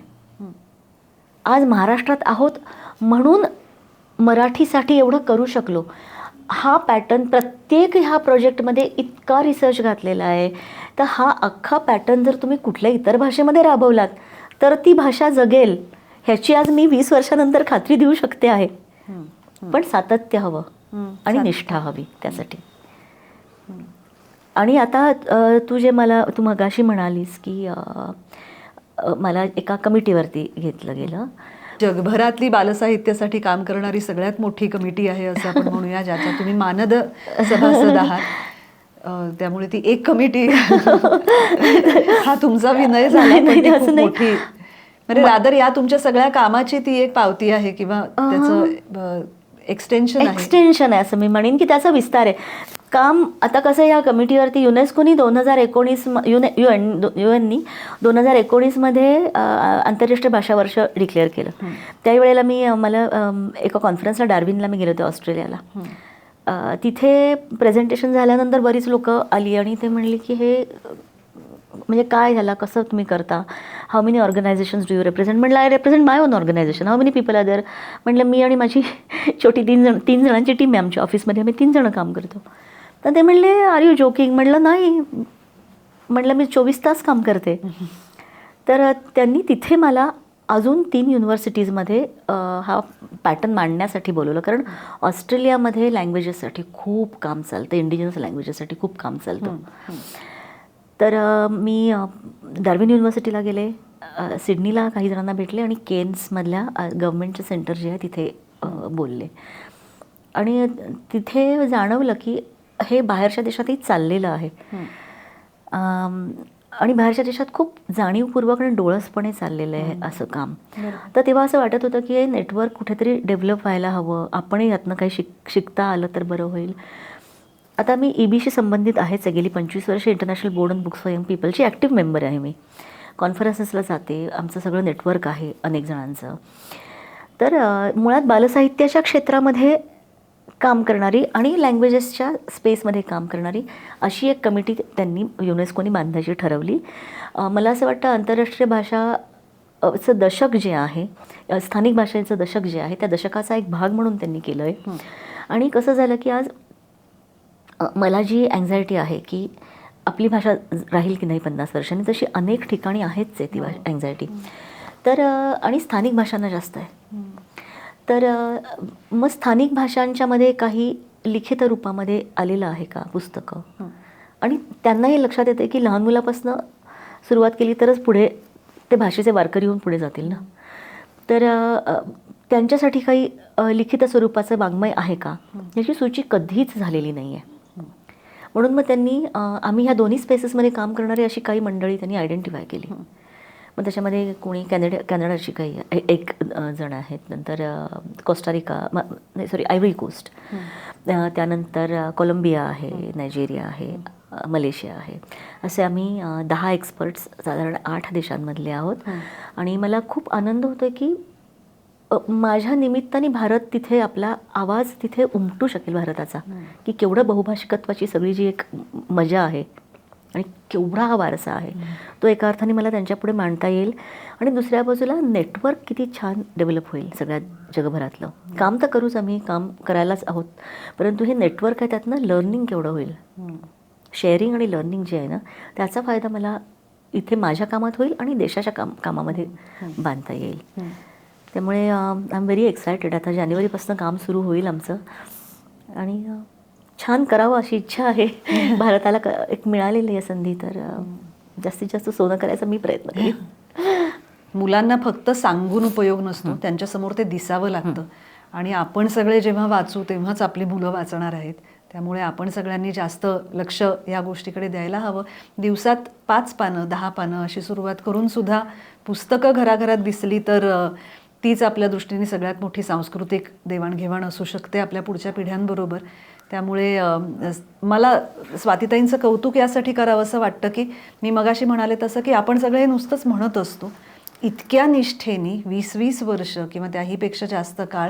आज महाराष्ट्रात आहोत म्हणून मराठीसाठी एवढं करू शकलो. हा पॅटर्न प्रत्येक ह्या प्रोजेक्टमध्ये इतका रिसर्च घातलेला आहे, तर हा अख्खा पॅटर्न जर तुम्ही कुठल्या इतर भाषेमध्ये राबवलात तर ती भाषा जगेल ह्याची आज मी 20 वर्षानंतर खात्री देऊ शकते आहे. पण सातत्य हवं आणि निष्ठा हवी त्यासाठी. आणि आता तू मगाशी म्हणालीस की मला एका कमिटीवरती घेतलं गेलं. जगभरातली बालसाहित्यासाठी काम करणारी सगळ्यात मोठी कमिटी आहे असं आपण म्हणूया, ज्याचा तुम्ही मानद सभासद आहात. त्यामुळे ती एक कमिटी हा तुमचा विनय झाला, पण ती खूप मोठी, म्हणजे रादर या तुमच्या सगळ्या कामाची ती एक पावती आहे किंवा त्याचं एक्सटेन्शन आहे असं मी म्हणेन की त्याचा विस्तार आहे. काम आता कसं या कमिटीवरती युनेस्कोनी 2019 युएननी 2019मध्ये आंतरराष्ट्रीय भाषा वर्ष डिक्लेअर केलं. त्यावेळेला मला एका कॉन्फरन्सला डार्विनला मी गेले होते, ऑस्ट्रेलियाला. तिथे प्रेझेंटेशन झाल्यानंतर बरीच लोकं आली आणि ते म्हणली की हे म्हणजे काय झालं, कसं तुम्ही करता, how many organisations do you represent? म्हटलं I represent my own organisation. How many people are there? म्हटलं मी आणि माझी छोटी 3 जणांची टीम आहे आमच्या ऑफिसमध्ये, आम्ही 3 जणं काम करतो. तर ते म्हणले आर यू जोकिंग? म्हटलं नाही. म्हटलं मी 24 तास काम करते. तर त्यांनी तिथे मला अजून 3 युनिव्हर्सिटीजमध्ये हा पॅटर्न मांडण्यासाठी बोलवलं, कारण ऑस्ट्रेलियामध्ये लँग्वेजेससाठी खूप काम चालतं, इंडिजिनस लँग्वेजेससाठी खूप काम चालतं. तर मी डार्विन युनिव्हर्सिटीला गेले, सिडनीला काही जणांना भेटले आणि केन्समधल्या गव्हर्मेंटचे सेंटर जे आहे तिथे बोलले. आणि तिथे जाणवलं की हे बाहेरच्या देशातही चाललेलं आहे. आणि बाहेरच्या देशात खूप जाणीवपूर्वक आणि डोळसपणे चाललेलं आहे असं काम. तर तेव्हा असं वाटत होतं की हे नेटवर्क कुठेतरी डेव्हलप व्हायला हवं, आपणही यातनं काही शिकता आलं तर बरं होईल. आता मी EBशी संबंधित आहेच, गेली 25 वर्ष international board on books for young पीपलची ॲक्टिव्ह मेंबर आहे मी. कॉन्फरन्सेसला जाते, आमचं सगळं नेटवर्क आहे अनेक जणांचं. तर मुळात बालसाहित्याच्या क्षेत्रामध्ये काम करणारी आणि लँग्वेजेसच्या स्पेसमध्ये काम करणारी अशी एक कमिटी त्यांनी युनेस्कोनी बांधायची ठरवली. मला असं वाटतं आंतरराष्ट्रीय भाषाचं दशक जे आहे, स्थानिक भाषेचं दशक जे आहे, त्या दशकाचा एक भाग म्हणून त्यांनी केलं आहे. आणि कसं झालं की आज मला जी अँझायटी आहे की आपली भाषा राहील की नाही 50 वर्षांनी, तशी अनेक ठिकाणी आहेच आहे ती अँझायटी. तर आणि स्थानिक भाषांना जास्त आहे. तर मग स्थानिक भाषांच्यामध्ये काही लिखित रूपामध्ये आलेलं आहे का पुस्तकं, आणि त्यांनाही लक्षात येते की लहान मुलापासून सुरुवात केली तरच पुढे ते भाषेचे वारकरी होऊन पुढे जातील ना. तर त्यांच्यासाठी काही लिखित स्वरूपाचं वाङ्मय आहे का, याची सूची कधीच झालेली नाही आहे. म्हणून मग त्यांनी आम्ही ह्या दोन्ही स्पेसेसमध्ये काम करणारी अशी काही मंडळी त्यांनी आयडेंटिफाय केली. मग त्याच्यामध्ये कोणी कॅनडाची काही एक जण आहेत, नंतर कोस्टारिका आयव्हरी कोस्ट, त्यानंतर कोलंबिया आहे, नायजेरिया आहे, मलेशिया आहे. असे आम्ही 10 एक्सपर्ट्स साधारण 8 देशांमधले आहोत. आणि मला खूप आनंद होतो की माझ्या निमित्ताने भारत तिथे आपला आवाज तिथे उमटू शकेल भारताचा, की केवढं बहुभाषिकत्वाची सगळी जी एक मजा आहे आणि केवढा हा वारसा आहे तो एका अर्थाने मला त्यांच्यापुढे मांडता येईल. आणि दुसऱ्या बाजूला नेटवर्क किती छान डेव्हलप होईल सगळ्या जगभरातलं. काम तर करूच, आम्ही काम करायलाच आहोत, परंतु हे नेटवर्क आहे त्यातनं लर्निंग केवढं होईल. शेअरिंग आणि लर्निंग जे आहे ना त्याचा फायदा मला इथे माझ्या कामात होईल आणि देशाच्या कामामध्ये बांधता येईल. त्यामुळे आय एम व्हेरी एक्सायटेड. आता जानेवारीपासून काम सुरू होईल आमचं आणि छान करावं अशी इच्छा आहे. भारताला एक मिळालेली आहे संधी, तर जास्तीत जास्त सोनं करायचा मी प्रयत्न करेन. मुलांना फक्त सांगून उपयोग नसतो, त्यांच्यासमोर ते दिसावं लागतं. आणि आपण सगळे जेव्हा वाचू तेव्हाच आपली मुलं वाचणार आहेत. त्यामुळे आपण सगळ्यांनी जास्त लक्ष या गोष्टीकडे द्यायला हवं. दिवसात 5 पानं 10 पानं अशी सुरुवात करून सुद्धा पुस्तकं घराघरात दिसली तर तीच आपल्या दृष्टीने सगळ्यात मोठी सांस्कृतिक देवाणघेवाण असू शकते आपल्या पुढच्या पिढ्यांबरोबर. त्यामुळे मला स्वातीताईंचं कौतुक यासाठी करावं असं वाटतं की मी मगाशी म्हणाले तसं की आपण सगळे नुसतंच म्हणत असतो, इतक्या निष्ठेने 20-20 वर्ष किंवा त्याहीपेक्षा जास्त काळ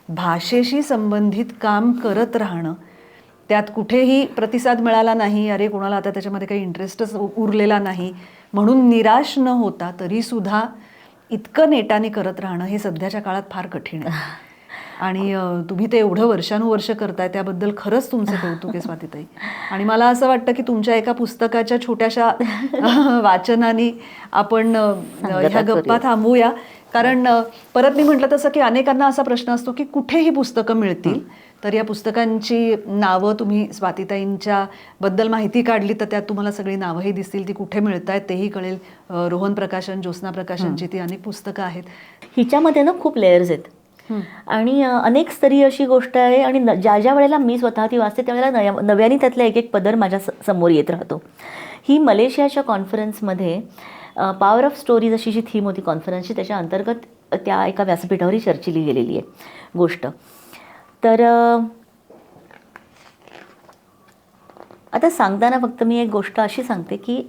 भाषेशी संबंधित काम करत राहणं, त्यात कुठेही प्रतिसाद मिळाला नाही, अरे कोणाला आता त्याच्यामध्ये काही इंटरेस्टच उरलेला नाही म्हणून निराश न होता तरीसुद्धा इतकं नेटाने करत राहणं हे सध्याच्या काळात फार कठीण आहे. आणि तुम्ही ते एवढं वर्षानुवर्ष करताय त्याबद्दल खरंच तुमचं कौतुक आहे स्वातीताई. आणि मला असं वाटतं की तुमच्या एका पुस्तकाच्या छोट्याशा वाचनाने आपण ह्या गप्पा थांबवूया. कारण परत मी म्हटलं तसं की अनेकांना असा प्रश्न असतो की कुठेही पुस्तकं मिळतील, तर या पुस्तकांची नावं तुम्ही स्वातीताईंच्या बद्दल माहिती काढली तर त्यात तुम्हाला सगळी नावंही दिसतील, ती कुठे मिळत आहेत तेही कळेल. रोहन प्रकाशन, ज्योत्स्ना प्रकाशनची ती अनेक पुस्तकं आहेत. हिच्यामध्ये ना खूप लेयर्स आहेत आणि अनेक स्तरीय अशी गोष्ट आहे. आणि ज्या ज्या वेळेला मी स्वतः ती वाचते त्यावेळेला नव्याने त्यातला एक एक पदर माझ्या समोर येत राहतो. ही मलेशियाच्या कॉन्फरन्समध्ये पॉवर ऑफ स्टोरीज अशी जी थीम होती कॉन्फरन्सची, त्याच्या अंतर्गत त्या एका व्यासपीठावरही चर्चिली गेलेली आहे गोष्ट. तर आता सांगताना फक्त मी एक गोष्ट अशी सांगते की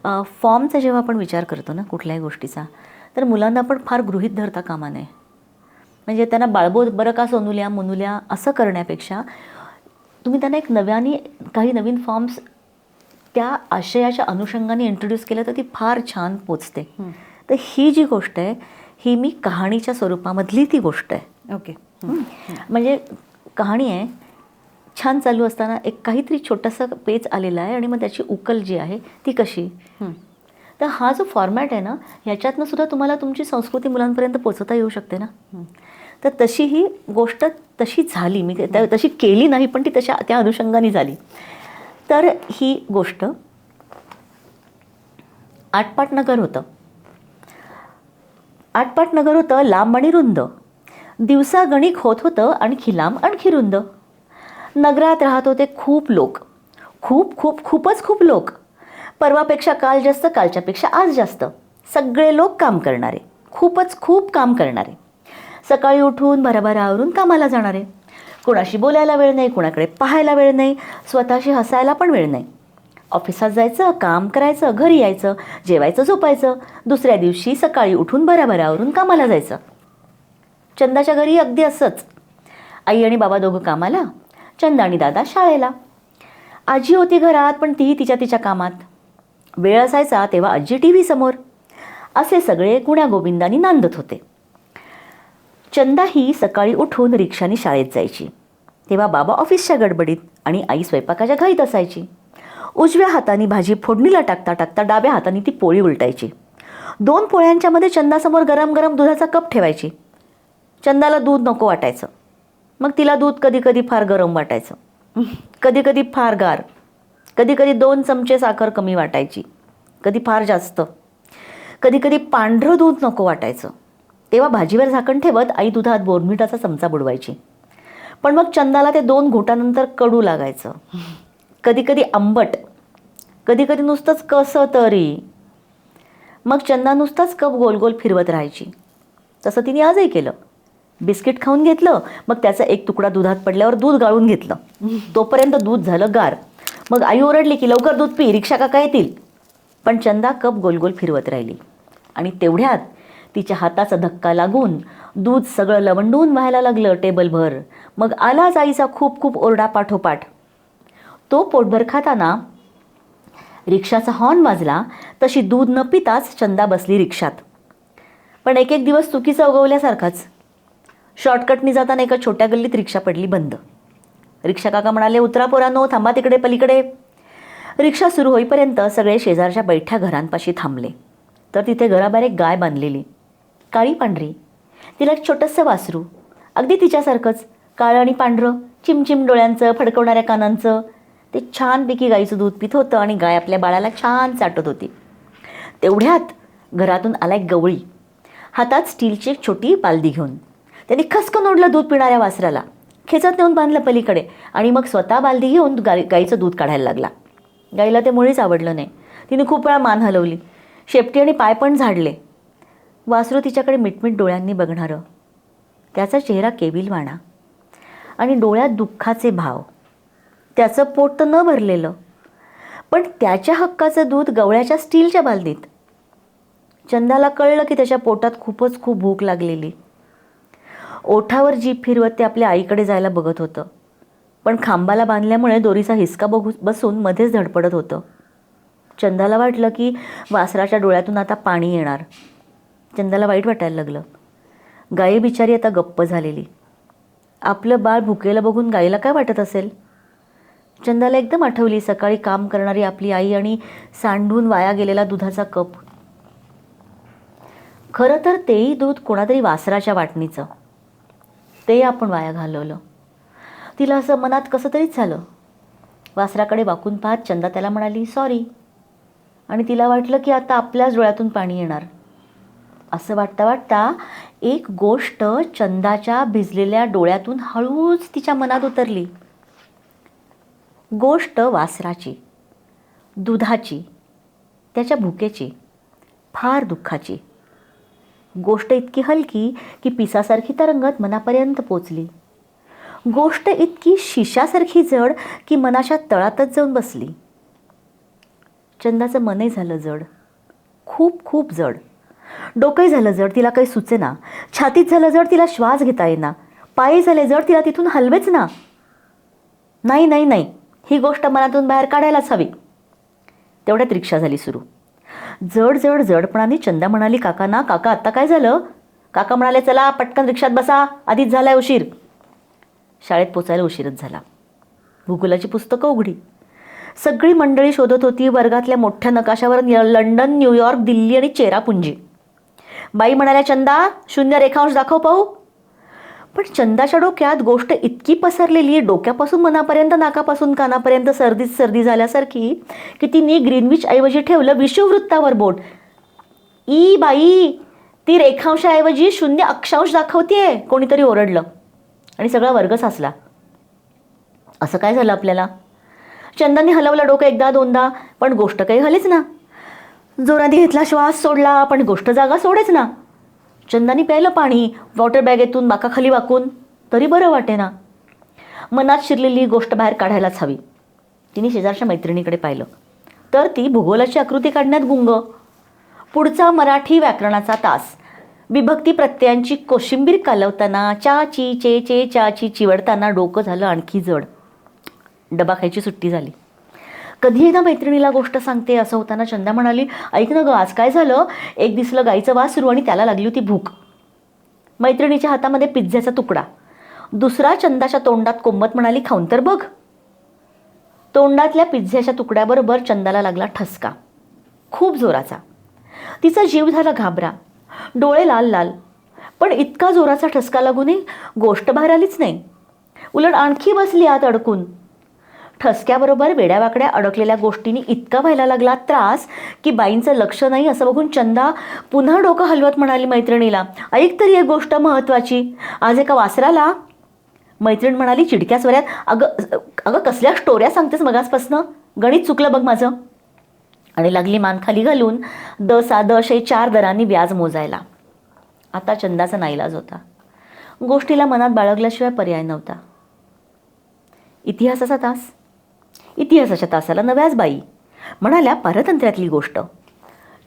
फॉर्मचा जेव्हा आपण विचार करतो ना कुठल्याही गोष्टीचा, तर मुलांना आपण फार गृहीत धरता कामा नये. म्हणजे त्यांना बाळबोध बरं का सोनुल्या मुनुल्या असं करण्यापेक्षा तुम्ही त्यांना एक नव्याने काही नवीन फॉर्म्स त्या आशयाच्या अनुषंगाने इंट्रोड्यूस केलं तर ती फार छान पोचते. तर ही जी गोष्ट आहे ही मी कहाणीच्या स्वरूपामधली ती गोष्ट आहे. ओके. म्हणजे कहाणी आहे, छान चालू असताना एक काहीतरी छोटासा पेच आलेला आहे आणि मग त्याची उकल जी आहे ती कशी. तर हा जो फॉर्मॅट आहे ना ह्याच्यातनं सुद्धा तुम्हाला तुमची संस्कृती मुलांपर्यंत पोचवता येऊ शकते ना. तर तशी ही गोष्ट तशी झाली, मी तशी केली नाही पण ती त्या अनुषंगाने झाली. तर ही गोष्ट आटपाट नगर होतं. आटपाट नगर होतं लांब आणि रुंद, दिवसा गणिक होत होतं आणखी लांब आणखी रुंद. नगरात राहत होते खूप लोक, खूपच लोक. परवापेक्षा काल जास्त, कालच्यापेक्षा आज जास्त. सगळे लोक काम करणारे, खूप काम करणारे. सकाळी उठून भराभरा आवरून कामाला जाणारे. कोणाशी बोलायला वेळ नाही, कोणाकडे पाहायला वेळ नाही, स्वतःशी हसायला पण वेळ नाही. ऑफिसात जायचं, काम करायचं, घरी यायचं, जेवायचं, झोपायचं. दुसऱ्या दिवशी सकाळी उठून भराभरा आवरून कामाला जायचं. चंदाच्या घरी अगदी असंच. आई आणि बाबा दोघं कामाला, चंदा आणि दादा शाळेला. आजी होती घरात पण तीही तिच्या कामात. वेळ असायचा तेव्हा आजी टी व्ही समोर. असे सगळे गुण्यागोविंदानी नांदत होते. चंदा ही सकाळी उठून रिक्षाने शाळेत जायची तेव्हा बाबा ऑफिसच्या गडबडीत आणि आई स्वयंपाकाच्या घाईत असायची. उजव्या हाताने भाजी फोडणीला टाकता डाव्या हाताने ती पोळी उलटायची. 2 पोळ्यांच्या मध्ये चंदासमोर गरम दुधाचा कप ठेवायची. चंदाला दूध नको वाटायचं, मग तिला दूध कधी फार गरम वाटायचं, कधी फार गार, कधी 2 चमचे साखर कमी वाटायची, कधी फार जास्त, कधी पांढरं दूध नको वाटायचं. तेव्हा भाजीवर झाकण ठेवत आई दुधात बोरमिठाचा चमचा बुडवायची. पण मग चंदाला ते 2 घोटानंतर कडू लागायचं, कधी आंबट, कधी नुसतंच कसं तरी. मग चंदा नुसताच कप गोल फिरवत राहायची. तसं तिने आजही केलं. बिस्किट खाऊन घेतलं, मग त्याचा एक तुकडा दुधात पडल्यावर दूध गाळून घेतलं. तोपर्यंत दूध झालं गार. मग आई ओरडली की लवकर दूध पी, रिक्षा काका येतील. पण चंदा कप गोल फिरवत राहिली आणि तेवढ्यात तिच्या हाताचा धक्का लागून दूध सगळं लवंडून व्हायला लागलं टेबलभर. मग आलाच आईचा खूप ओरडा पाठोपाठ. तो पोटभर खाताना रिक्षाचा हॉर्न वाजला तशी दूध न पिताच चंदा बसली रिक्षात. पण एक एक दिवस चुकीचा उगवल्यासारखाच. शॉर्टकटनी जाताना एका छोट्या गल्लीत रिक्षा पडली बंद. रिक्षा काका म्हणाले, उतरा पोरांनो, थांबा तिकडे पलीकडे. रिक्षा सुरू होईपर्यंत सगळे शेजारच्या बैठ्या घरांपाशी थांबले. तर तिथे घराबाहेर एक गाय बांधलेली, काळी पांढरी. तिला एक छोटंसं वासरू, अगदी तिच्यासारखंच, काळं आणि पांढरं, चिमचिम डोळ्यांचं, फडकवणाऱ्या कानांचं. ते छानपैकी गाईचं दूध पित होतं आणि गाय आपल्या बाळाला छान चाटत होती. तेवढ्यात घरातून आला एक गवळी, हातात स्टीलची एक छोटी बालदी घेऊन. त्यांनी खसकन ओढलं दूध पिणाऱ्या वासराला, खेचत नेऊन बांधलं पलीकडे आणि मग स्वतः बालदी घेऊन गाईचं दूध काढायला लागला. गाईला ते मुळीच आवडलं नाही. तिने खूप वेळा मान हलवली, शेपटी आणि पाय पण झाडले. वासरू तिच्याकडे मिटमिट डोळ्यांनी बघणारं. त्याचा चेहरा केविलवाणा आणि डोळ्यात दुःखाचे भाव. त्याचं पोट तर न भरलेलं, पण त्याच्या हक्काचं दूध गवळ्याच्या स्टीलच्या बालदीत. चंदाला कळलं की त्याच्या पोटात खूपच खूप भूक लागलेली. ओठावर जीभ फिरवत ते आपल्या आईकडे जायला बघत होतं, पण खांबाला बांधल्यामुळे दोरीचा हिसका बसून मध्येच धडपडत होतं. चंदाला वाटलं की वासराच्या डोळ्यातून आता पाणी येणार. चंदाला वाईट वाटायला लागलं. गाई बिचारी आता गप्प झालेली. आपलं बाळ भुकेलं बघून गाईला काय वाटत असेल. चंदाला एकदम आठवली सकाळी काम करणारी आपली आई आणि सांडून वाया गेलेला दुधाचा कप. खरं तर तेही दूध कोणातरी वासराच्या वाटणीचं, ते आपण वाया घालवलं. तिला असं मनात कसं तरीच झालं. वासराकडे वाकून पाहत चंदा त्याला म्हणाली, सॉरी. आणि तिला वाटलं की आता आपल्याच डोळ्यातून पाणी येणार. असं वाटता वाटता एक गोष्ट चंदाच्या भिजलेल्या डोळ्यातून हळूच तिच्या मनात उतरली. गोष्ट वासराची, दुधाची, त्याच्या भुकेची, फार दुःखाची. गोष्ट इतकी हलकी की पिसासारखी तरंगत मनापर्यंत पोचली. गोष्ट इतकी शिशासारखी जड की मनाच्या तळातच जाऊन बसली. चंदाचं मनही झालं जड, खूप खूप जड. डोकंही झालं जड, तिला काही सुचेना. छातीत झालं जड, तिला श्वास घेता येईना. पायही झाले जड, तिला तिथून हलवेच ना. नाही नाही नाही, ही गोष्ट मनातून बाहेर काढायलाच हवी. तेवढ्यात रिक्षा झाली सुरू. जड जड जडपणाने चंदा म्हणाली, काकांना, काका आत्ता काय झालं? काका म्हणाले, चला पटकन रिक्षात बसा, आधीच झालाय उशीर. शाळेत पोचायला उशीरच झाला. भूगोलाची पुस्तकं उघडी. सगळी मंडळी शोधत होती वर्गातल्या मोठ्या नकाशावर लंडन, न्यूयॉर्क, दिल्ली आणि चेरापुंजी. बाई म्हणाल्या, चंदा 0 रेखांश दाखव पाहू. पण चंदाच्या डोक्यात गोष्ट इतकी पसरलेली, डोक्यापासून मनापर्यंत, नाकापासून कानापर्यंत सर्दीत सर्दी झाल्यासारखी, की तिने ग्रीनविच ऐवजी ठेवलं विषुववृत्तावर बोट. ई बाई, ती रेखांशाऐवजी 0 अक्षांश दाखवतेय. कोणीतरी ओरडलं आणि सगळा वर्गच हसला. असं काय झालं आपल्याला? चंदाने हलवलं डोकं एकदा दोनदा, पण गोष्ट काही हलेच ना. जोराने घेतला श्वास, सोडला, पण गोष्ट जागा सोडेच ना. चंदाने प्यायलं पाणी वॉटर बॅगेतून बाकाखाली वाकून, तरी बरं वाटेना. मनात शिरलेली गोष्ट बाहेर काढायलाच हवी. तिने शेजारच्या मैत्रिणीकडे पाहिलं तर ती भूगोलाची आकृती काढण्यात गुंग. पुढचा मराठी व्याकरणाचा तास विभक्ती प्रत्ययांची कोशिंबीर कालवताना, ची चे चाची चिवडताना डोकं झालं आणखी जड. डबा खायची सुट्टी झाली. कधी एकदा मैत्रिणीला गोष्ट सांगते असं होताना चंदा म्हणाली, ऐक ना गं, आज काय झालं? एक दिसलं गाईचं वासरू आणि त्याला लागली होती भूक. मैत्रिणीच्या हातामध्ये पिझ्झ्याचा तुकडा. दुसरा चंदाच्या तोंडात कोंबत म्हणाली, खाऊन तर बघ. तोंडातल्या पिझ्झ्याच्या तुकड्याबरोबर चंदाला लागला ठसका, खूप जोराचा. तिचा जीव झाला घाबरा, डोळे लाल लाल. पण इतका जोराचा ठसका लागूनही गोष्ट बाहेर आलीच नाही. उलट आणखी बसली आत अडकून. ठसक्याबरोबर वेड्यावाकड्या अडकलेल्या गोष्टींनी इतका व्हायला लागला त्रास की बाईंचं लक्ष नाही असं बघून चंदा पुन्हा डोकं हलवत म्हणाली मैत्रिणीला, ऐक तरी एक गोष्ट महत्त्वाची. आज एका वासराला. मैत्रीण म्हणाली चिडक्या स्वरात, अगं अगं कसल्या स्टोऱ्या सांगतेस मगासपासनं? गणित चुकलं बघ माझं. आणि लागली मान खाली घालून 10 दरांनी व्याज मोजायला. आता चंदाचा नाईलाज होता. गोष्टीला मनात बाळगल्याशिवाय पर्याय नव्हता. इतिहासाचा तास. इतिहासाच्या तासाला नव्याच बाई म्हणाल्या, पारतंत्र्यातली गोष्ट.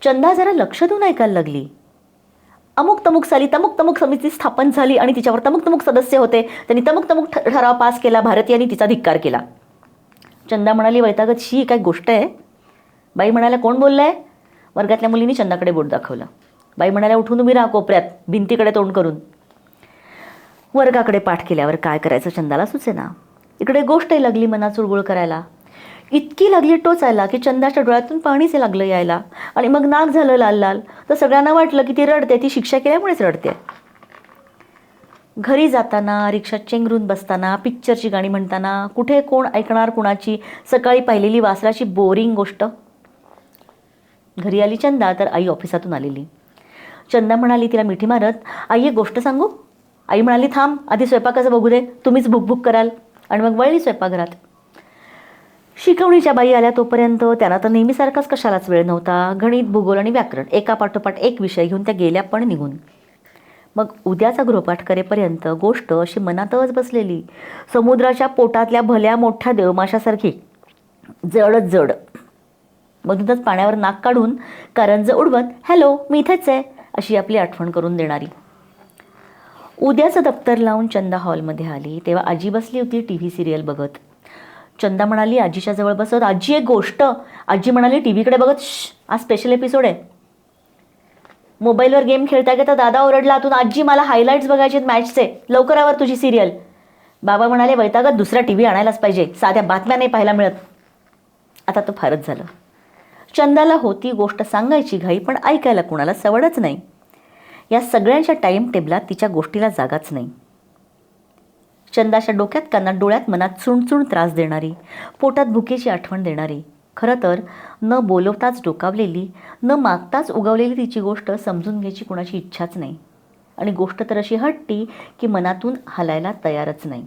चंदा जरा लक्ष देऊन ऐकायला लागली. अमुक तमुक साली तमुक तमुक समिती स्थापन झाली आणि तिच्यावर तमुक तमुक सदस्य होते. त्यांनी तमुक तमुक ठराव पास केला. भारतीयांनी तिचा धिक्कार केला. चंदा म्हणाली, वैतागत शी काय गोष्ट आहे? बाई म्हणाल्या, कोण बोललंय? वर्गातल्या मुलींनी चंदाकडे बोट दाखवलं. बाई म्हणाल्या, उठून उभी राहा कोपऱ्यात, भिंतीकडे तोंड करून. वर्गाकडे पाठ केल्यावर काय करायचं चंदाला सुचेना. इकडे गोष्टही लागली मनात चुळबुळ करायला. इतकी लागली टोचायला की चंदाच्या डोळ्यातून पाणीच लागलं यायला. आणि मग नाक झालं लाल लाल. तर सगळ्यांना वाटलं की ती रडते, ती शिक्षा केल्यामुळेच रडते. घरी जाताना, रिक्षात चेंगरून बसताना, पिक्चरची गाणी म्हणताना, कुठे कोण ऐकणार कुणाची सकाळी पाहिलेली वासराची बोरिंग गोष्ट. घरी आली चंदा तर आई ऑफिसातून आलेली. चंदा म्हणाली तिला मिठी मारत, आई एक गोष्ट सांगू? आई म्हणाली, थांब, आधी स्वयंपाकाचं बघू दे, तुम्हीच भुकभुक कराल. आणि मग वळली स्वयंपाकघरात. शिकवणीच्या बाई आल्या तोपर्यंत त्यांना तर नेहमीसारखाच कशालाच वेळ नव्हता. गणित, भूगोल आणि व्याकरण एका पाठोपाठ एक विषय घेऊन त्या गेल्या पण निघून. मग उद्याचा गृहपाठ करेपर्यंत गोष्ट अशी मनातच बसलेली, समुद्राच्या पोटातल्या भल्या मोठ्या देवमाशासारखी जडच जड. मधूनच पाण्यावर नाक काढून कारंज उडवत, हॅलो मी इथेच आहे, अशी आपली आठवण करून देणारी. उद्याचं दप्तर लावून चंदा हॉलमध्ये आली तेव्हा आजी बसली होती TV सिरियल बघत. चंदा म्हणाली आजीच्या जवळ बसत, आजी एक गोष्ट. आजी म्हणाली TV कडे बघत, आज स्पेशल एपिसोड आहे. मोबाईलवर गेम खेळता घेता दादा ओरडला आतून, आजी मला हायलाईट्स बघायचे मॅचचे, लवकर आवर तुझी सिरियल. बाबा म्हणाले, वैतागत दुसरा TV आणायलाच पाहिजे, साध्या बातम्या नाही पाहायला मिळत. आता तो फारच झालं. चंदाला होती गोष्ट सांगायची घाई, पण ऐकायला कुणाला सवडच नाही. या सगळ्यांच्या टाईम टेबलात तिच्या गोष्टीला जागाच नाही. चंदाच्या डोक्यात, कानात, डोळ्यात, मनात चुणचुण त्रास देणारी, पोटात भुकेची आठवण देणारी, खरं तर न बोलवताच डोकावलेली, न मागताच उगवलेली तिची गोष्ट समजून घ्यायची कुणाची इच्छाच नाही. आणि गोष्ट तर अशी हट्टी की मनातून हलायला तयारच नाही.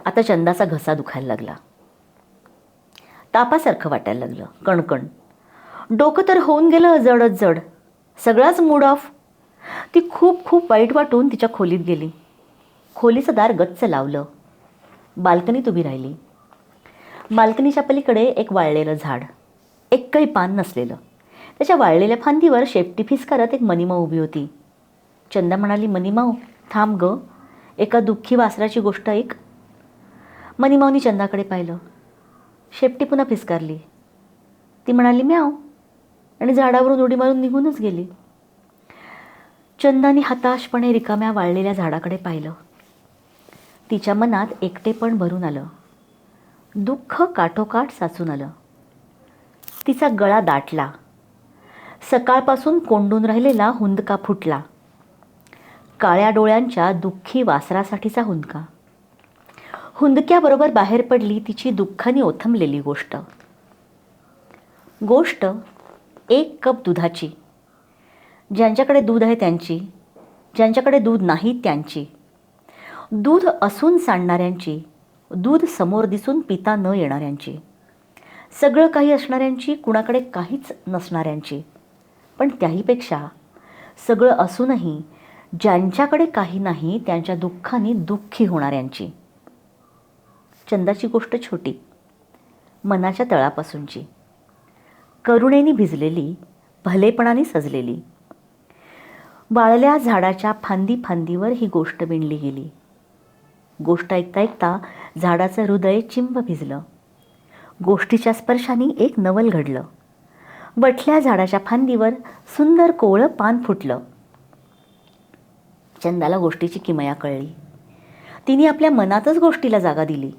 आता चंदाचा घसा दुखायला लागला. तापासारखं वाटायला लागलं, कणकण. डोकं तर होऊन गेलं जडच जड. सगळाच मूड ऑफ. ती खूप खूप वाईट वाटून तिच्या खोलीत गेली. खोलीचं दार गच्च लावलं. बाल्कनीत उभी राहिली. बाल्कनीच्या पलीकडे एक वाळलेलं झाड, एकही पान नसलेलं. त्याच्या वाळलेल्या फांदीवर शेपटी फिसकारत एक मनीमाऊ उभी होती. चंदा म्हणाली, मनीमाऊ थांब ग, एका दुःखी वासराची गोष्ट ऐक. मनीमाऊनी चंदाकडे पाहिलं. शेपटी पुन्हा फिसकारली. ती म्हणाली, म्याव, आणि झाडावरून उडी मारून निघूनच गेली. चंदानी हताशपणे रिकाम्या वाळलेल्या झाडाकडे पाहिलं. तिच्या मनात एकटेपण भरून आलं. दुःख काठोकाठ साचून आलं. तिचा गळा दाटला. सकाळपासून कोंडून राहिलेला हुंदका फुटला. काळ्या डोळ्यांच्या दुःखी वासरासाठीचा हुंदका. हुंदक्याबरोबर बाहेर पडली तिची दुःखाने ओथंबलेली गोष्ट. गोष्ट 1 कप दुधाची. ज्यांच्याकडे दूध आहे त्यांची, ज्यांच्याकडे दूध नाही त्यांची. दूध असून सांडणाऱ्यांची, दूध समोर दिसून पिता न येणाऱ्यांची. सगळं काही असणाऱ्यांची, कुणाकडे काहीच नसणाऱ्यांची. पण त्याहीपेक्षा सगळं असूनही ज्यांच्याकडे काही नाही त्यांच्या दुःखाने दुःखी होणाऱ्यांची. चंदाची गोष्ट छोटी, मनाच्या तळापासूनची, करुणेने भिजलेली, भलेपणाने सजलेली. वाळल्या झाडाच्या फांदी फांदीवर ही गोष्ट विणली गेली. गोष्ट ऐकता ऐकता झाडाचं हृदय चिंब भिजलं. गोष्टीच्या स्पर्शाने एक नवल घडलं. बठल्या झाडाच्या फांदीवर सुंदर कोवळं पान फुटलं. चंदाला गोष्टीची किमया कळली. तिने आपल्या मनातच गोष्टीला जागा दिली.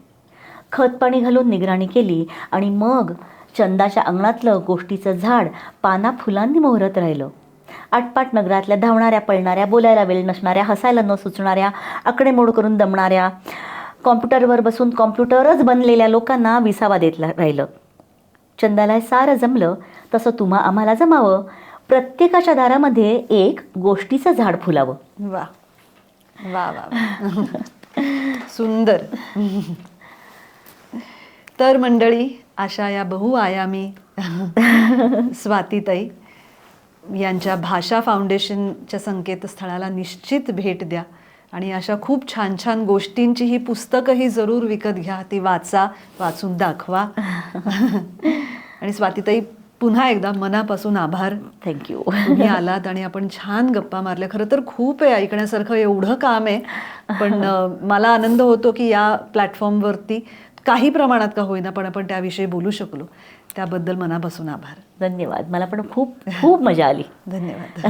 खतपाणी घालून निगराणी केली आणि मग चंदाच्या अंगणातलं गोष्टीचं झाड पाना फुलांनी मोहरत राहिलं. आटपाट नगरातल्या धावणाऱ्या, पळणाऱ्या, बोलायला वेळ नसणाऱ्या, हसायला न सुचणाऱ्या, आकडेमोड करून दमणाऱ्या, कॉम्प्युटरवर बसून कॉम्प्युटरच बनलेल्या लोकांना विसावा देत राहिलं. चंदाला सारं जमलं तसं तुम्हा आम्हाला जमावं. प्रत्येकाच्या दारामध्ये एक गोष्टीचं झाड फुलावं. वा वा वा सुंदर. तर मंडळी, अशा या बहुआयामी स्वातीताई यांच्या भाषा फाउंडेशनच्या संकेतस्थळाला निश्चित भेट द्या आणि अशा खूप छान छान गोष्टींची ही पुस्तकंही जरूर विकत घ्या. ती वाचा, वाचून दाखवा. आणि स्वातीताई, पुन्हा एकदा मनापासून आभार. थँक्यू. तुम्ही आलात आणि आपण छान गप्पा मारल्या. खरं तर खूप आहे ऐकण्यासारखं, एवढं काम आहे, पण मला आनंद होतो की या प्लॅटफॉर्मवरती काही प्रमाणात का होईना पण आपण त्याविषयी बोलू शकलो, त्याबद्दल मनापासून आभार. धन्यवाद. मला पण खूप खूप मजा आली. धन्यवाद.